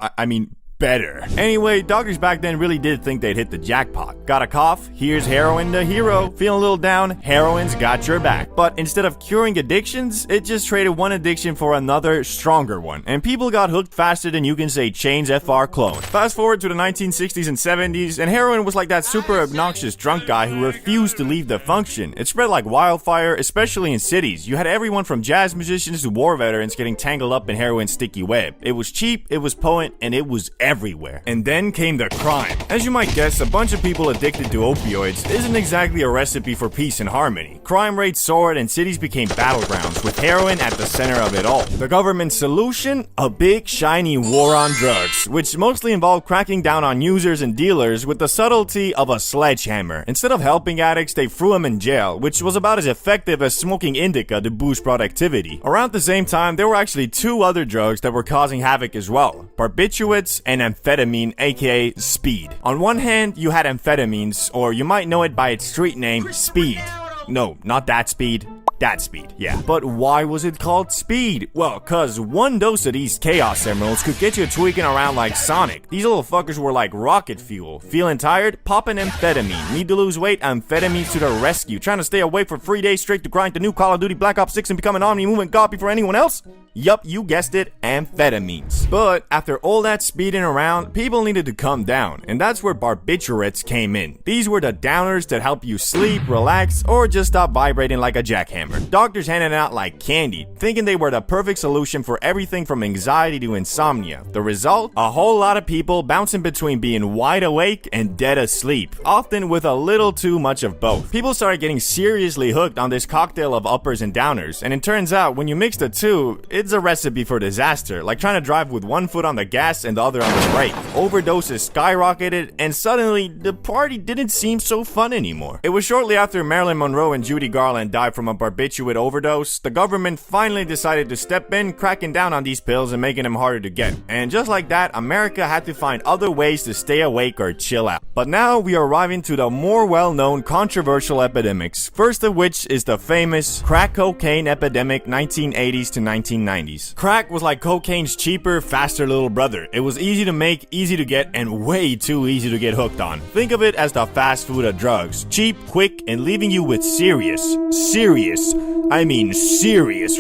S1: Better. Anyway, doctors back then really did think they'd hit the jackpot. Got a cough? Here's heroin the hero. Feeling a little down? Heroin's got your back. But instead of curing addictions, it just traded one addiction for another, stronger one. And people got hooked faster than you can say Chain's FR clone. Fast forward to the 1960s and 70s, and heroin was like that super obnoxious drunk guy who refused to leave the function. It spread like wildfire, especially in cities. You had everyone from jazz musicians to war veterans getting tangled up in heroin's sticky web. It was cheap, it was potent, and it was everywhere. And then came the crime. As you might guess, a bunch of people addicted to opioids isn't exactly a recipe for peace and harmony. Crime rates soared and cities became battlegrounds, with heroin at the center of it all. The government's solution? A big shiny war on drugs, which mostly involved cracking down on users and dealers with the subtlety of a sledgehammer. Instead of helping addicts, they threw them in jail, which was about as effective as smoking indica to boost productivity. Around the same time, there were actually 2 other drugs that were causing havoc as well: barbiturates and amphetamine, aka speed. On one hand, you had amphetamines, or you might know it by its street name, speed. No, not that speed. That speed, yeah. But why was it called speed? Well, cause one dose of these Chaos Emeralds could get you tweaking around like Sonic. These little fuckers were like rocket fuel. Feeling tired? Pop an amphetamine. Need to lose weight? Amphetamines to the rescue. Trying to stay awake for 3 days straight to grind the new Call of Duty Black Ops 6 and become an omni-movement god before anyone else? Yup, you guessed it, amphetamines. But after all that speeding around, people needed to come down, and that's where barbiturates came in. These were the downers that help you sleep, relax, or just stop vibrating like a jackhammer. Doctors handed it out like candy, thinking they were the perfect solution for everything from anxiety to insomnia. The result? A whole lot of people bouncing between being wide awake and dead asleep, often with a little too much of both. People started getting seriously hooked on this cocktail of uppers and downers, and it turns out when you mix the two, it's a recipe for disaster, like trying to drive with one foot on the gas and the other on the brake. Overdoses skyrocketed, and suddenly, the party didn't seem so fun anymore. It was shortly after Marilyn Monroe and Judy Garland died from a barbiturate overdose, the government finally decided to step in, cracking down on these pills and making them harder to get. And just like that, America had to find other ways to stay awake or chill out. But now we are arriving to the more well-known controversial epidemics, first of which is the famous crack cocaine epidemic 1980s to 1990s. Crack was like cocaine's cheaper, faster little brother. It was easy to make, easy to get, and way too easy to get hooked on. Think of it as the fast food of drugs. Cheap, quick, and leaving you with serious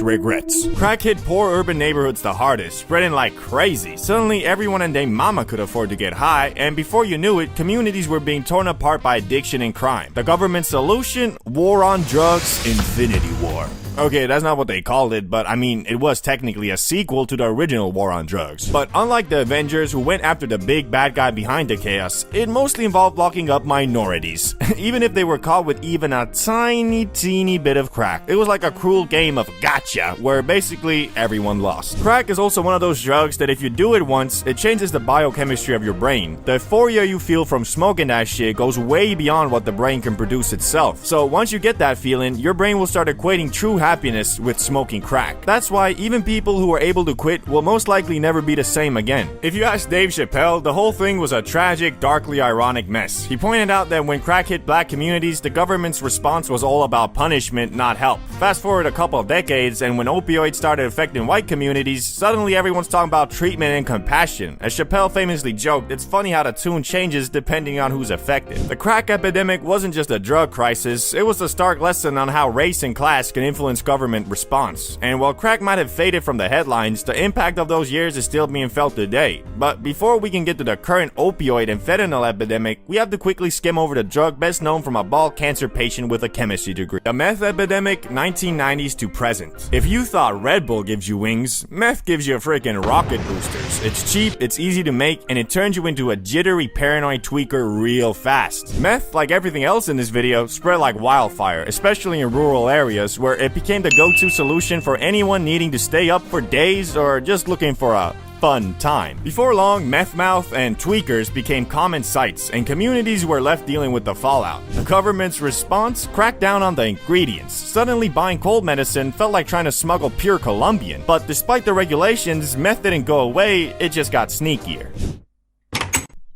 S1: regrets. Crack hit poor urban neighborhoods the hardest, spreading like crazy. Suddenly, everyone and their mama could afford to get high, and before you knew it, communities were being torn apart by addiction and crime. The government's solution? War on drugs, Infinity War. Okay, that's not what they called it, but I mean, it was technically a sequel to the original War on Drugs. But unlike the Avengers, who went after the big bad guy behind the chaos, it mostly involved locking up minorities, even if they were caught with even a teeny bit of crack. It was like a cruel game of gotcha, where basically everyone lost. Crack is also one of those drugs that if you do it once, it changes the biochemistry of your brain. The euphoria you feel from smoking that shit goes way beyond what the brain can produce itself. So once you get that feeling, your brain will start equating true happiness happiness with smoking crack. That's why even people who are able to quit will most likely never be the same again. If you ask Dave Chappelle, the whole thing was a tragic, darkly ironic mess. He pointed out that when crack hit black communities, the government's response was all about punishment, not help. Fast forward a couple of decades, and when opioids started affecting white communities, suddenly everyone's talking about treatment and compassion. As Chappelle famously joked, it's funny how the tune changes depending on who's affected. The crack epidemic wasn't just a drug crisis, it was a stark lesson on how race and class can influence government response. And while crack might have faded from the headlines, the impact of those years is still being felt today. But before we can get to the current opioid and fentanyl epidemic, we have to quickly skim over the drug best known from a bald cancer patient with a chemistry degree. The meth epidemic, 1990s to present. If you thought Red Bull gives you wings, meth gives you freaking rocket boosters. It's cheap, it's easy to make, and it turns you into a jittery paranoid tweaker real fast. Meth, like everything else in this video, spread like wildfire, especially in rural areas where it became the go-to solution for anyone needing to stay up for days or just looking for a fun time. Before long, meth mouth and tweakers became common sights, and communities were left dealing with the fallout. The government's response cracked down on the ingredients. Suddenly, buying cold medicine felt like trying to smuggle pure Colombian. But despite the regulations, meth didn't go away, it just got sneakier.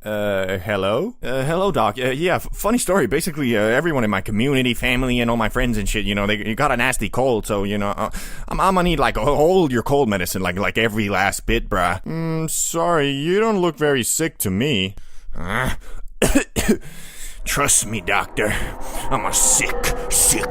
S1: Hello? Hello, Doc. Yeah, funny story. Basically, everyone in my community, family, and all my friends and shit, they got a nasty cold, so, I'm gonna need, all your cold medicine, like every last bit, bruh. Sorry, you don't look very sick to me.
S6: Trust me, doctor. I'm a sick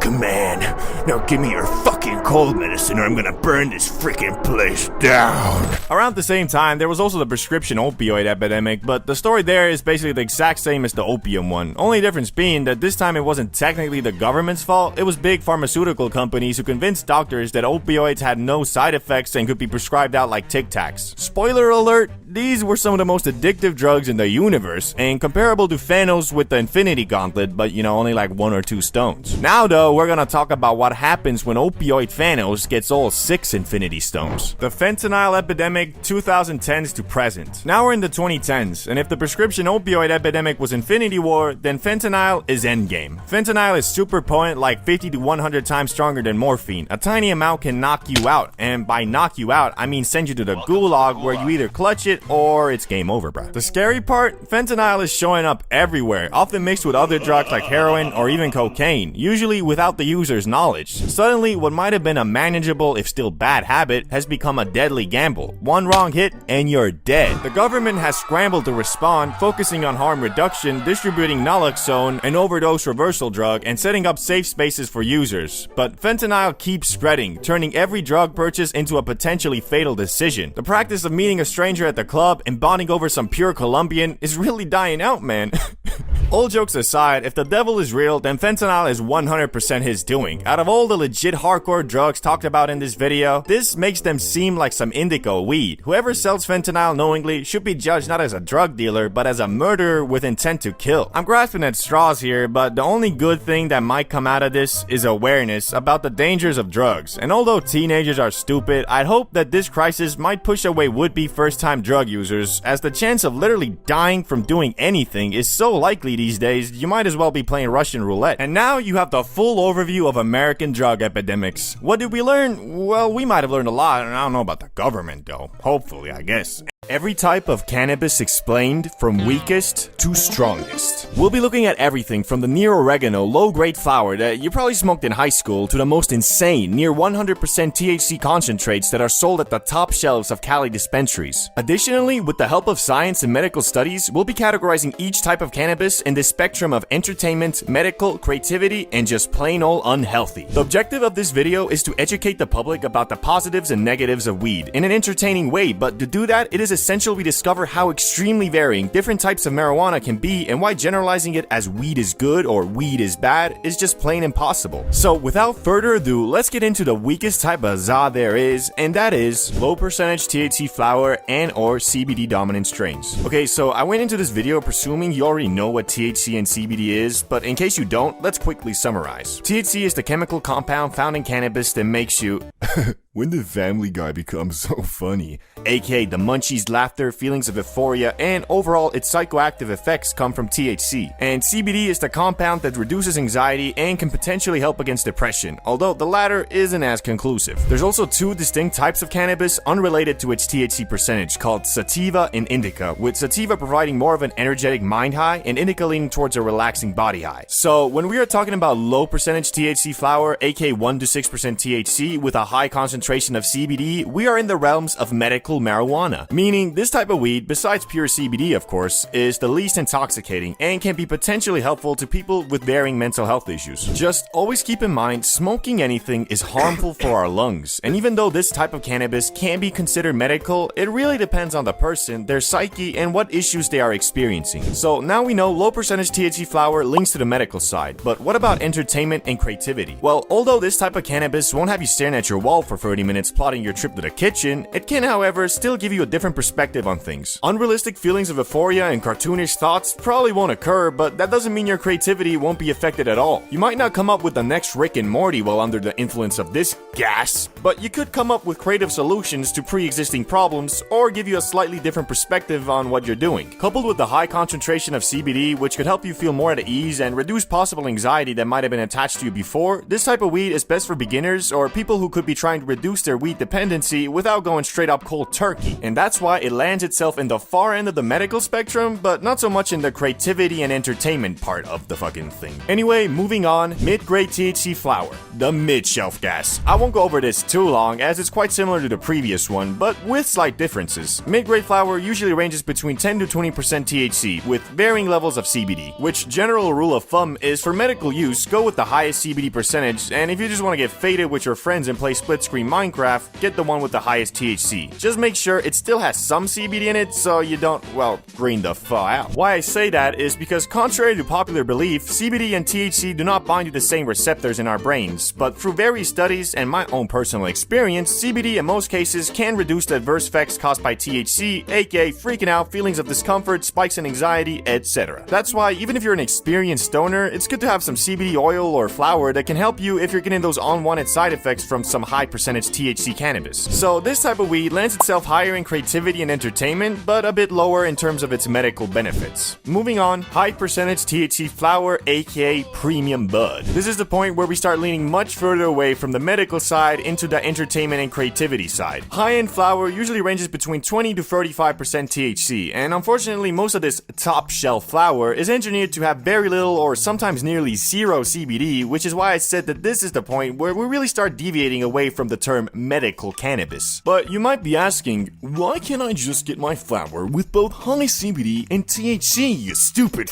S6: man. Now give me your fucking cold medicine or I'm gonna burn this freaking place down.
S1: Around the same time, there was also the prescription opioid epidemic, but the story there is basically the exact same as the opium one. Only difference being that this time it wasn't technically the government's fault, it was big pharmaceutical companies who convinced doctors that opioids had no side effects and could be prescribed out like Tic Tacs. Spoiler alert, these were some of the most addictive drugs in the universe, and comparable to Thanos with the Infinity Gauntlet, but only like 1 or 2 stones. Now though, we're gonna talk about what happens when opioid Thanos gets all 6 Infinity Stones. The fentanyl epidemic, 2010s to present. Now we're in the 2010s, and if the prescription opioid epidemic was Infinity War, then fentanyl is Endgame. Fentanyl is super potent, like 50 to 100 times stronger than morphine. A tiny amount can knock you out, and by knock you out, I mean send you to the gulag where you either clutch it or it's game over, bruh. The scary part, fentanyl is showing up everywhere, often mixed with other drugs like heroin or even cocaine, usually without the user's knowledge. Suddenly, what might have been a manageable, if still bad habit, has become a deadly gamble. One wrong hit, and you're dead. The government has scrambled to respond, focusing on harm reduction, distributing naloxone, an overdose reversal drug, and setting up safe spaces for users. But fentanyl keeps spreading, turning every drug purchase into a potentially fatal decision. The practice of meeting a stranger at the club and bonding over some pure Colombian is really dying out, man. All jokes aside, if the devil is real, then fentanyl is 100% his doing. Out of all the legit hardcore drugs talked about in this video, this makes them seem like some indigo weed. Whoever sells fentanyl knowingly should be judged not as a drug dealer, but as a murderer with intent to kill. I'm grasping at straws here, but the only good thing that might come out of this is awareness about the dangers of drugs. And although teenagers are stupid, I'd hope that this crisis might push away would-be first-time drug users, as the chance of literally dying from doing anything is so likely these days, you might as well be playing Russian roulette. And now you have the full overview of American drug epidemics. What did we learn? Well, we might have learned a lot, and I don't know about the government though. Hopefully, I guess. Every type of cannabis explained, from weakest to strongest. We'll be looking at everything from the near oregano, low-grade flower that you probably smoked in high school to the most insane, near 100% THC concentrates that are sold at the top shelves of Cali dispensaries. Additionally, with the help of science and medical studies, we'll be categorizing each type of cannabis in the spectrum of entertainment, medical, creativity, and just plain old unhealthy. The objective of this video is to educate the public about the positives and negatives of weed in an entertaining way, but to do that, it is essential we discover how extremely varying different types of marijuana can be and why generalizing it as weed is good or weed is bad is just plain impossible. So without further ado, let's get into the weakest type of za there is, and that is low percentage THC flower and or CBD dominant strains. Okay, so I went into this video presuming you already know what THC and CBD is, but in case you don't, let's quickly summarize. THC is the chemical compound found in cannabis that makes you
S2: When did Family Guy become so funny?
S1: aka the munchies, laughter, feelings of euphoria, and overall its psychoactive effects come from THC. And CBD is the compound that reduces anxiety and can potentially help against depression, although the latter isn't as conclusive. There's also two distinct types of cannabis unrelated to its THC percentage, called sativa and indica, with sativa providing more of an energetic mind high and indica leaning towards a relaxing body high. So when we are talking about low percentage THC flower, aka 1 to 6% THC with a high concentration of CBD, we are in the realms of medical marijuana, meaning this type of weed, besides pure CBD of course, is the least intoxicating and can be potentially helpful to people with varying mental health issues. Just always keep in mind, smoking anything is harmful for our lungs, and even though this type of cannabis can be considered medical, it really depends on the person, their psyche, and what issues they are experiencing. So now we know low percentage THC flower links to the medical side, but what about entertainment and creativity? Well, although this type of cannabis won't have you staring at your wall for 30 minutes plotting your trip to the kitchen, it can, however, still give you a different perspective on things. Unrealistic feelings of euphoria and cartoonish thoughts probably won't occur, but that doesn't mean your creativity won't be affected at all. You might not come up with the next Rick and Morty while under the influence of this gas, but you could come up with creative solutions to pre-existing problems or give you a slightly different perspective on what you're doing. Coupled with the high concentration of CBD, which could help you feel more at ease and reduce possible anxiety that might have been attached to you before, this type of weed is best for beginners or people who could be trying to reduce their weed dependency without going straight up cold turkey. And that's why it lands itself in the far end of the medical spectrum, but not so much in the creativity and entertainment part of the fucking thing. Anyway, moving on, mid-grade THC flower, the mid-shelf gas. I won't go over this too long as it's quite similar to the previous one, but with slight differences. Mid-grade flower usually ranges between 10 to 20% THC with varying levels of CBD, which general rule of thumb is for medical use, go with the highest CBD percentage, and if you just want to get faded with your friends and play split screen Minecraft, get the one with the highest THC. Just make sure it still has some CBD in it so you don't, well, green the fuck out. Why I say that is because contrary to popular belief, CBD and THC do not bind to the same receptors in our brains, but through various studies and my own personal experience, CBD in most cases can reduce the adverse effects caused by THC, aka freaking out, feelings of discomfort, spikes in anxiety, etc. That's why even if you're an experienced stoner, it's good to have some CBD oil or flower that can help you if you're getting those unwanted side effects from some high percentage THC cannabis. So this type of weed lends itself higher in creativity and entertainment, but a bit lower in terms of its medical benefits. Moving on, high percentage THC flower, aka premium bud. This is the point where we start leaning much further away from the medical side into the entertainment and creativity side. High-end flower usually ranges between 20 to 35% THC, and unfortunately most of this top shelf flower is engineered to have very little or sometimes nearly zero CBD, which is why I said that this is the point where we really start deviating away from the term medical cannabis. But you might be asking, why can't I just get my flower with both high CBD and THC, you stupid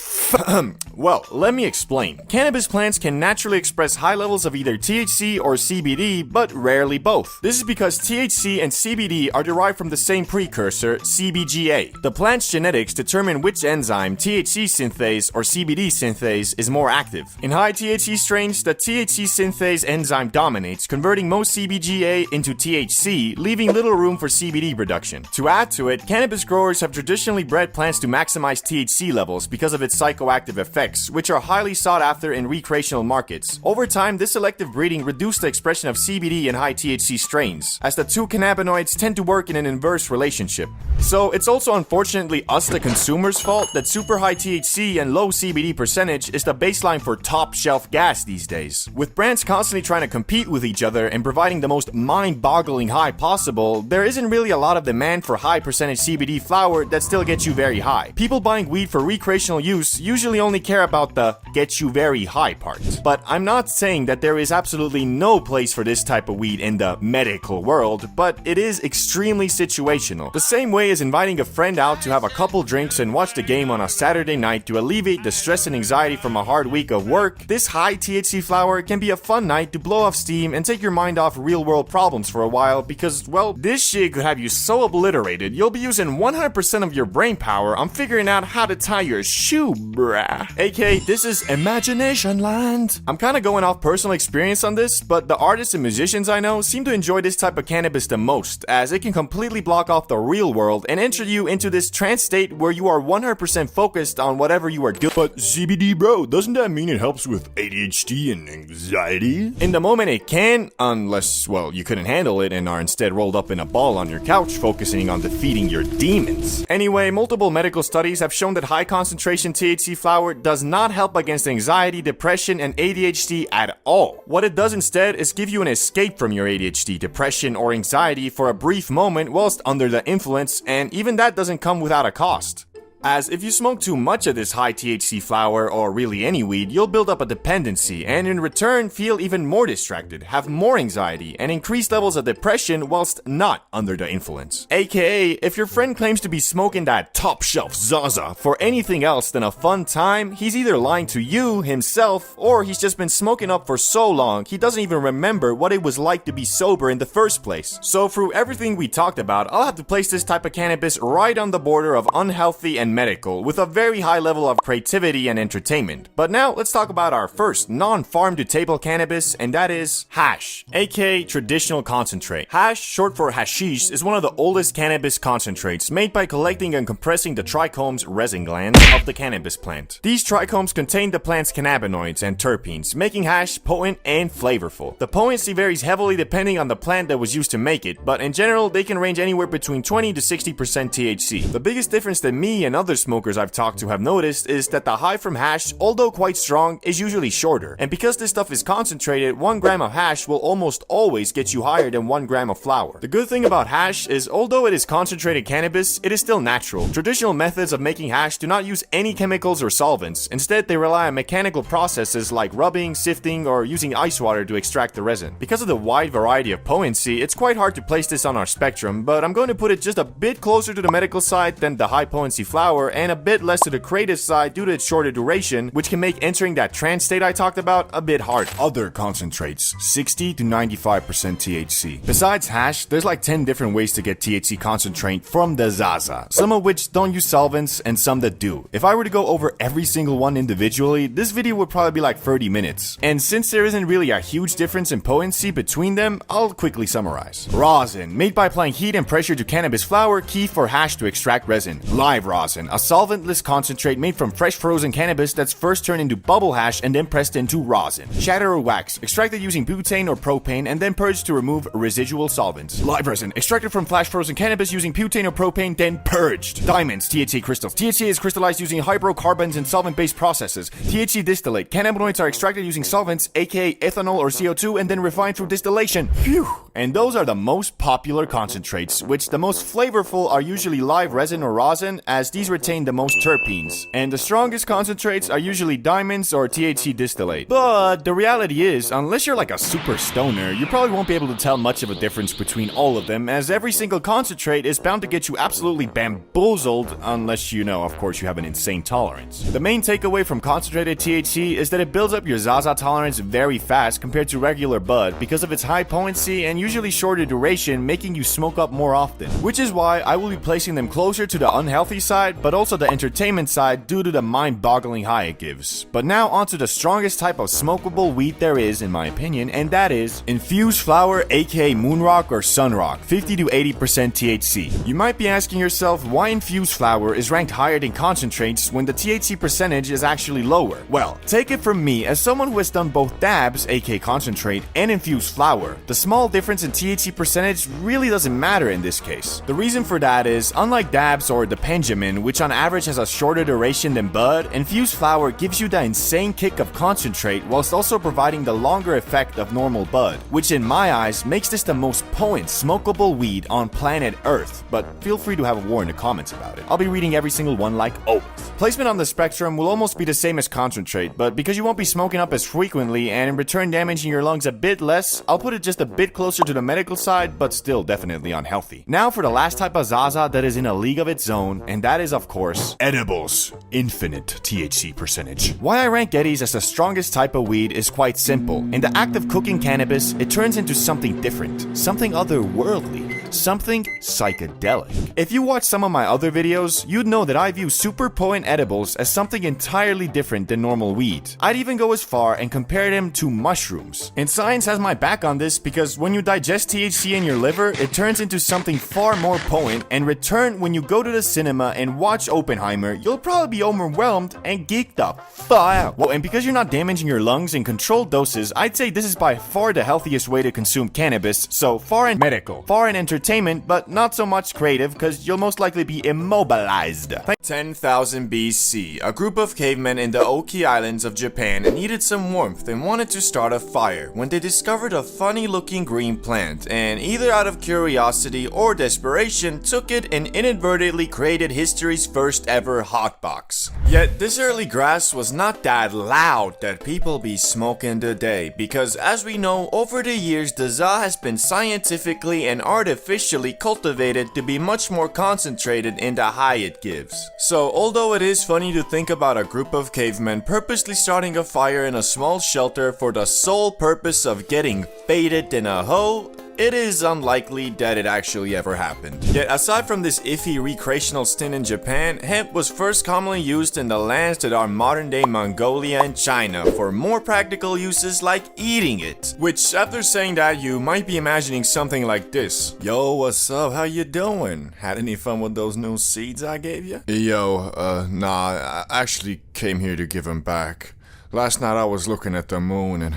S1: Well, let me explain. Cannabis plants can naturally express high levels of either THC or CBD, but rarely both. This is because THC and CBD are derived from the same precursor, CBGA. The plant's genetics determine which enzyme, THC synthase or CBD synthase, is more active. In high THC strains, the THC synthase enzyme dominates, converting most CBGA into THC, leaving little room for CBD production. To add to it, cannabis growers have traditionally bred plants to maximize THC levels because of its psychoactive effects, which are highly sought after in recreational markets. Over time, this selective breeding reduced the expression of CBD in high THC strains, as the two cannabinoids tend to work in an inverse relationship. So it's also unfortunately us, the consumer's fault that super high THC and low CBD percentage is the baseline for top shelf gas these days. With brands constantly trying to compete with each other and providing the most mind-boggling high possible, there isn't really a lot of demand for high percentage CBD flower that still gets you very high. People buying weed for recreational use usually only care about the get you very high part. But I'm not saying that there is absolutely no place for this type of weed in the medical world, but it is extremely situational. The same way as inviting a friend out to have a couple drinks and watch the game on a Saturday night to alleviate the stress and anxiety from a hard week of work, this high THC flower can be a fun night to blow off steam and take your mind off real world problems for a while because, well, this shit could have you so obliterated you'll be using 100% of your brain power on figuring out how to tie your shoe, bruh. AKA, this is imagination land. I'm kinda going off personal experience on this, but the artists and musicians I know seem to enjoy this type of cannabis the most, as it can completely block off the real world and enter you into this trance state where you are 100% focused on whatever you are doing.
S6: But CBD, bro, doesn't that mean it helps with ADHD and anxiety?
S1: In the moment it can, unless because, well, you couldn't handle it and are instead rolled up in a ball on your couch focusing on defeating your demons. Anyway, multiple medical studies have shown that high concentration THC flower does not help against anxiety, depression, and ADHD at all. What it does instead is give you an escape from your ADHD, depression, or anxiety for a brief moment whilst under the influence, and even that doesn't come without a cost. As if you smoke too much of this high THC flower, or really any weed, you'll build up a dependency and in return feel even more distracted, have more anxiety, and increased levels of depression whilst not under the influence. AKA, if your friend claims to be smoking that top shelf Zaza for anything else than a fun time, he's either lying to you, himself, or he's just been smoking up for so long he doesn't even remember what it was like to be sober in the first place. So through everything we talked about, I'll have to place this type of cannabis right on the border of unhealthy and medical, with a very high level of creativity and entertainment. But now let's talk about our first non-farm to table cannabis, and that is hash, aka traditional concentrate. Hash, short for hashish, is one of the oldest cannabis concentrates made by collecting and compressing the trichomes, resin glands, of the cannabis plant. These trichomes contain the plant's cannabinoids and terpenes, making hash potent and flavorful. The potency varies heavily depending on the plant that was used to make it, but in general they can range anywhere between 20 to 60% THC. The biggest difference that me and other smokers I've talked to have noticed is that the high from hash, although quite strong, is usually shorter. And because this stuff is concentrated, 1 gram of hash will almost always get you higher than 1 gram of flower. The good thing about hash is, although it is concentrated cannabis, it is still natural. Traditional methods of making hash do not use any chemicals or solvents. Instead, they rely on mechanical processes like rubbing, sifting, or using ice water to extract the resin. Because of the wide variety of potency, it's quite hard to place this on our spectrum, but I'm going to put it just a bit closer to the medical side than the high potency flower, and a bit less to the creative side due to its shorter duration, which can make entering that trance state I talked about a bit hard.
S2: Other concentrates, 60 to 95% THC.
S1: Besides hash, there's like 10 different ways to get THC concentrate from the Zaza, some of which don't use solvents and some that do. If I were to go over every single one individually, this video would probably be like 30 minutes. And since there isn't really a huge difference in potency between them, I'll quickly summarize. Rosin, made by applying heat and pressure to cannabis flower, key for hash to extract resin. Live rosin, a solventless concentrate made from fresh frozen cannabis that's first turned into bubble hash and then pressed into rosin. Shatter or wax, extracted using butane or propane and then purged to remove residual solvents. Live resin, extracted from flash frozen cannabis using butane or propane, then purged. Diamonds, THC crystals. THC is crystallized using hydrocarbons and solvent-based processes. THC distillate, cannabinoids are extracted using solvents, aka ethanol or CO2, and then refined through distillation. Phew! And those are the most popular concentrates, which the most flavorful are usually live resin or rosin, as these retain the most terpenes. And the strongest concentrates are usually diamonds or THC distillate. But the reality is, unless you're like a super stoner, you probably won't be able to tell much of a difference between all of them, as every single concentrate is bound to get you absolutely bamboozled, unless you know, of course, you have an insane tolerance. The main takeaway from concentrated THC is that it builds up your Zaza tolerance very fast compared to regular bud because of its high potency and usually shorter duration, making you smoke up more often. Which is why I will be placing them closer to the unhealthy side, but also the entertainment side due to the mind-boggling high it gives. But now onto the strongest type of smokable weed there is, in my opinion, and that is infused flower, aka moonrock or sunrock, 50 to 80% THC. You might be asking yourself why infused flower is ranked higher than concentrates when the THC percentage is actually lower. Well, take it from me, as someone who has done both dabs, aka concentrate, and infused flower, the small difference in THC percentage really doesn't matter in this case. The reason for that is, unlike dabs or the Benjamin, which on average has a shorter duration than bud, infused flower gives you the insane kick of concentrate whilst also providing the longer effect of normal bud, which in my eyes makes this the most potent smokable weed on planet Earth, but feel free to have a war in the comments about it. I'll be reading every single one like oath. Placement on the spectrum will almost be the same as concentrate, but because you won't be smoking up as frequently and in return damaging your lungs a bit less, I'll put it just a bit closer to the medical side, but still definitely unhealthy. Now for the last type of Zaza that is in a league of its own, and that is of course
S2: Edibles, infinite THC percentage.
S1: Why I rank Geddies as the strongest type of weed is quite simple. In the act of cooking cannabis, it turns into something different, something otherworldly. something psychedelic. If you watch some of my other videos, you'd know that I view super potent edibles as something entirely different than normal weed. I'd even go as far and compare them to mushrooms. And science has my back on this because when you digest THC in your liver, it turns into something far more potent, and return when you go to the cinema and watch Oppenheimer, you'll probably be overwhelmed and geek the fuck out. Well, and because you're not damaging your lungs in controlled doses, I'd say this is by far the healthiest way to consume cannabis, so far in medical, far in entertainment, but not so much creative because you'll most likely be immobilized. 10,000 BC, a group of cavemen in the Oki Islands of Japan needed some warmth and wanted to start a fire when they discovered a funny looking green plant, and either out of curiosity or desperation took it and inadvertently created history's first ever hotbox. Yet this early grass was not that loud that people be smoking today, because as we know, over the years the za has been scientifically and artificially cultivated to be much more concentrated in the high it gives. So although it is funny to think about a group of cavemen purposely starting a fire in a small shelter for the sole purpose of getting faded in a hoe, it is unlikely that it actually ever happened. Yet aside from this iffy recreational stint in Japan, hemp was first commonly used in the lands that are modern day Mongolia and China for more practical uses like eating it. Which, after saying that, you might be imagining something like this. Yo, what's up? How you doing? Had any fun with those new seeds I gave you? Yo, nah, I actually came here to give them back. Last night I was looking at the moon and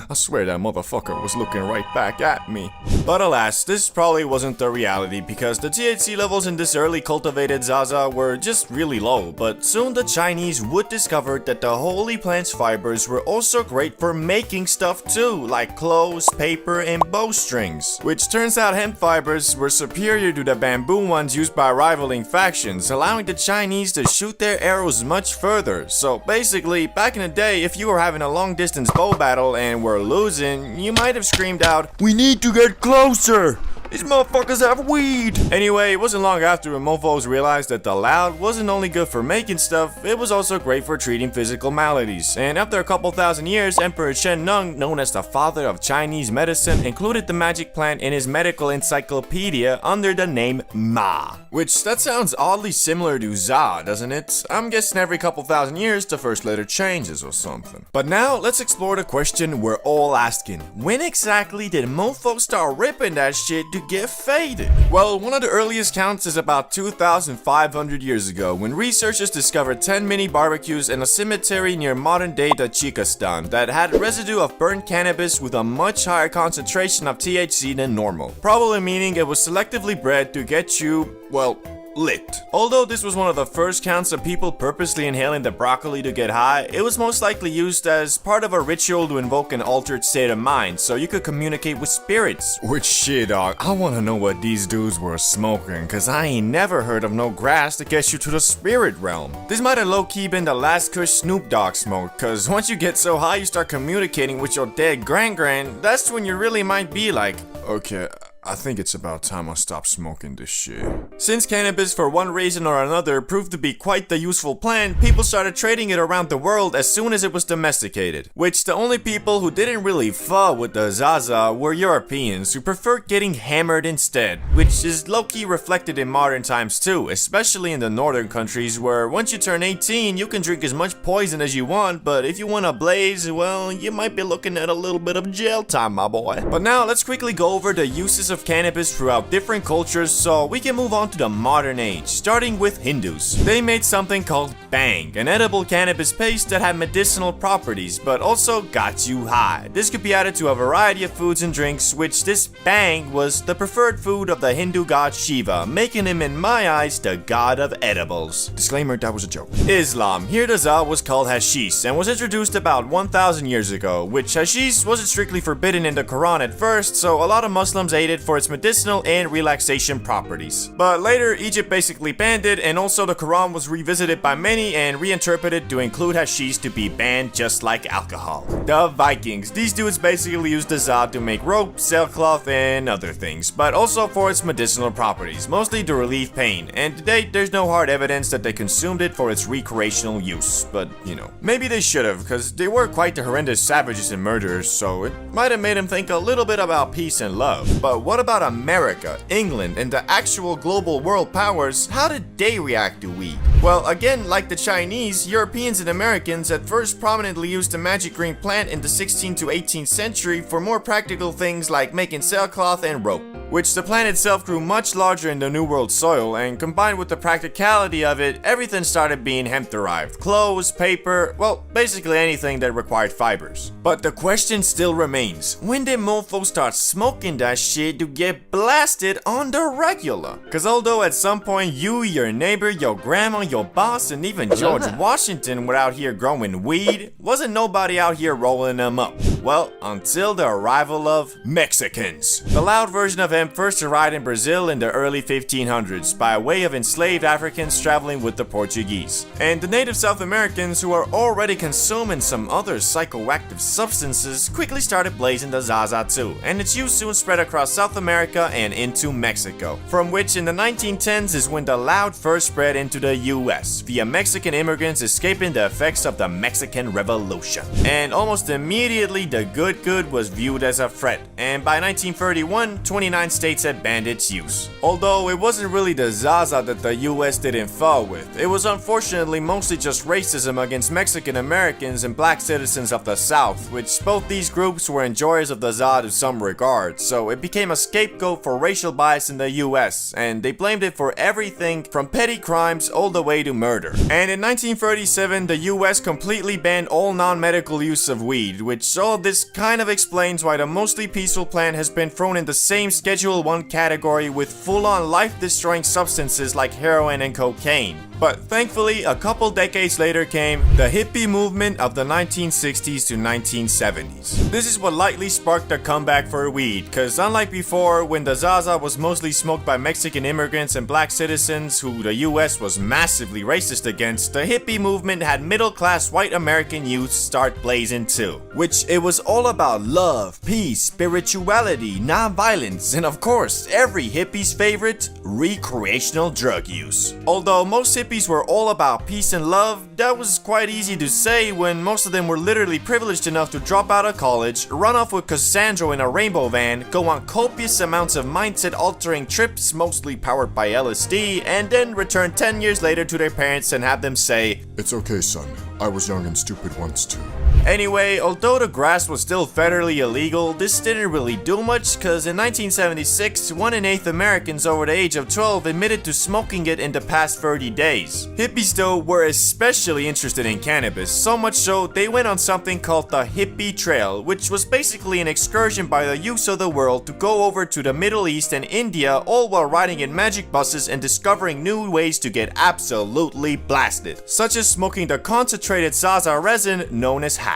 S1: I swear that motherfucker was looking right back at me. But alas, this probably wasn't the reality because the THC levels in this early cultivated zaza were just really low, but soon the Chinese would discover that the holy plant's fibers were also great for making stuff too, like clothes, paper, and bowstrings. Which turns out hemp fibers were superior to the bamboo ones used by rivaling factions, allowing the Chinese to shoot their arrows much further. So basically, back in the day, if you were having a long distance bow battle and were losing, you might have screamed out, "We need to get closer! These motherfuckers have weed!" Anyway, it wasn't long after when mofos realized that the loud wasn't only good for making stuff, it was also great for treating physical maladies. And after a couple thousand years, Emperor Shen Nung, known as the father of Chinese medicine, included the magic plant in his medical encyclopedia under the name Ma. Which, that sounds oddly similar to za, doesn't it? I'm guessing every couple thousand years the first letter changes or something. But now, let's explore the question we're all asking. When exactly did mofos start ripping that shit to get faded? Well, one of the earliest counts is about 2,500 years ago, when researchers discovered 10 mini barbecues in a cemetery near modern-day Tajikistan that had residue of burnt cannabis with a much higher concentration of THC than normal, probably meaning it was selectively bred to get you, well, lit. Although this was one of the first counts of people purposely inhaling the broccoli to get high, it was most likely used as part of a ritual to invoke an altered state of mind so you could communicate with spirits. Which shit, dog, I wanna know what these dudes were smoking, cause I ain't never heard of no grass that gets you to the spirit realm. This might have low-key been the last kush Snoop Dogg smoked, cause once you get so high you start communicating with your dead gran-gran, that's when you really might be like, okay, I think it's about time I stop smoking this shit. Since cannabis, for one reason or another, proved to be quite the useful plant, people started trading it around the world as soon as it was domesticated. Which the only people who didn't really fuck with the zaza were Europeans, who preferred getting hammered instead. Which is low-key reflected in modern times too, especially in the northern countries where once you turn 18, you can drink as much poison as you want, but if you want to blaze, well, you might be looking at a little bit of jail time, my boy. But now, let's quickly go over the uses of cannabis throughout different cultures so we can move on to the modern age, starting with Hindus. They made something called bang, an edible cannabis paste that had medicinal properties but also got you high. This could be added to a variety of foods and drinks, which this bang was the preferred food of the Hindu god Shiva, making him in my eyes the god of edibles. Disclaimer, that was a joke. Islam. Here the za was called hashish and was introduced about 1,000 years ago, which hashish wasn't strictly forbidden in the Quran at first, so a lot of Muslims ate it for its medicinal and relaxation properties. But later, Egypt basically banned it, and also the Quran was revisited by many and reinterpreted to include hashish to be banned just like alcohol. The Vikings. These dudes basically used the za to make rope, sailcloth, and other things, but also for its medicinal properties, mostly to relieve pain, and to date, there's no hard evidence that they consumed it for its recreational use, but you know. Maybe they should have, because they were quite the horrendous savages and murderers, so it might have made them think a little bit about peace and love. But what about America, England, and the actual global world powers? How did they react to weed? Well, again, like the Chinese, Europeans and Americans at first prominently used the magic green plant in the 16th to 18th century for more practical things like making sailcloth and rope, which the plant itself grew much larger in the New World soil, and combined with the practicality of it, everything started being hemp-derived. Clothes, paper, well, basically anything that required fibers. But the question still remains, when did mofos start smoking that shit to get blasted on the regular? Cause although at some point you, your neighbor, your grandma, your boss, and even George Washington were out here growing weed, wasn't nobody out here rolling them up. Well, until the arrival of Mexicans. The loud version of hemp first arrived in Brazil in the early 1500s by way of enslaved Africans traveling with the Portuguese. And the native South Americans, who are already consuming some other psychoactive substances, quickly started blazing the Zaza too, and its use soon spread across South America and into Mexico, from which in the 1910s is when the loud first spread into the US, via Mexican immigrants escaping the effects of the Mexican Revolution. And almost immediately the good was viewed as a threat, and by 1931, 29 states had banned its use. Although it wasn't really the Zaza that the US didn't fall with, it was unfortunately mostly just racism against Mexican Americans and black citizens of the South, which both these groups were enjoyers of the Zaza to some regard, so it became a scapegoat for racial bias in the US, and they blamed it for everything from petty crimes all the way to murder. And in 1937, the US completely banned all non-medical use of weed, which all of this kind of explains why the mostly peaceful plant has been thrown in the same Schedule 1 category with full-on life-destroying substances like heroin and cocaine. But thankfully, a couple decades later came the hippie movement of the 1960s to 1970s. This is what likely sparked the comeback for weed, cause unlike before, when the Zaza was mostly smoked by Mexican immigrants and black citizens who the US was massively racist against, the hippie movement had middle-class white American youth start blazing too. Which it was all about love, peace, spirituality, non-violence, and of course, every hippie's favorite, recreational drug use. Although most hippies were all about peace and love, that was quite easy to say when most of them were literally privileged enough to drop out of college, run off with Cassandra in a rainbow van, go on copious amounts of mindset-altering trips, mostly powered by LSD, and then return 10 years later to their parents and have them say,
S2: It's okay, son. I was young and stupid once too.
S1: Anyway, although the grass was still federally illegal, this didn't really do much, cause in 1976, 1 in 8 Americans over the age of 12 admitted to smoking it in the past 30 days. Hippies though were especially interested in cannabis, so much so they went on something called the Hippie Trail, which was basically an excursion by the youths of the world to go over to the Middle East and India, all while riding in magic buses and discovering new ways to get absolutely blasted, such as smoking the concentrated Zaza resin known as hash.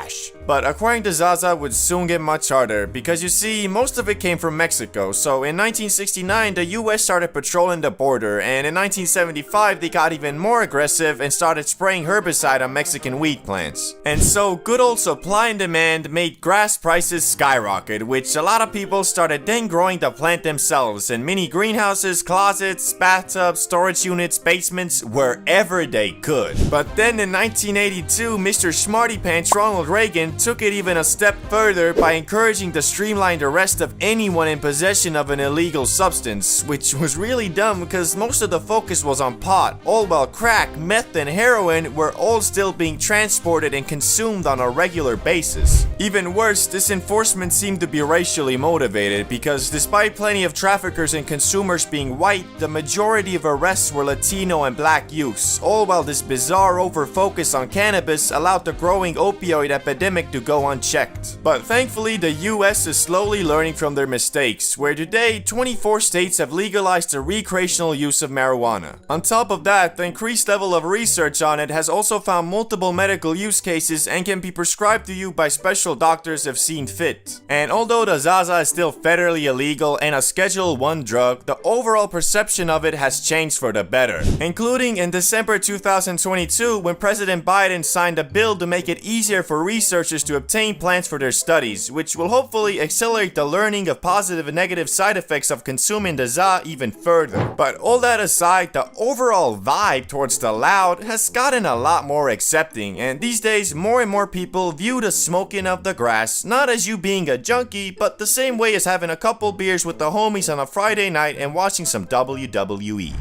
S1: But acquiring the Zaza would soon get much harder, because you see, most of it came from Mexico, so in 1969 the US started patrolling the border, and in 1975 they got even more aggressive and started spraying herbicide on Mexican weed plants. And so good old supply and demand made grass prices skyrocket, which a lot of people started then growing the plant themselves in mini greenhouses, closets, bathtubs, storage units, basements, wherever they could. But then in 1982, Mr. Smarty Pants Ronald Reagan took it even a step further by encouraging the streamlined arrest of anyone in possession of an illegal substance, which was really dumb because most of the focus was on pot, all while crack, meth, and heroin were all still being transported and consumed on a regular basis. Even worse, this enforcement seemed to be racially motivated because despite plenty of traffickers and consumers being white, the majority of arrests were Latino and black youths, all while this bizarre over-focus on cannabis allowed the growing opioid epidemic to go unchecked. But thankfully, the US is slowly learning from their mistakes, where today 24 states have legalized the recreational use of marijuana. On top of that, the increased level of research on it has also found multiple medical use cases and can be prescribed to you by special doctors if seen fit. And although the Zaza is still federally illegal and a Schedule 1 drug, the overall perception of it has changed for the better, including in December 2022 when President Biden signed a bill to make it easier for researchers researchers to obtain plants for their studies, which will hopefully accelerate the learning of positive and negative side effects of consuming the za even further. But all that aside, the overall vibe towards the loud has gotten a lot more accepting, and these days more and more people view the smoking of the grass not as you being a junkie, but the same way as having a couple beers with the homies on a Friday night and watching some WWE.